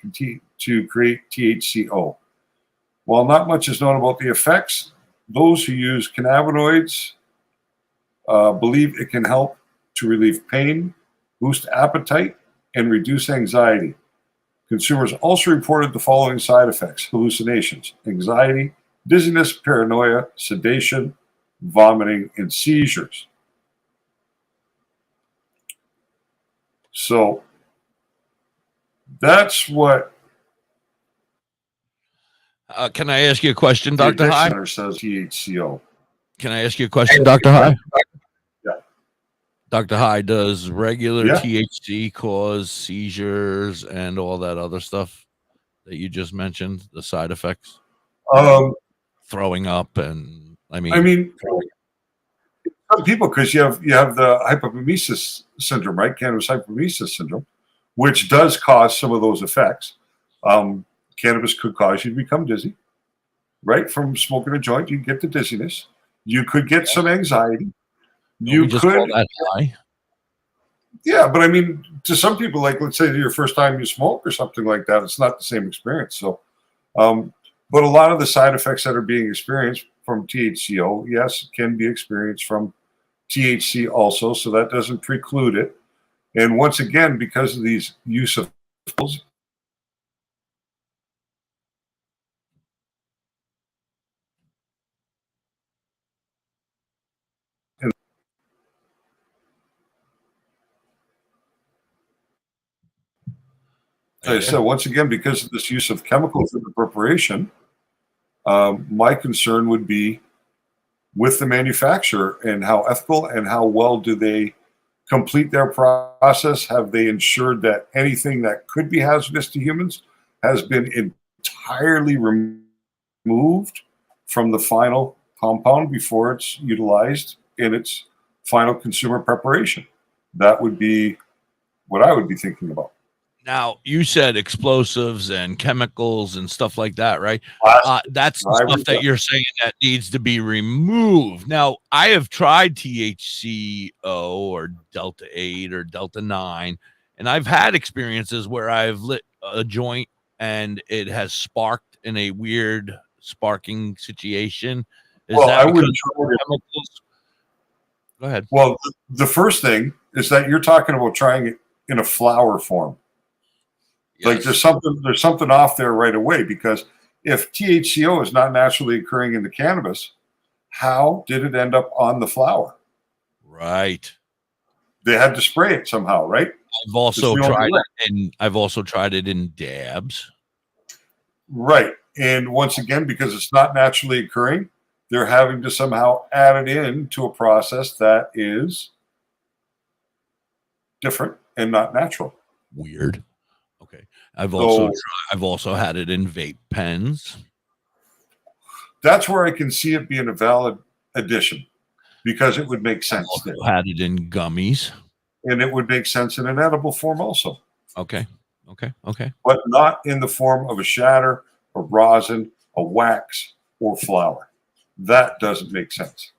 [SPEAKER 1] create THCO. While not much is known about the effects, those who use cannabinoids believe it can help to relieve pain, boost appetite, and reduce anxiety. Consumers also reported the following side effects: hallucinations, anxiety, dizziness, paranoia, sedation, vomiting, and seizures. So that's what.
[SPEAKER 2] Can I ask you a question, Dr. High?
[SPEAKER 1] Center says THCO.
[SPEAKER 2] Can I ask you a question, Dr. High?
[SPEAKER 1] Yeah.
[SPEAKER 2] Dr. High, does regular THC cause seizures and all that other stuff that you just mentioned, the side effects? Throwing up and I mean
[SPEAKER 1] some people, because you have the hypomemesis syndrome, right? Cannabis hypomemesis syndrome, which does cause some of those effects. Cannabis could cause you to become dizzy, right? From smoking a joint, you get the dizziness. You could get some anxiety. You
[SPEAKER 2] just
[SPEAKER 1] could
[SPEAKER 2] call that high.
[SPEAKER 1] Yeah, but I mean, to some people, like let's say your first time you smoke or something like that, it's not the same experience. So, but a lot of the side effects that are being experienced from THCO, yes, can be experienced from THC also. So that doesn't preclude it. And once again, because of these use of pills, I said, once again, because of this use of chemicals in the preparation, my concern would be with the manufacturer and how ethical and how well do they complete their process. Have they ensured that anything that could be hazardous to humans has been entirely removed from the final compound before it's utilized in its final consumer preparation? That would be what I would be thinking about.
[SPEAKER 2] Now, you said explosives and chemicals and stuff like that, right? That's the stuff that you're saying that needs to be removed. Now, I have tried THCO or Delta-8 or Delta-9, and I've had experiences where I've lit a joint and it has sparked in a weird sparking situation, Is
[SPEAKER 1] Well,
[SPEAKER 2] that
[SPEAKER 1] I
[SPEAKER 2] because
[SPEAKER 1] wouldn't
[SPEAKER 2] of
[SPEAKER 1] try
[SPEAKER 2] the
[SPEAKER 1] it.
[SPEAKER 2] chemicals? Go ahead.
[SPEAKER 1] Well, the first thing is that you're talking about trying it in a flower form. Like there's something off there right away, because if THCO is not naturally occurring in the cannabis, how did it end up on the flower?
[SPEAKER 2] Right.
[SPEAKER 1] They had to spray it somehow, right?
[SPEAKER 2] I've also tried it in dabs.
[SPEAKER 1] Right. And once again, because it's not naturally occurring, they're having to somehow add it in to a process that is different and not natural.
[SPEAKER 2] Weird. Okay. I've also had it in vape pens.
[SPEAKER 1] That's where I can see it being a valid addition, because it would make sense.
[SPEAKER 2] I've also had it in gummies.
[SPEAKER 1] And it would make sense in an edible form also.
[SPEAKER 2] Okay.
[SPEAKER 1] But not in the form of a shatter, a rosin, a wax, or flour. That doesn't make sense.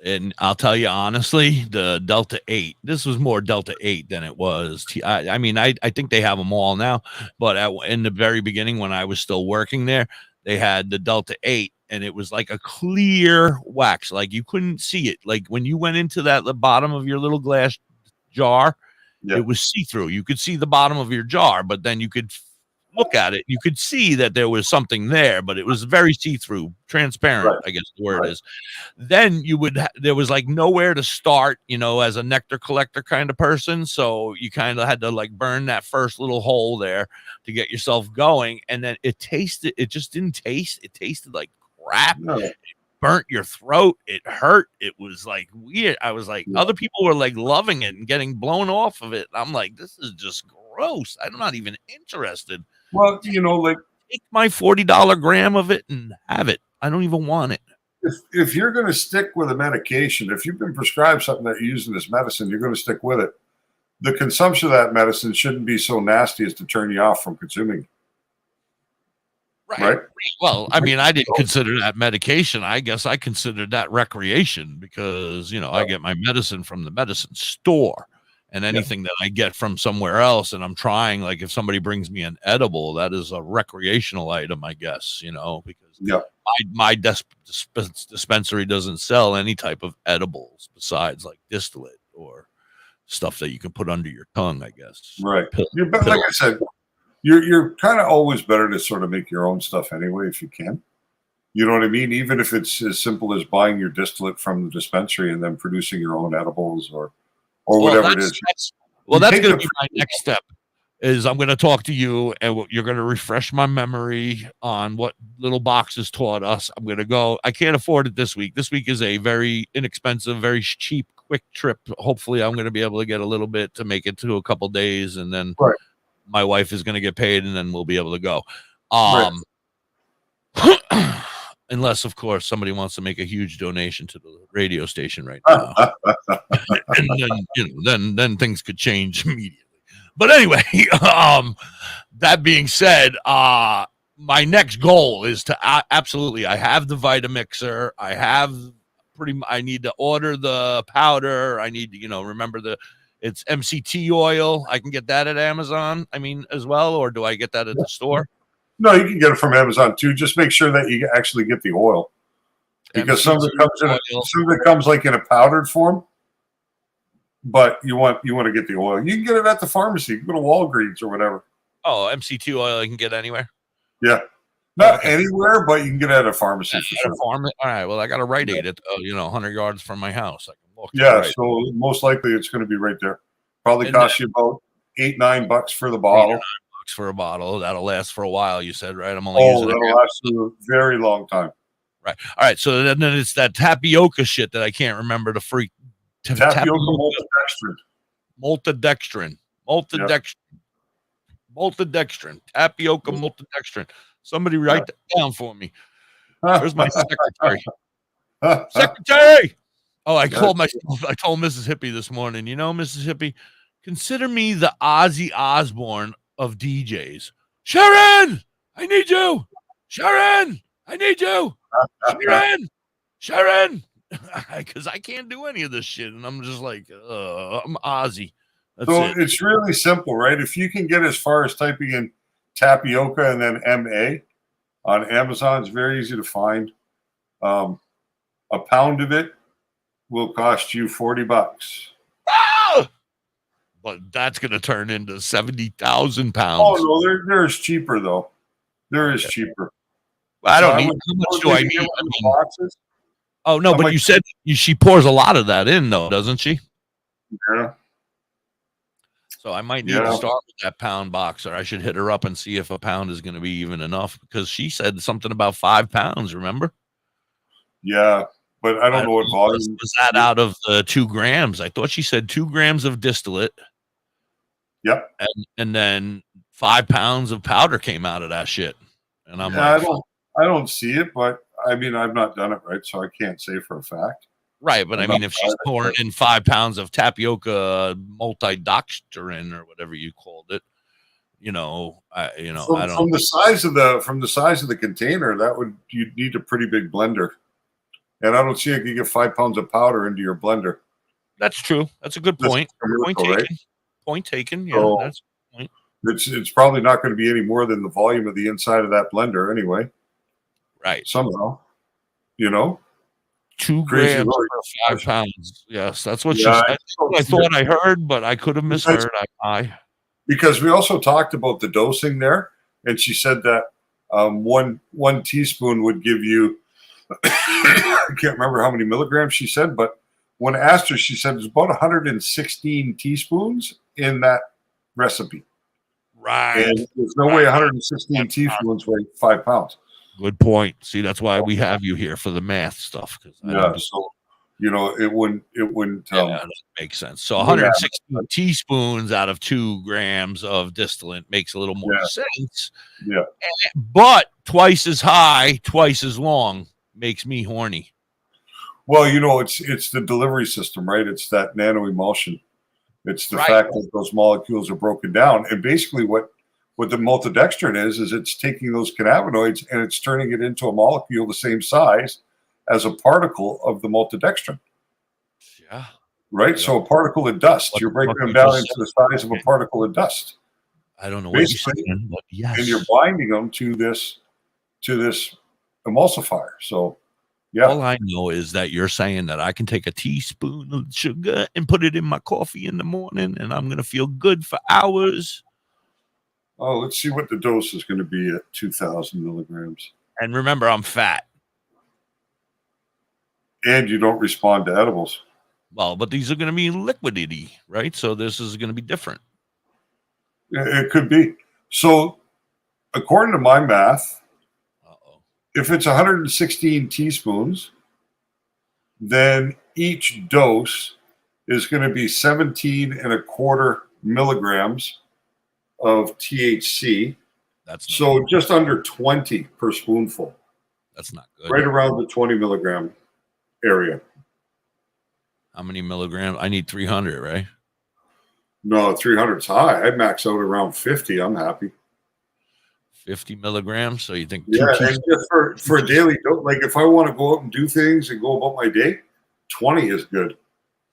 [SPEAKER 2] And I'll tell you honestly, the Delta 8, this was more Delta 8 than it was. I mean, I think they have them all now, but in the very beginning when I was still working there, they had the Delta 8, and it was like a clear wax. Like you couldn't see it. Like when you went into the bottom of your little glass jar, it was see-through. You could see the bottom of your jar, but then you could look at it. You could see that there was something there, but it was very see-through, transparent, I guess the word is. Then there was like nowhere to start, as a nectar collector kind of person. So you kind of had to like burn that first little hole there to get yourself going. And then it just didn't taste. It tasted like crap.
[SPEAKER 1] No.
[SPEAKER 2] It burnt your throat. It hurt. It was like weird. I was like, other people were like loving it and getting blown off of it. I'm like, this is just gross. I'm not even interested.
[SPEAKER 1] Well, like
[SPEAKER 2] take my $40 gram of it and have it. I don't even want it.
[SPEAKER 1] If you're going to stick with a medication, if you've been prescribed something that you're using as medicine, you're going to stick with it. The consumption of that medicine shouldn't be so nasty as to turn you off from consuming. Right?
[SPEAKER 2] Well, I mean, I didn't consider that medication. I guess I considered that recreation because, I get my medicine from the medicine store. And anything that I get from somewhere else, and I'm trying, like if somebody brings me an edible, that is a recreational item, I guess, because my dispensary doesn't sell any type of edibles besides like distillate or stuff that you can put under your tongue, I guess.
[SPEAKER 1] Right. Like I said, you're kind of always better to sort of make your own stuff anyway, if you can. You know what I mean? Even if it's as simple as buying your distillate from the dispensary and then producing your own edibles or whatever it is.
[SPEAKER 2] That's going to be my next step. Is I'm going to talk to you, and you're going to refresh my memory on what Little Boxes taught us. I'm going to go. I can't afford it this week. This week is a very inexpensive, very cheap, quick trip. Hopefully, I'm going to be able to get a little bit to make it to a couple days, and then my wife is going to get paid, and then we'll be able to go. Unless, of course, somebody wants to make a huge donation to the radio station right now. And then things could change immediately. But anyway, that being said, my next goal is to absolutely, I have the Vitamixer. I need to order the powder. I need to, remember it's MCT oil. I can get that at Amazon, as well, or do I get that at the store?
[SPEAKER 1] No, you can get it from Amazon too. Just make sure that you actually get the oil, because some of it comes like in a powdered form. But you want to get the oil. You can get it at the pharmacy. You can go to Walgreens or whatever.
[SPEAKER 2] Oh, MCT oil you can get anywhere.
[SPEAKER 1] Yeah, not anywhere, but you can get it at a pharmacy for sure.
[SPEAKER 2] All right. Well, I got a Rite Aid at 100 yards from my house. I can walk.
[SPEAKER 1] So most likely it's going to be right there. Probably cost you about $8-9 for the bottle.
[SPEAKER 2] For a bottle that'll last for a while, you said, right? I'm only using
[SPEAKER 1] that'll last for a very long time.
[SPEAKER 2] Right. All right. So then it's that tapioca shit that I can't remember the freak.
[SPEAKER 1] Tapioca
[SPEAKER 2] maltodextrin. Tapioca maltodextrin. Somebody write that down for me. Where's my secretary? Secretary. Oh, I told Mrs. Hippie this morning, Mrs. Hippie, consider me the Ozzy Osbourne of DJs. Sharon, I need you. Sharon, I need you. Sharon. Because I can't do any of this shit. And I'm just like, I'm Ozzy.
[SPEAKER 1] It's really simple, right? If you can get as far as typing in tapioca and then MA on Amazon, it's very easy to find. a pound of it will cost you $40.
[SPEAKER 2] Ah! But that's going to turn into 70,000 pounds.
[SPEAKER 1] Oh no, there is cheaper though. There is cheaper.
[SPEAKER 2] I don't need. How much do I need?
[SPEAKER 1] Boxes.
[SPEAKER 2] Oh no, but you said she pours a lot of that in though, doesn't she?
[SPEAKER 1] Yeah.
[SPEAKER 2] So I might need to start with that pound box, or I should hit her up and see if a pound is going to be even enough, because she said something about 5 pounds. Remember?
[SPEAKER 1] Yeah, but I don't know what volume
[SPEAKER 2] was that out of the 2 grams. I thought she said 2 grams of distillate.
[SPEAKER 1] Yep.
[SPEAKER 2] And then 5 pounds of powder came out of that shit. And I'm like,
[SPEAKER 1] I don't see it, but I mean, I've not done it right, so I can't say for a fact.
[SPEAKER 2] Right, but I mean, if she's pouring in 5 pounds of tapioca multidextrin or whatever you called it, I don't
[SPEAKER 1] from the size of the container, you'd need a pretty big blender, and I don't see if you get 5 pounds of powder into your blender.
[SPEAKER 2] That's true. That's a good point. Point taken. Right? Point taken. Yeah,
[SPEAKER 1] so
[SPEAKER 2] that's a point.
[SPEAKER 1] It's probably not going to be any more than the volume of the inside of that blender anyway.
[SPEAKER 2] Right.
[SPEAKER 1] Somehow,
[SPEAKER 2] 2 grams for 5 pounds. Yes, that's what she said. I thought I heard, but I could have misheard.
[SPEAKER 1] Because we also talked about the dosing there, and she said that one teaspoon would give you, I can't remember how many milligrams she said, but when I asked her, she said it's about 116 teaspoons in that recipe.
[SPEAKER 2] Right.
[SPEAKER 1] And there's no way 116 teaspoons weigh 5 pounds.
[SPEAKER 2] Good point. See, that's why we have you here for the math stuff.
[SPEAKER 1] So it wouldn't.
[SPEAKER 2] That makes sense. So 116 teaspoons out of 2 grams of distillate makes a little more sense.
[SPEAKER 1] Yeah.
[SPEAKER 2] But twice as high, twice as long makes me horny.
[SPEAKER 1] Well, it's the delivery system, right? It's that nano emulsion. It's the fact that those molecules are broken down, and basically what the maltodextrin is it's taking those cannabinoids and it's turning it into a molecule the same size as a particle of the maltodextrin.
[SPEAKER 2] Yeah.
[SPEAKER 1] Right? So a particle of dust, you're breaking them down into the size of a particle of dust.
[SPEAKER 2] I don't know what you're saying, but yes.
[SPEAKER 1] And you're binding them to this emulsifier. So, yeah.
[SPEAKER 2] All I know is that you're saying that I can take a teaspoon of sugar and put it in my coffee in the morning and I'm going to feel good for hours.
[SPEAKER 1] Oh, let's see what the dose is going to be at 2,000 milligrams.
[SPEAKER 2] And remember, I'm fat.
[SPEAKER 1] And you don't respond to edibles.
[SPEAKER 2] Well, but these are going to be liquidy, right? So this is going to be different.
[SPEAKER 1] It could be. So according to my math, if it's 116 teaspoons, then each dose is going to be 17.25 milligrams of THC.
[SPEAKER 2] That's
[SPEAKER 1] so just under 20 per spoonful.
[SPEAKER 2] That's not good.
[SPEAKER 1] Right around the 20 milligram area.
[SPEAKER 2] How many milligrams? I need 300, right?
[SPEAKER 1] No, 300's high. I'd max out around 50. I'm happy.
[SPEAKER 2] 50 milligrams. So you think?
[SPEAKER 1] Yeah, and just for a daily, like if I want to go out and do things and go about my day, 20 is good.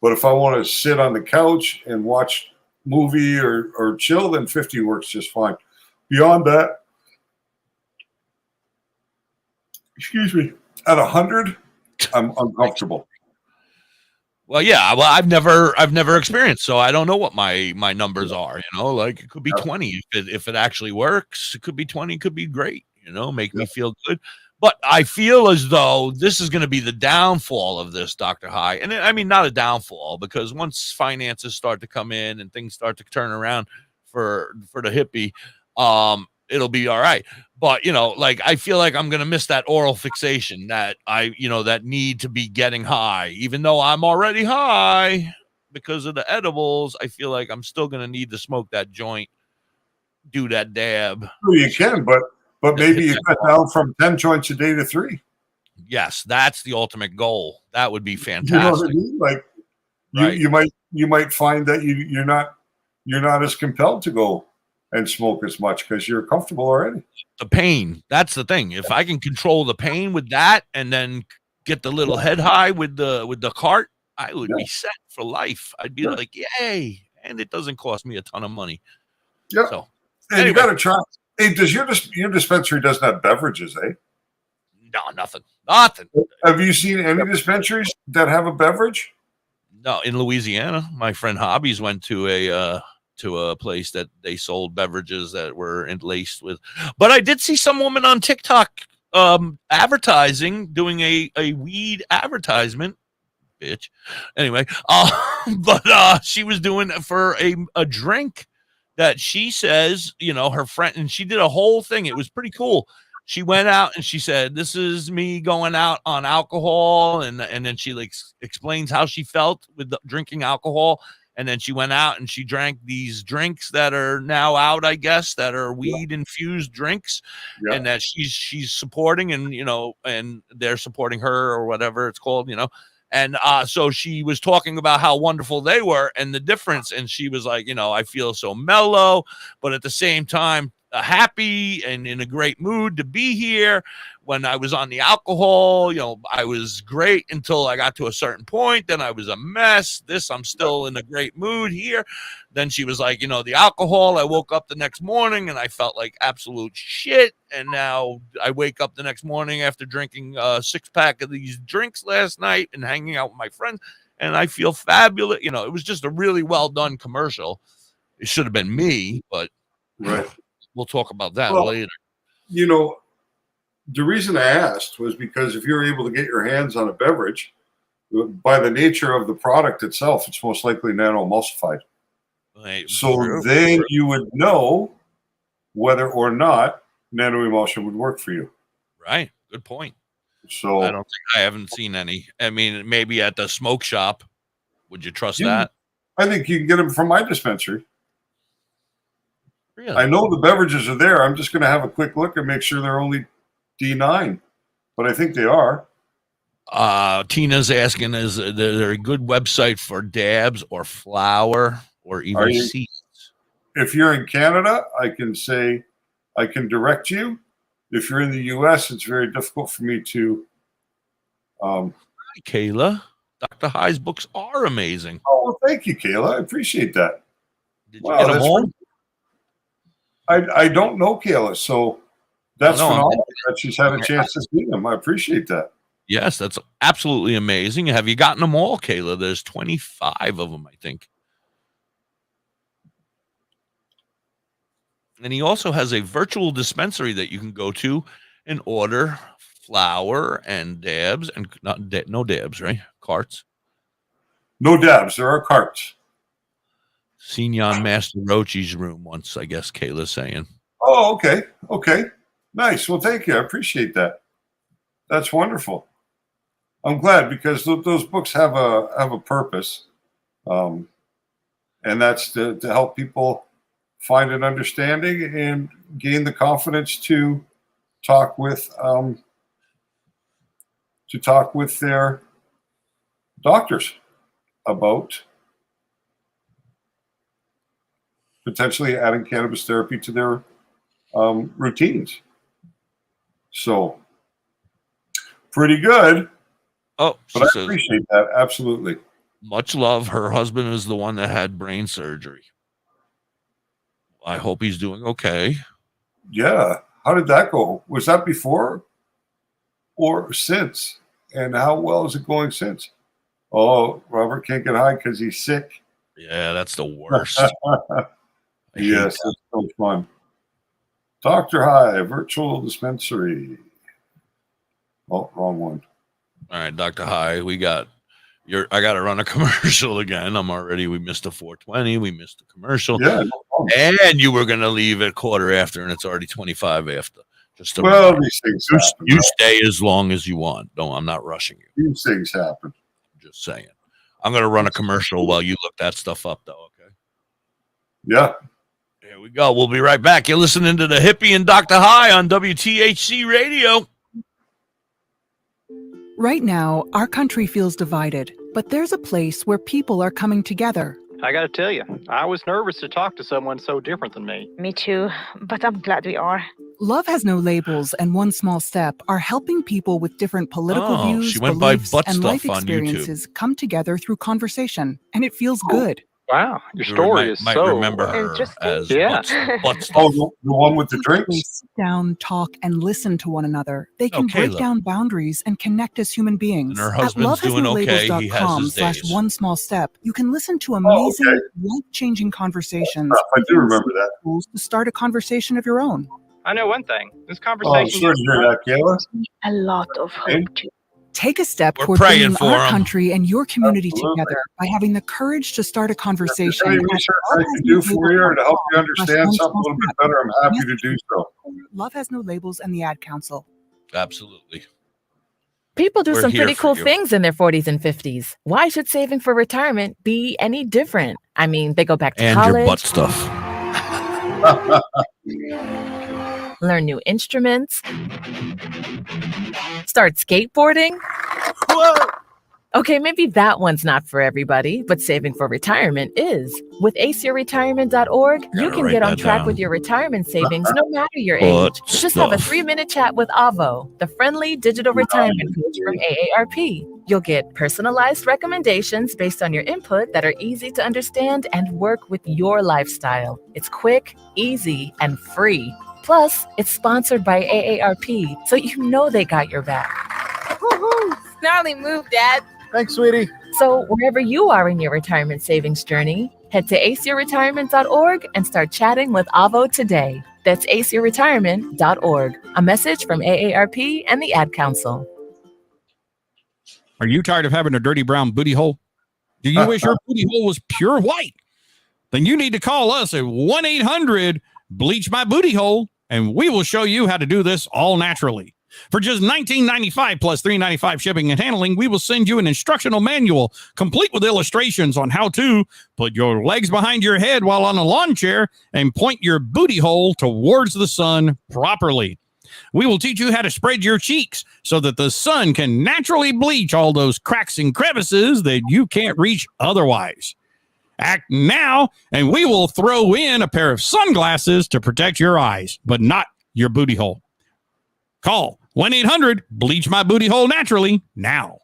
[SPEAKER 1] But if I want to sit on the couch and watch movie or chill, then 50 works just fine. Beyond that, excuse me, at 100, I'm uncomfortable.
[SPEAKER 2] Well, yeah. Well, I've never experienced, so I don't know what my numbers are. Like it could be 20 if it actually works. It could be 20. It could be great. Make me feel good. But I feel as though this is going to be the downfall of this, Dr. High. And I mean, not a downfall, because once finances start to come in and things start to turn around for the hippie, it'll be all right. But, like I feel like I'm going to miss that oral fixation that that need to be getting high, even though I'm already high because of the edibles. I feel like I'm still going to need to smoke that joint, do that dab.
[SPEAKER 1] Well, you can, but maybe you cut down from 10 joints a day to 3.
[SPEAKER 2] Yes, that's the ultimate goal. That would be fantastic.
[SPEAKER 1] You know what I mean? Like you might find that you're not as compelled to go and smoke as much because you're comfortable already.
[SPEAKER 2] The pain, that's the thing. If I can control the pain with that and then get the little head high with the cart, I would be set for life. I'd be like, yay. And it doesn't cost me a ton of money.
[SPEAKER 1] Yeah.
[SPEAKER 2] So
[SPEAKER 1] and you got to try. Hey, does your dispensary doesn't have beverages, eh?
[SPEAKER 2] No, nothing. Nothing.
[SPEAKER 1] Have you seen any dispensaries that have a beverage?
[SPEAKER 2] No, in Louisiana, my friend Hobbies went to a place that they sold beverages that were laced with. But I did see some woman on TikTok advertising, doing a weed advertisement. Bitch. Anyway, but she was doing it for a drink that she says, you know, her friend, and she did a whole thing. It was pretty cool. She went out and she said, "This is me going out on alcohol," and then she like explains how she felt with drinking alcohol. And then she went out and she drank these drinks that are now out, I guess, that are weed infused drinks, and that she's supporting, and you know, and they're supporting her or whatever it's called, you know. And so she was talking about how wonderful they were and the difference. And she was like, you know, I feel so mellow, but at the same time, happy and in a great mood to be here. When I was on the alcohol, you know, I was great until I got to a certain point. Then I was a mess. I'm still in a great mood here. Then she was like, you know, the alcohol, I woke up the next morning and I felt like absolute shit. And now I wake up the next morning after drinking a 6-pack of these drinks last night and hanging out with my friends, and I feel fabulous. You know, it was just a really well done commercial. It should have been me, but we'll talk about that later.
[SPEAKER 1] You know, the reason I asked was because if you're able to get your hands on a beverage, by the nature of the product itself, it's most likely nano-emulsified. So then you would know whether or not nano-emulsion would work for you.
[SPEAKER 2] Right. Good point.
[SPEAKER 1] So
[SPEAKER 2] I haven't seen any. I mean, maybe at the smoke shop. Would you trust that?
[SPEAKER 1] I think you can get them from my dispensary.
[SPEAKER 2] Really?
[SPEAKER 1] I know the beverages are there. I'm just going to have a quick look and make sure they're only D9, but I think they are.
[SPEAKER 2] Tina's asking, is there a good website for dabs or flour or even seeds?
[SPEAKER 1] If you're in Canada, I can say I can direct you. If you're in the US, it's very difficult for me to.
[SPEAKER 2] Hi, Kayla. Dr. High's books are amazing.
[SPEAKER 1] Oh, well, thank you, Kayla. I appreciate that.
[SPEAKER 2] Did you get them all?
[SPEAKER 1] I don't know Kayla, so that's phenomenal that she's had a chance to see them. I appreciate that.
[SPEAKER 2] Yes, that's absolutely amazing. Have you gotten them all, Kayla? There's 25 of them, I think. And he also has a virtual dispensary that you can go to and order flour and dabs, and no dabs, right? Carts.
[SPEAKER 1] No dabs. There are carts.
[SPEAKER 2] Seen you on Master Rochi's room once, I guess Kayla's saying.
[SPEAKER 1] Oh, okay. Okay. Nice. Well, thank you. I appreciate that. That's wonderful. I'm glad because those books have a purpose. And that's to help people find an understanding and gain the confidence to talk with their doctors about potentially adding cannabis therapy to their routines. So pretty good.
[SPEAKER 2] Oh,
[SPEAKER 1] but I appreciate that. Absolutely.
[SPEAKER 2] Much love. Her husband is the one that had brain surgery. I hope he's doing okay.
[SPEAKER 1] Yeah. How did that go? Was that before or since? And how well is it going since? Oh, Robert can't get high because he's sick.
[SPEAKER 2] Yeah, that's the worst.
[SPEAKER 1] Yes, it's so fun. DoktorHigh virtual dispensary. Oh, wrong one.
[SPEAKER 2] All right, Dr. High, I got to run a commercial again. We missed a 420. We missed a commercial.
[SPEAKER 1] Yeah.
[SPEAKER 2] And you were going to leave at 1:15 and it's already 25 after. These things happen. You stay as long as you want. No, I'm not rushing you.
[SPEAKER 1] These things happen.
[SPEAKER 2] Just saying. I'm going to run a commercial while you look that stuff up, though, okay?
[SPEAKER 1] Yeah.
[SPEAKER 2] Here we go. We'll be right back. You're listening to Da.Hippie and Dr. High on WTHC Radio.
[SPEAKER 18] Right now, our country feels divided, but there's a place where people are coming together.
[SPEAKER 19] I gotta tell you, I was nervous to talk to someone so different than me.
[SPEAKER 20] Me too, but I'm glad we are.
[SPEAKER 18] Love Has No Labels and One Small Step are helping people with different political views,
[SPEAKER 2] she went by
[SPEAKER 18] beliefs,
[SPEAKER 2] butt
[SPEAKER 18] and
[SPEAKER 2] stuff
[SPEAKER 18] life
[SPEAKER 2] on
[SPEAKER 18] experiences come together through conversation, and it feels good.
[SPEAKER 19] Wow, your story is
[SPEAKER 2] might
[SPEAKER 19] so
[SPEAKER 2] remember her as
[SPEAKER 19] Yeah.
[SPEAKER 2] butt stuff.
[SPEAKER 1] Oh, the one with the
[SPEAKER 18] They
[SPEAKER 1] drinks?
[SPEAKER 18] sit down, talk, and listen to one another. They can break
[SPEAKER 2] Kayla.
[SPEAKER 18] down boundaries and connect as human beings.
[SPEAKER 2] And her
[SPEAKER 18] At
[SPEAKER 2] husband's doing okay. He has his days.
[SPEAKER 18] lovehasnolabels.com/one-small-step, you can listen to amazing, life-changing conversations.
[SPEAKER 1] I do remember that.
[SPEAKER 18] Tools to start a conversation of your own.
[SPEAKER 19] I know one thing. This
[SPEAKER 1] Oh, I'm
[SPEAKER 19] conversation.
[SPEAKER 1] sorry to hear that, Kayla.
[SPEAKER 20] A lot of hope too.
[SPEAKER 18] Take a step
[SPEAKER 2] We're
[SPEAKER 18] toward
[SPEAKER 2] praying
[SPEAKER 18] bringing
[SPEAKER 2] for
[SPEAKER 18] our
[SPEAKER 2] 'em.
[SPEAKER 18] country and your community
[SPEAKER 1] Absolutely.
[SPEAKER 18] together by having the courage to start a conversation.
[SPEAKER 1] Any research I can do for you or to help you understand something a little bit better, I'm happy to do so.
[SPEAKER 18] Love Has No Labels and the Ad Council.
[SPEAKER 2] Absolutely.
[SPEAKER 21] People do
[SPEAKER 2] We're
[SPEAKER 21] some
[SPEAKER 2] here
[SPEAKER 21] pretty
[SPEAKER 2] for
[SPEAKER 21] cool
[SPEAKER 2] you.
[SPEAKER 21] things in their 40s and 50s. Why should saving for retirement be any different? I mean, they go back to
[SPEAKER 2] And your butt
[SPEAKER 21] college,
[SPEAKER 2] stuff.
[SPEAKER 21] learn new instruments, start skateboarding.
[SPEAKER 2] Whoa.
[SPEAKER 21] Okay, maybe that one's not for everybody, but saving for retirement is. With aceyourretirement.org, you
[SPEAKER 2] Gotta
[SPEAKER 21] can
[SPEAKER 2] write
[SPEAKER 21] get on
[SPEAKER 2] that
[SPEAKER 21] track
[SPEAKER 2] down.
[SPEAKER 21] with your retirement savings no matter your
[SPEAKER 2] Butt
[SPEAKER 21] age. Just have a
[SPEAKER 2] stuff.
[SPEAKER 21] 3-minute chat with Avo, the friendly digital retirement coach from AARP. You'll get personalized recommendations based on your input that are easy to understand and work with your lifestyle. It's quick, easy, and free. Plus, it's sponsored by AARP, so you know they got your back.
[SPEAKER 6] Woohoo! Snarly move, Dad.
[SPEAKER 12] Thanks, sweetie.
[SPEAKER 21] So wherever you are in your retirement savings journey, head to aceyourretirement.org and start chatting with Avo today. That's aceyourretirement.org. A message from AARP and the Ad Council.
[SPEAKER 22] Are you tired of having a dirty brown booty hole? Do you wish your booty hole was pure white? Then you need to call us at 1-800-BLEACH MY BOOTY HOLE, and we will show you how to do this all naturally. For just $19.95 plus $3.95 shipping and handling, we will send you an instructional manual complete with illustrations on how to put your legs behind your head while on a lawn chair and point your booty hole towards the sun properly. We will teach you how to spread your cheeks so that the sun can naturally bleach all those cracks and crevices that you can't reach otherwise. Act now, and we will throw in a pair of sunglasses to protect your eyes, but not your booty hole. Call 1-800-BLEACH MY BOOTY HOLE naturally now.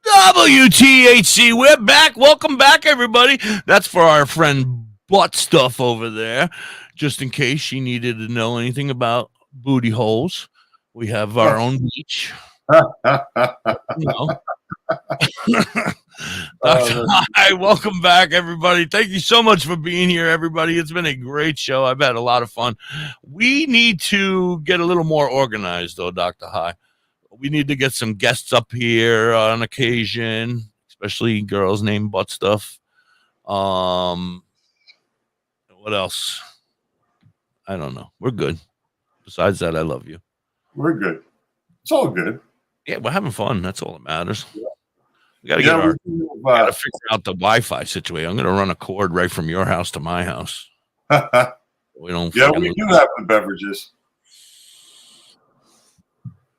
[SPEAKER 2] WTHC, we're back. Welcome back, everybody. That's for our friend Butt Stuff over there. Just in case she needed to know anything about booty holes, we have our own bleach. Hi, welcome back, everybody. Thank you so much for being here, everybody. It's been a great show. I've had a lot of fun. We need to get a little more organized, though, Dr. High. We need to get some guests up here on occasion, especially girls named Butt Stuff. What else? I don't know. We're good. Besides that, I love you.
[SPEAKER 1] We're good. It's all good.
[SPEAKER 2] Yeah, we're having fun. That's all that matters.
[SPEAKER 1] Yeah.
[SPEAKER 2] We gotta gotta figure out the Wi-Fi situation. I'm gonna run a cord right from your house to my house. We don't.
[SPEAKER 1] Yeah, we do have the beverages.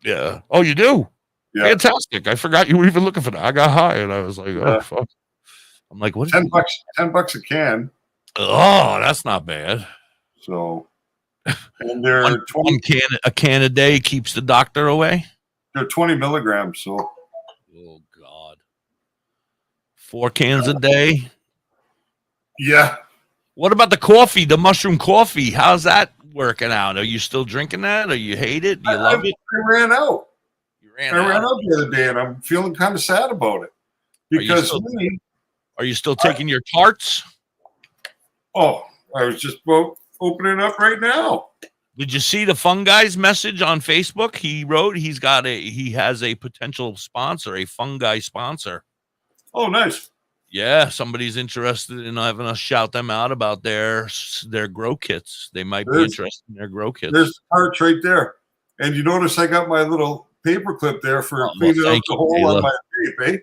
[SPEAKER 2] Yeah. Oh, you do?
[SPEAKER 1] Yeah.
[SPEAKER 2] Fantastic. I forgot you were even looking for that. I got high and I was like, oh, fuck. I'm like, what?
[SPEAKER 1] $10 a can.
[SPEAKER 2] Oh, that's not bad.
[SPEAKER 1] So, and they're
[SPEAKER 2] a can a day keeps the doctor away.
[SPEAKER 1] They're 20 milligrams. So,
[SPEAKER 2] oh God, 4 cans a day.
[SPEAKER 1] Yeah.
[SPEAKER 2] What about the coffee? The mushroom coffee? How's that working out? Are you still drinking that? Or you hate it? Do you love it?
[SPEAKER 1] I ran out.
[SPEAKER 2] I
[SPEAKER 1] ran out the other day, and I'm feeling kind of sad about it because
[SPEAKER 2] are you still taking your tarts?
[SPEAKER 1] Oh, I was just opening up right now.
[SPEAKER 2] Did you see the Fungi's message on Facebook? He wrote he has a potential sponsor, a fungi sponsor.
[SPEAKER 1] Oh, nice.
[SPEAKER 2] Yeah, somebody's interested in having us shout them out about their grow kits. They might be interested in their grow kits.
[SPEAKER 1] There's the parts right there. And you notice I got my little paper clip there for cleaning up the hole on my vape,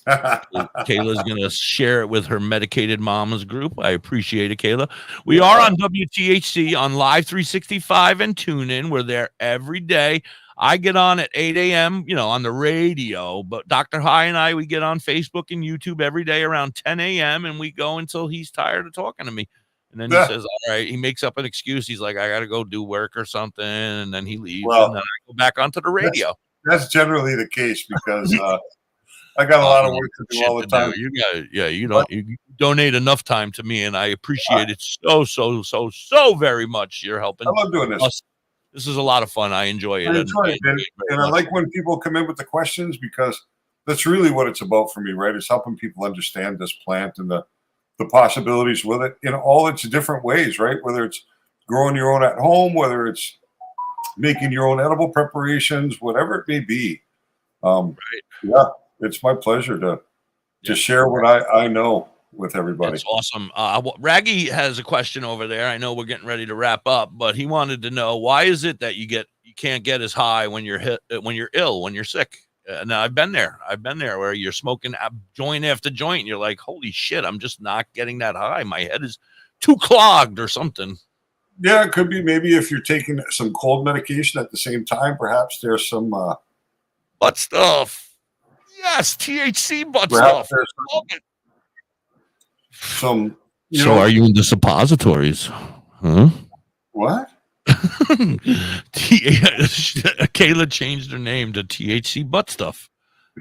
[SPEAKER 2] Kayla's going to share it with her medicated mamas group. I appreciate it, Kayla. We are on WTHC on Live 365 and TuneIn. We're there every day. I get on at 8 a.m., on the radio, but Dr. High and we get on Facebook and YouTube every day around 10 a.m., and we go until he's tired of talking to me. And then he says, all right, he makes up an excuse. He's like, I got to go do work or something. And then he leaves, and then I go back onto the radio.
[SPEAKER 1] That's generally the case because I got a lot of work to do all the time.
[SPEAKER 2] You got, you donate enough time to me, and I appreciate it so very much. You're helping.
[SPEAKER 1] I love doing this.
[SPEAKER 2] This is a lot of fun. I enjoy it.
[SPEAKER 1] I enjoy it, and I like when people come in with the questions, because that's really what it's about for me, right? It's helping people understand this plant and the possibilities with it in all its different ways, right? Whether it's growing your own at home, whether it's making your own edible preparations, whatever it may be. Yeah, it's my pleasure to share what I know with everybody.
[SPEAKER 2] It's awesome. Raggy has a question over there. I know we're getting ready to wrap up, but he wanted to know, why is it that you can't get as high when you're ill, when you're sick? Now I've been there where you're smoking joint after joint, and you're like, holy shit, I'm just not getting that high. My head is too clogged or something.
[SPEAKER 1] Yeah, it could be. Maybe if you're taking some cold medication at the same time, perhaps there's some
[SPEAKER 2] butt stuff. Yes, THC butt stuff.
[SPEAKER 1] Some.
[SPEAKER 2] So are you into suppositories? Huh?
[SPEAKER 1] What?
[SPEAKER 2] Kayla changed her name to THC butt stuff.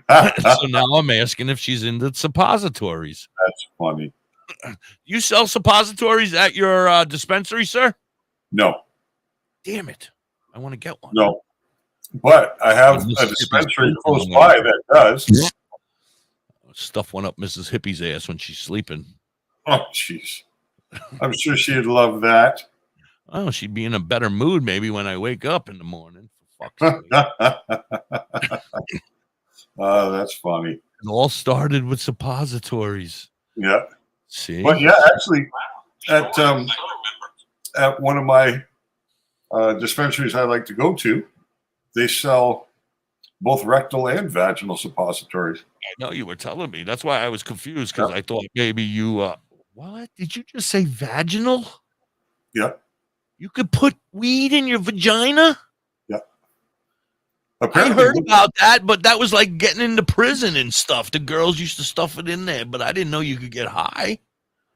[SPEAKER 2] So now I'm asking if she's into suppositories.
[SPEAKER 1] That's funny.
[SPEAKER 2] You sell suppositories at your dispensary, sir?
[SPEAKER 1] No.
[SPEAKER 2] Damn it. I want to get one.
[SPEAKER 1] No. But I have a dispensary close by that does.
[SPEAKER 2] Stuff went up Mrs. Hippie's ass when she's sleeping.
[SPEAKER 1] Oh, jeez. I'm sure she'd love that.
[SPEAKER 2] Oh, she'd be in a better mood maybe when I wake up in the morning. For fuck's sake.
[SPEAKER 1] Oh, that's funny.
[SPEAKER 2] It all started with suppositories.
[SPEAKER 1] Yeah.
[SPEAKER 2] See?
[SPEAKER 1] But yeah, actually, at one of my dispensaries I like to go to, they sell both rectal and vaginal suppositories.
[SPEAKER 2] I know, you were telling me. That's why I was confused, because I thought maybe you what? Did you just say vaginal?
[SPEAKER 1] Yeah.
[SPEAKER 2] You could put weed in your vagina?
[SPEAKER 1] Yeah.
[SPEAKER 2] I heard about that, but that was like getting into prison and stuff. The girls used to stuff it in there, but I didn't know you could get high.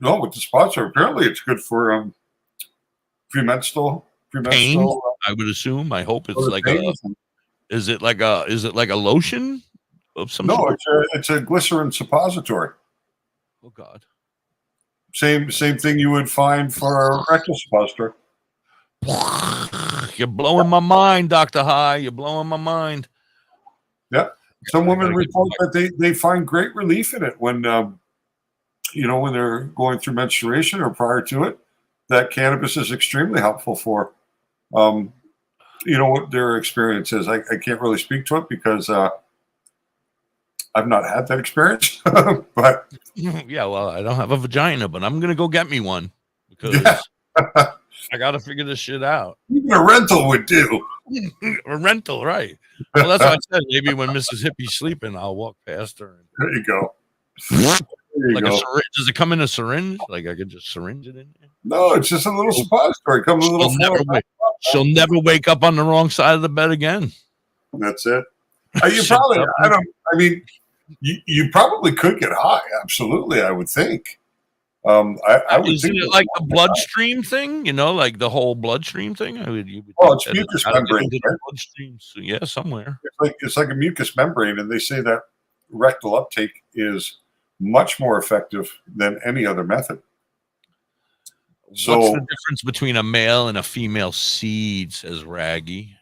[SPEAKER 1] No, with the suppository, apparently it's good for premenstrual.
[SPEAKER 2] Pain, I would assume. I hope it's like is it like a lotion of some sort?
[SPEAKER 1] No, it's a glycerin suppository.
[SPEAKER 2] Oh God.
[SPEAKER 1] Same thing you would find for a rectal suppository.
[SPEAKER 2] You're blowing my mind, DoktorHigh. You're blowing my mind.
[SPEAKER 1] Yeah. Some women report that they find great relief in it when when they're going through menstruation or prior to it. That cannabis is extremely helpful for what their experience is. I can't really speak to it because I've not had that experience. But
[SPEAKER 2] yeah, well, I don't have a vagina, but I'm gonna go get me one because I gotta figure this shit out.
[SPEAKER 1] Even a rental would do.
[SPEAKER 2] A rental, right? Well, that's what I said. Maybe when Mrs. Hippie's sleeping, I'll walk past her.
[SPEAKER 1] There you go.
[SPEAKER 2] Like a syringe. Does it come in a syringe? Like I could just syringe it in there?
[SPEAKER 1] No, it's just a little suppository. Comes a little.
[SPEAKER 2] She'll never wake up on the wrong side of the bed again.
[SPEAKER 1] That's it. You probably. You probably could get high. Absolutely, I would think. I would
[SPEAKER 2] Isn't
[SPEAKER 1] think
[SPEAKER 2] it like a bloodstream thing? Like the whole bloodstream thing?
[SPEAKER 1] It's mucus membrane.
[SPEAKER 2] Bloodstream, so yeah, somewhere.
[SPEAKER 1] It's like a mucus membrane, and they say that rectal uptake is much more effective than any other method. So,
[SPEAKER 2] what's the difference between a male and a female seed? Says Raggy.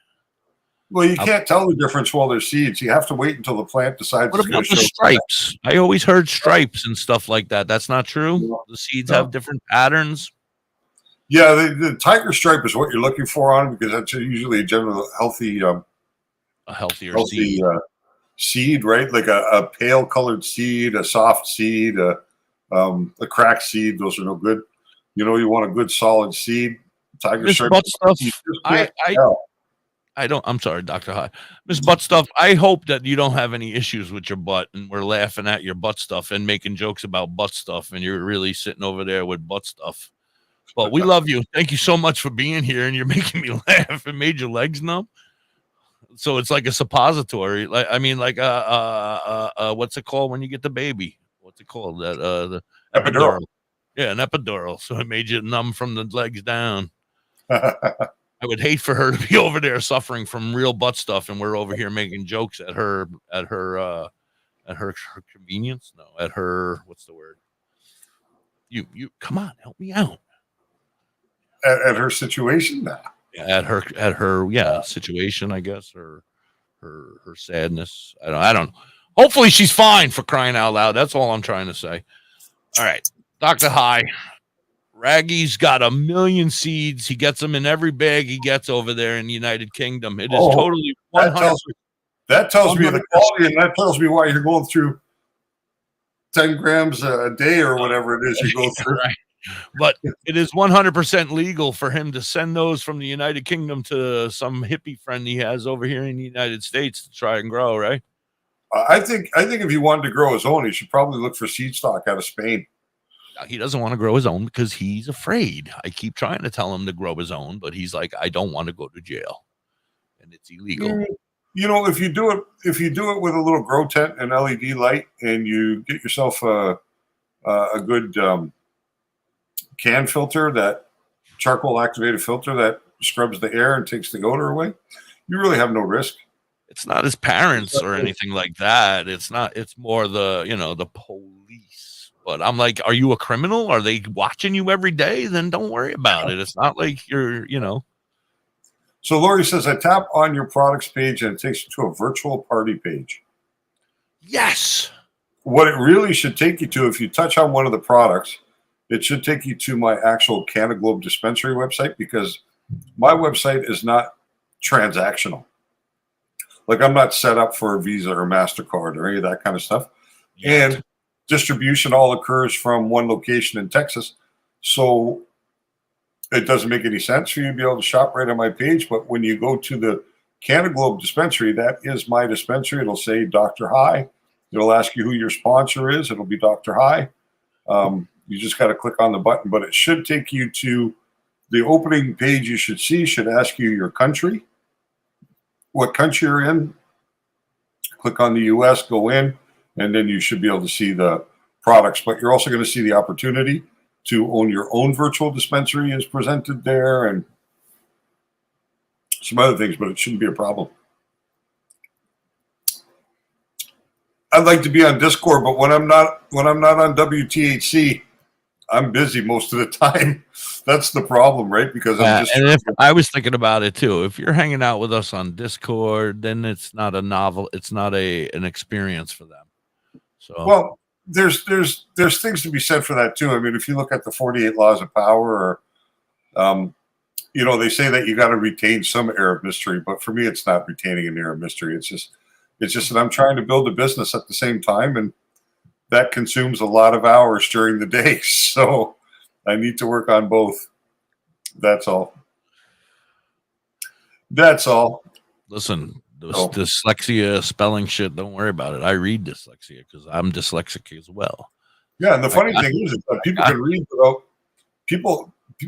[SPEAKER 1] Well, you can't tell the difference while they're seeds. You have to wait until the plant decides.
[SPEAKER 2] What about the stripes? I always heard stripes and stuff like that. That's not true. No. The seeds have different patterns.
[SPEAKER 1] Yeah, the tiger stripe is what you're looking for on it, because that's usually a general healthy,
[SPEAKER 2] a healthy
[SPEAKER 1] seed, right? Like a pale colored seed, a soft seed, a cracked seed. Those are no good. You want a good solid seed. Tiger stripe.
[SPEAKER 2] I'm sorry, DoktorHigh. Miss Butt Stuff, I hope that you don't have any issues with your butt and we're laughing at your butt stuff and making jokes about butt stuff and you're really sitting over there with butt stuff. But we love you. Thank you so much for being here, and you're making me laugh. It made your legs numb. So it's like a suppository. Like what's it called when you get the baby? What's it called? The epidural. Yeah, an epidural. So it made you numb from the legs down. I would hate for her to be over there suffering from real butt stuff, and we're over here making jokes at her At her convenience? No, at her, what's the word? You come on, help me out.
[SPEAKER 1] At her situation now.
[SPEAKER 2] At her situation, I guess, or her sadness. I don't know. Hopefully she's fine, for crying out loud. That's all I'm trying to say. All right. Dr. High. Raggy's got 1 million seeds. He gets them in every bag he gets over there in the United Kingdom. It is totally 100%.
[SPEAKER 1] That tells me the quality, and that tells me why you're going through 10 grams a day or whatever it is you go through.
[SPEAKER 2] Right. But it is 100% legal for him to send those from the United Kingdom to some hippie friend he has over here in the United States to try and grow, right?
[SPEAKER 1] I think if he wanted to grow his own, he should probably look for seed stock out of Spain.
[SPEAKER 2] He doesn't want to grow his own because he's afraid. I keep trying to tell him to grow his own, but he's like, I don't want to go to jail, and it's illegal.
[SPEAKER 1] You know, if you do it with a little grow tent and LED light, and you get yourself a good can filter, that charcoal activated filter that scrubs the air and takes the odor away, you really have no risk.
[SPEAKER 2] It's not his parents or anything like that. It's more the police. But I'm like, are you a criminal? Are they watching you every day? Then don't worry about it. It's not like you're.
[SPEAKER 1] So Lori says, I tap on your products page and it takes you to a virtual party page.
[SPEAKER 2] Yes.
[SPEAKER 1] What it really should take you to, if you touch on one of the products, it should take you to my actual Canada Globe dispensary website, because my website is not transactional. Like, I'm not set up for a Visa or MasterCard or any of that kind of stuff. Yet. And distribution all occurs from one location in Texas. So it doesn't make any sense for you to be able to shop right on my page. But when you go to the Canada Globe dispensary, that is my dispensary. It'll say DoktorHigh. It'll ask you who your sponsor is. It'll be DoktorHigh. You just got to click on the button, but it should take you to the opening page. You should ask you your country, what country you're in. Click on the US, go in, and then you should be able to see the products. But you're also going to see the opportunity to own your own virtual dispensary is presented there, and some other things, but it shouldn't be a problem. I'd like to be on Discord, but when I'm not on WTHC, I'm busy most of the time. That's the problem, right? Because
[SPEAKER 2] I was thinking about it too. If you're hanging out with us on Discord, then it's not a novel. It's not an experience for them. So
[SPEAKER 1] well, there's things to be said for that too. I mean, if you look at the 48 Laws of Power, or they say that you got to retain some air of mystery, but for me, it's not retaining an air of mystery. It's just that I'm trying to build a business at the same time, and that consumes a lot of hours during the day. So I need to work on both. That's all.
[SPEAKER 2] Listen, dyslexia, spelling shit, don't worry about it. I read dyslexia because I'm dyslexic as well.
[SPEAKER 1] Yeah, and the funny thing is that people can read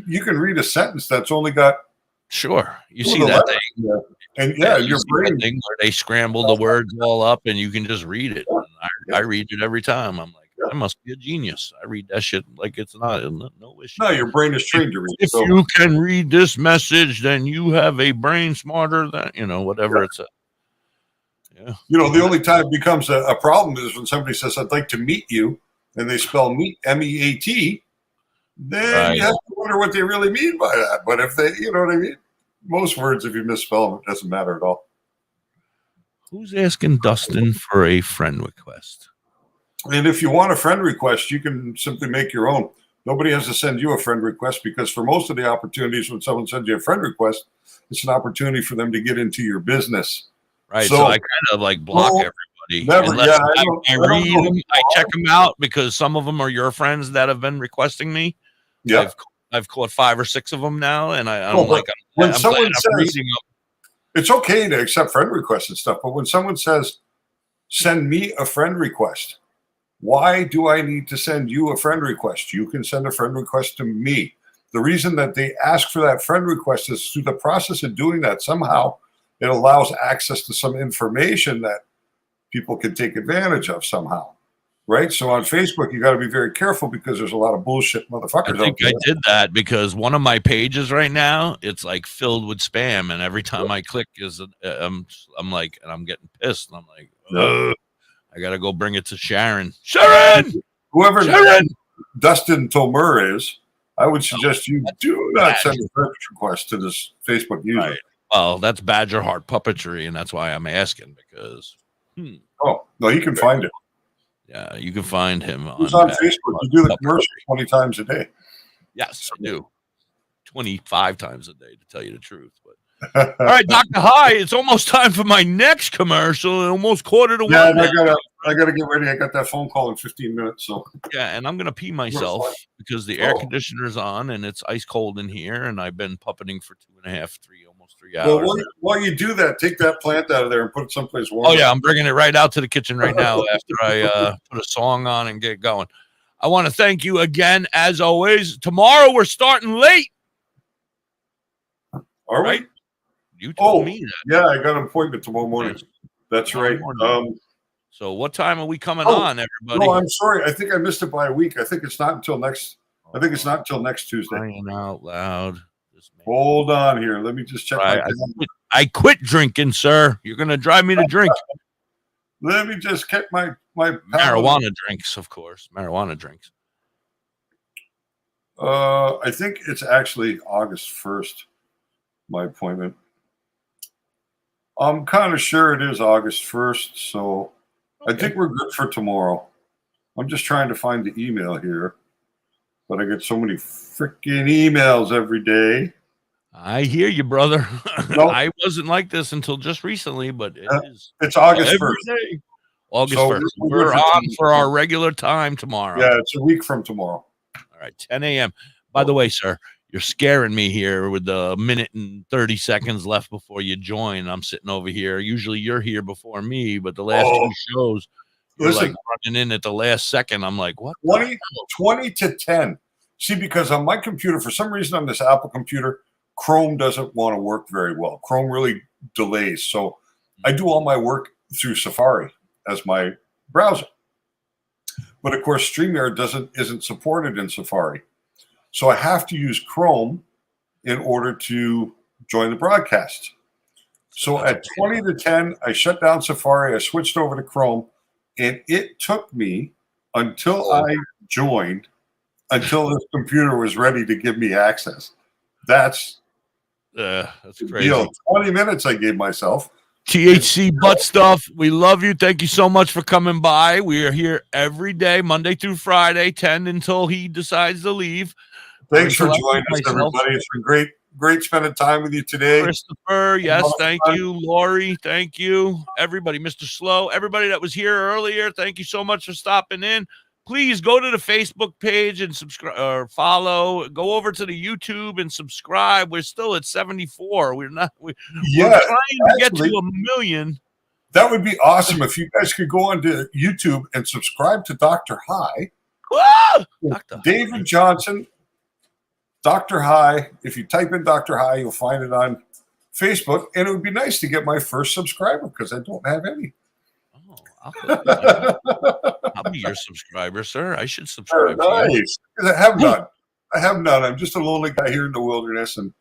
[SPEAKER 1] you can read a sentence that's only got.
[SPEAKER 2] Sure. You see that thing.
[SPEAKER 1] Yeah. And your brain
[SPEAKER 2] thing where they scramble the words all up and you can just read it. I read it every time. I'm like, I must be a genius. I read that shit like it's not no issue.
[SPEAKER 1] No, your brain is trained to read.
[SPEAKER 2] If you can read this message, then you have a brain smarter than whatever it's a. Yeah.
[SPEAKER 1] The only time it becomes a problem is when somebody says, I'd like to meet you, and they spell meet, MEAT. Then you have to wonder what they really mean by that. But if they, you know what I mean? Most words, if you misspell them, it doesn't matter at all.
[SPEAKER 2] Who's asking Dustin for a friend request?
[SPEAKER 1] And if you want a friend request, you can simply make your own. Nobody has to send you a friend request, because for most of the opportunities when someone sends you a friend request, it's an opportunity for them to get into your business.
[SPEAKER 2] Right. So I kind of like block everybody. I read them, I check them out, because some of them are your friends that have been requesting me.
[SPEAKER 1] Yeah.
[SPEAKER 2] I've caught 5 or 6 of them now, and I'm
[SPEAKER 1] when someone says, it's okay to accept friend requests and stuff, but when someone says, send me a friend request, why do I need to send you a friend request? You can send a friend request to me. The reason that they ask for that friend request is through the process of doing that, somehow it allows access to some information that people can take advantage of somehow. Right. So on Facebook, you got to be very careful, because there's a lot of bullshit motherfuckers.
[SPEAKER 2] I think I did that because one of my pages right now, it's like filled with spam. And every time I click I'm like, and I'm getting pissed. And I'm like, I got to go bring it to Sharon. Sharon!
[SPEAKER 1] Whoever
[SPEAKER 2] Sharon!
[SPEAKER 1] Dustin Tomer is, I would suggest you do not send a friend request to this Facebook user.
[SPEAKER 2] Right. Well, that's Badger Heart Puppetry, and that's why I'm asking because.
[SPEAKER 1] Oh, no, he can find it.
[SPEAKER 2] Yeah, you can find him
[SPEAKER 1] He's on
[SPEAKER 2] Badger
[SPEAKER 1] Facebook.
[SPEAKER 2] Heart
[SPEAKER 1] You do the
[SPEAKER 2] Puppetry.
[SPEAKER 1] commercial 20 times a day.
[SPEAKER 2] Yes, I do. 25 times a day, to tell you the truth. But all right, Dr. High, it's almost time for my next commercial. Almost quarter to
[SPEAKER 1] Yeah,
[SPEAKER 2] one.
[SPEAKER 1] and I gotta get ready. I got that phone call in 15 minutes. So
[SPEAKER 2] yeah, and I'm gonna pee myself because the air conditioner is on and it's ice cold in here, and I've been puppeting for 2.5, almost 3 hours.
[SPEAKER 1] Well, while you do that, take that plant out of there and put it someplace warm.
[SPEAKER 2] Oh yeah, I'm bringing it right out to the kitchen right now after I put a song on and get going. I want to thank you again, as always. Tomorrow we're starting late.
[SPEAKER 1] Are we?
[SPEAKER 2] You told me that.
[SPEAKER 1] Yeah, I got an appointment tomorrow morning. That's right.
[SPEAKER 2] So what time are we coming on, everybody?
[SPEAKER 1] No, I'm sorry. I think I missed it by a week. I think it's not until next. I think it's not until next Tuesday.
[SPEAKER 2] Crying out loud.
[SPEAKER 1] Hold on here. Let me just check.
[SPEAKER 2] I quit drinking, sir. You're gonna drive me to drink.
[SPEAKER 1] Let me just check my
[SPEAKER 2] marijuana drinks, of course. Marijuana drinks.
[SPEAKER 1] I think it's actually August 1st. My appointment. I'm kind of sure it is August 1st, so I think we're good for tomorrow. I'm just trying to find the email here, but I get so many freaking emails every day.
[SPEAKER 2] I hear you, brother.
[SPEAKER 1] Nope.
[SPEAKER 2] I wasn't like this until just recently, but it is.
[SPEAKER 1] It's August
[SPEAKER 2] every
[SPEAKER 1] 1st.
[SPEAKER 2] day. August
[SPEAKER 1] So
[SPEAKER 2] 1st.
[SPEAKER 1] we're
[SPEAKER 2] We're
[SPEAKER 1] good
[SPEAKER 2] on for our regular time tomorrow.
[SPEAKER 1] Yeah, it's a week from tomorrow.
[SPEAKER 2] All right, 10 a.m. By the way, sir, you're scaring me here with the minute and 30 seconds left before you join. I'm sitting over here. Usually you're here before me, but the last two shows, you're like running in at the last second. I'm like, what?
[SPEAKER 1] 20 to 10. See, because on my computer, for some reason on this Apple computer, Chrome doesn't want to work very well. Chrome really delays. So I do all my work through Safari as my browser. But of course, StreamYard isn't supported in Safari. So I have to use Chrome in order to join the broadcast. So at 20 to 10, I shut down Safari. I switched over to Chrome, and it took me until I joined, until this computer was ready to give me access. That's
[SPEAKER 2] crazy.
[SPEAKER 1] 20 minutes I gave myself.
[SPEAKER 2] THC butt stuff. We love you. Thank you so much for coming by. We are here every day, Monday through Friday, 10 until he decides to leave.
[SPEAKER 1] Thanks for joining us, everybody. It's been great spending time with you today.
[SPEAKER 2] Christopher, yes, thank you. Lori, thank you. Everybody, Mr. Slow, everybody that was here earlier, thank you so much for stopping in. Please go to the Facebook page and subscribe or follow. Go over to the YouTube and subscribe. We're still at 74. We're trying to get to 1 million.
[SPEAKER 1] That would be awesome if you guys could go onto YouTube and subscribe to DoktorHigh. David Johnson, DoktorHigh. If you type in DoktorHigh, you'll find it on Facebook. And it would be nice to get my first subscriber because I don't have any.
[SPEAKER 2] I'll be your subscriber, sir. I should subscribe.
[SPEAKER 1] Nice. I have none. I'm just a lonely guy here in the wilderness, and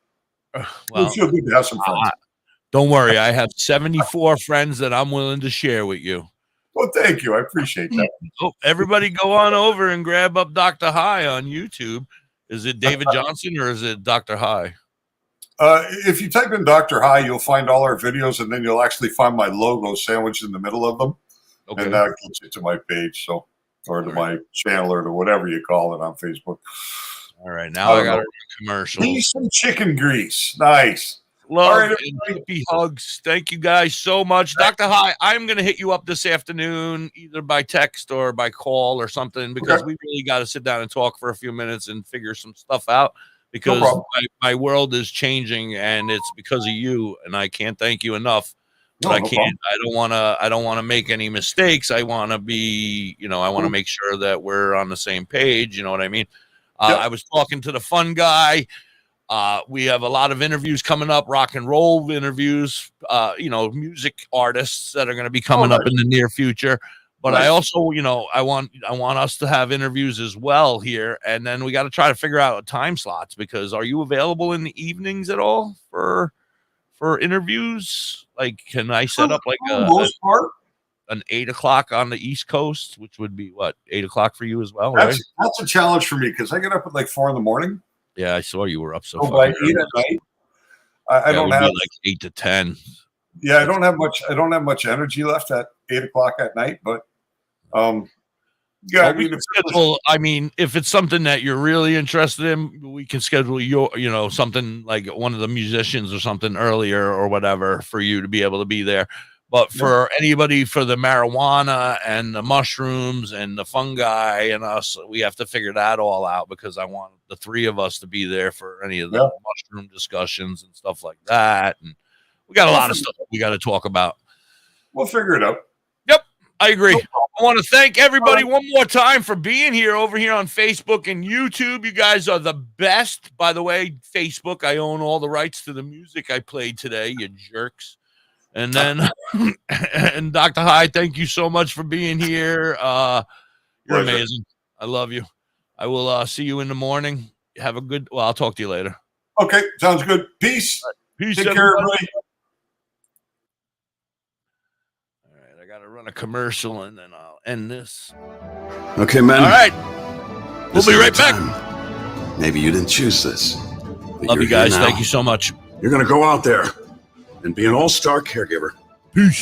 [SPEAKER 1] it feels good to have some friends.
[SPEAKER 2] Don't worry. I have 74 friends that I'm willing to share with you.
[SPEAKER 1] Well, thank you. I appreciate that.
[SPEAKER 2] Oh, everybody go on over and grab up Dr. High on YouTube. Is it David Johnson or is it Dr. High?
[SPEAKER 1] If you type in DoktorHigh, you'll find all our videos, and then you'll actually find my logo sandwiched in the middle of them. Okay. And that gets you to my page, or to my channel, or to whatever you call it on Facebook.
[SPEAKER 2] All right, now I got a commercial.
[SPEAKER 1] Need some chicken grease. Nice.
[SPEAKER 2] Love
[SPEAKER 1] all right,
[SPEAKER 2] and happy hugs. Thank you guys so much. Dr. High, I'm going to hit you up this afternoon, either by text or by call or something, because we really got to sit down and talk for a few minutes and figure some stuff out, because my world is changing, and it's because of you, and I can't thank you enough. But I can't. I don't want to make any mistakes. I want to be, I want to make sure that we're on the same page. You know what I mean? I was talking to the fun guy. We have a lot of interviews coming up, rock and roll interviews, music artists that are going to be coming up in the near future. But I also, I want us to have interviews as well here. And then we got to try to figure out time slots, because are you available in the evenings at all for interviews? Like, can I set up like
[SPEAKER 1] for the most part?
[SPEAKER 2] an 8 o'clock on the East Coast, which would be what, 8 o'clock for you as well, right?
[SPEAKER 1] That's a challenge for me because I get up at like 4 a.m.
[SPEAKER 2] Yeah, I saw you were up so
[SPEAKER 1] by 8
[SPEAKER 2] early.
[SPEAKER 1] at night. I don't have
[SPEAKER 2] like 8 to 10.
[SPEAKER 1] Yeah, I don't have much energy left at 8 o'clock at night, but yeah,
[SPEAKER 2] I mean, if it's something that you're really interested in, we can schedule something like one of the musicians or something earlier or whatever for you to be able to be there. But for anybody, for the marijuana and the mushrooms and the fungi and us, we have to figure that all out because I want the three of us to be there for any of the mushroom discussions and stuff like that. And we got a lot of stuff we got to talk about.
[SPEAKER 1] We'll figure it out.
[SPEAKER 2] Yep, I agree. I want to thank everybody one more time for being here over here on Facebook and YouTube. You guys are the best. By the way, Facebook, I own all the rights to the music I played today, you jerks. And then, and DoktorHigh, thank you so much for being here. You're amazing. I love you. I will see you in the morning. Have a good, I'll talk to you later.
[SPEAKER 1] Okay, sounds good. Peace.
[SPEAKER 2] Peace.
[SPEAKER 1] Take care, everybody.
[SPEAKER 2] I got to run a commercial and then I'll end this.
[SPEAKER 3] Okay, man.
[SPEAKER 2] All right. We'll be right back.
[SPEAKER 3] Maybe you didn't choose this.
[SPEAKER 2] Love you guys. Thank you so much.
[SPEAKER 3] You're going to go out there and be an all-star caregiver.
[SPEAKER 2] Peace.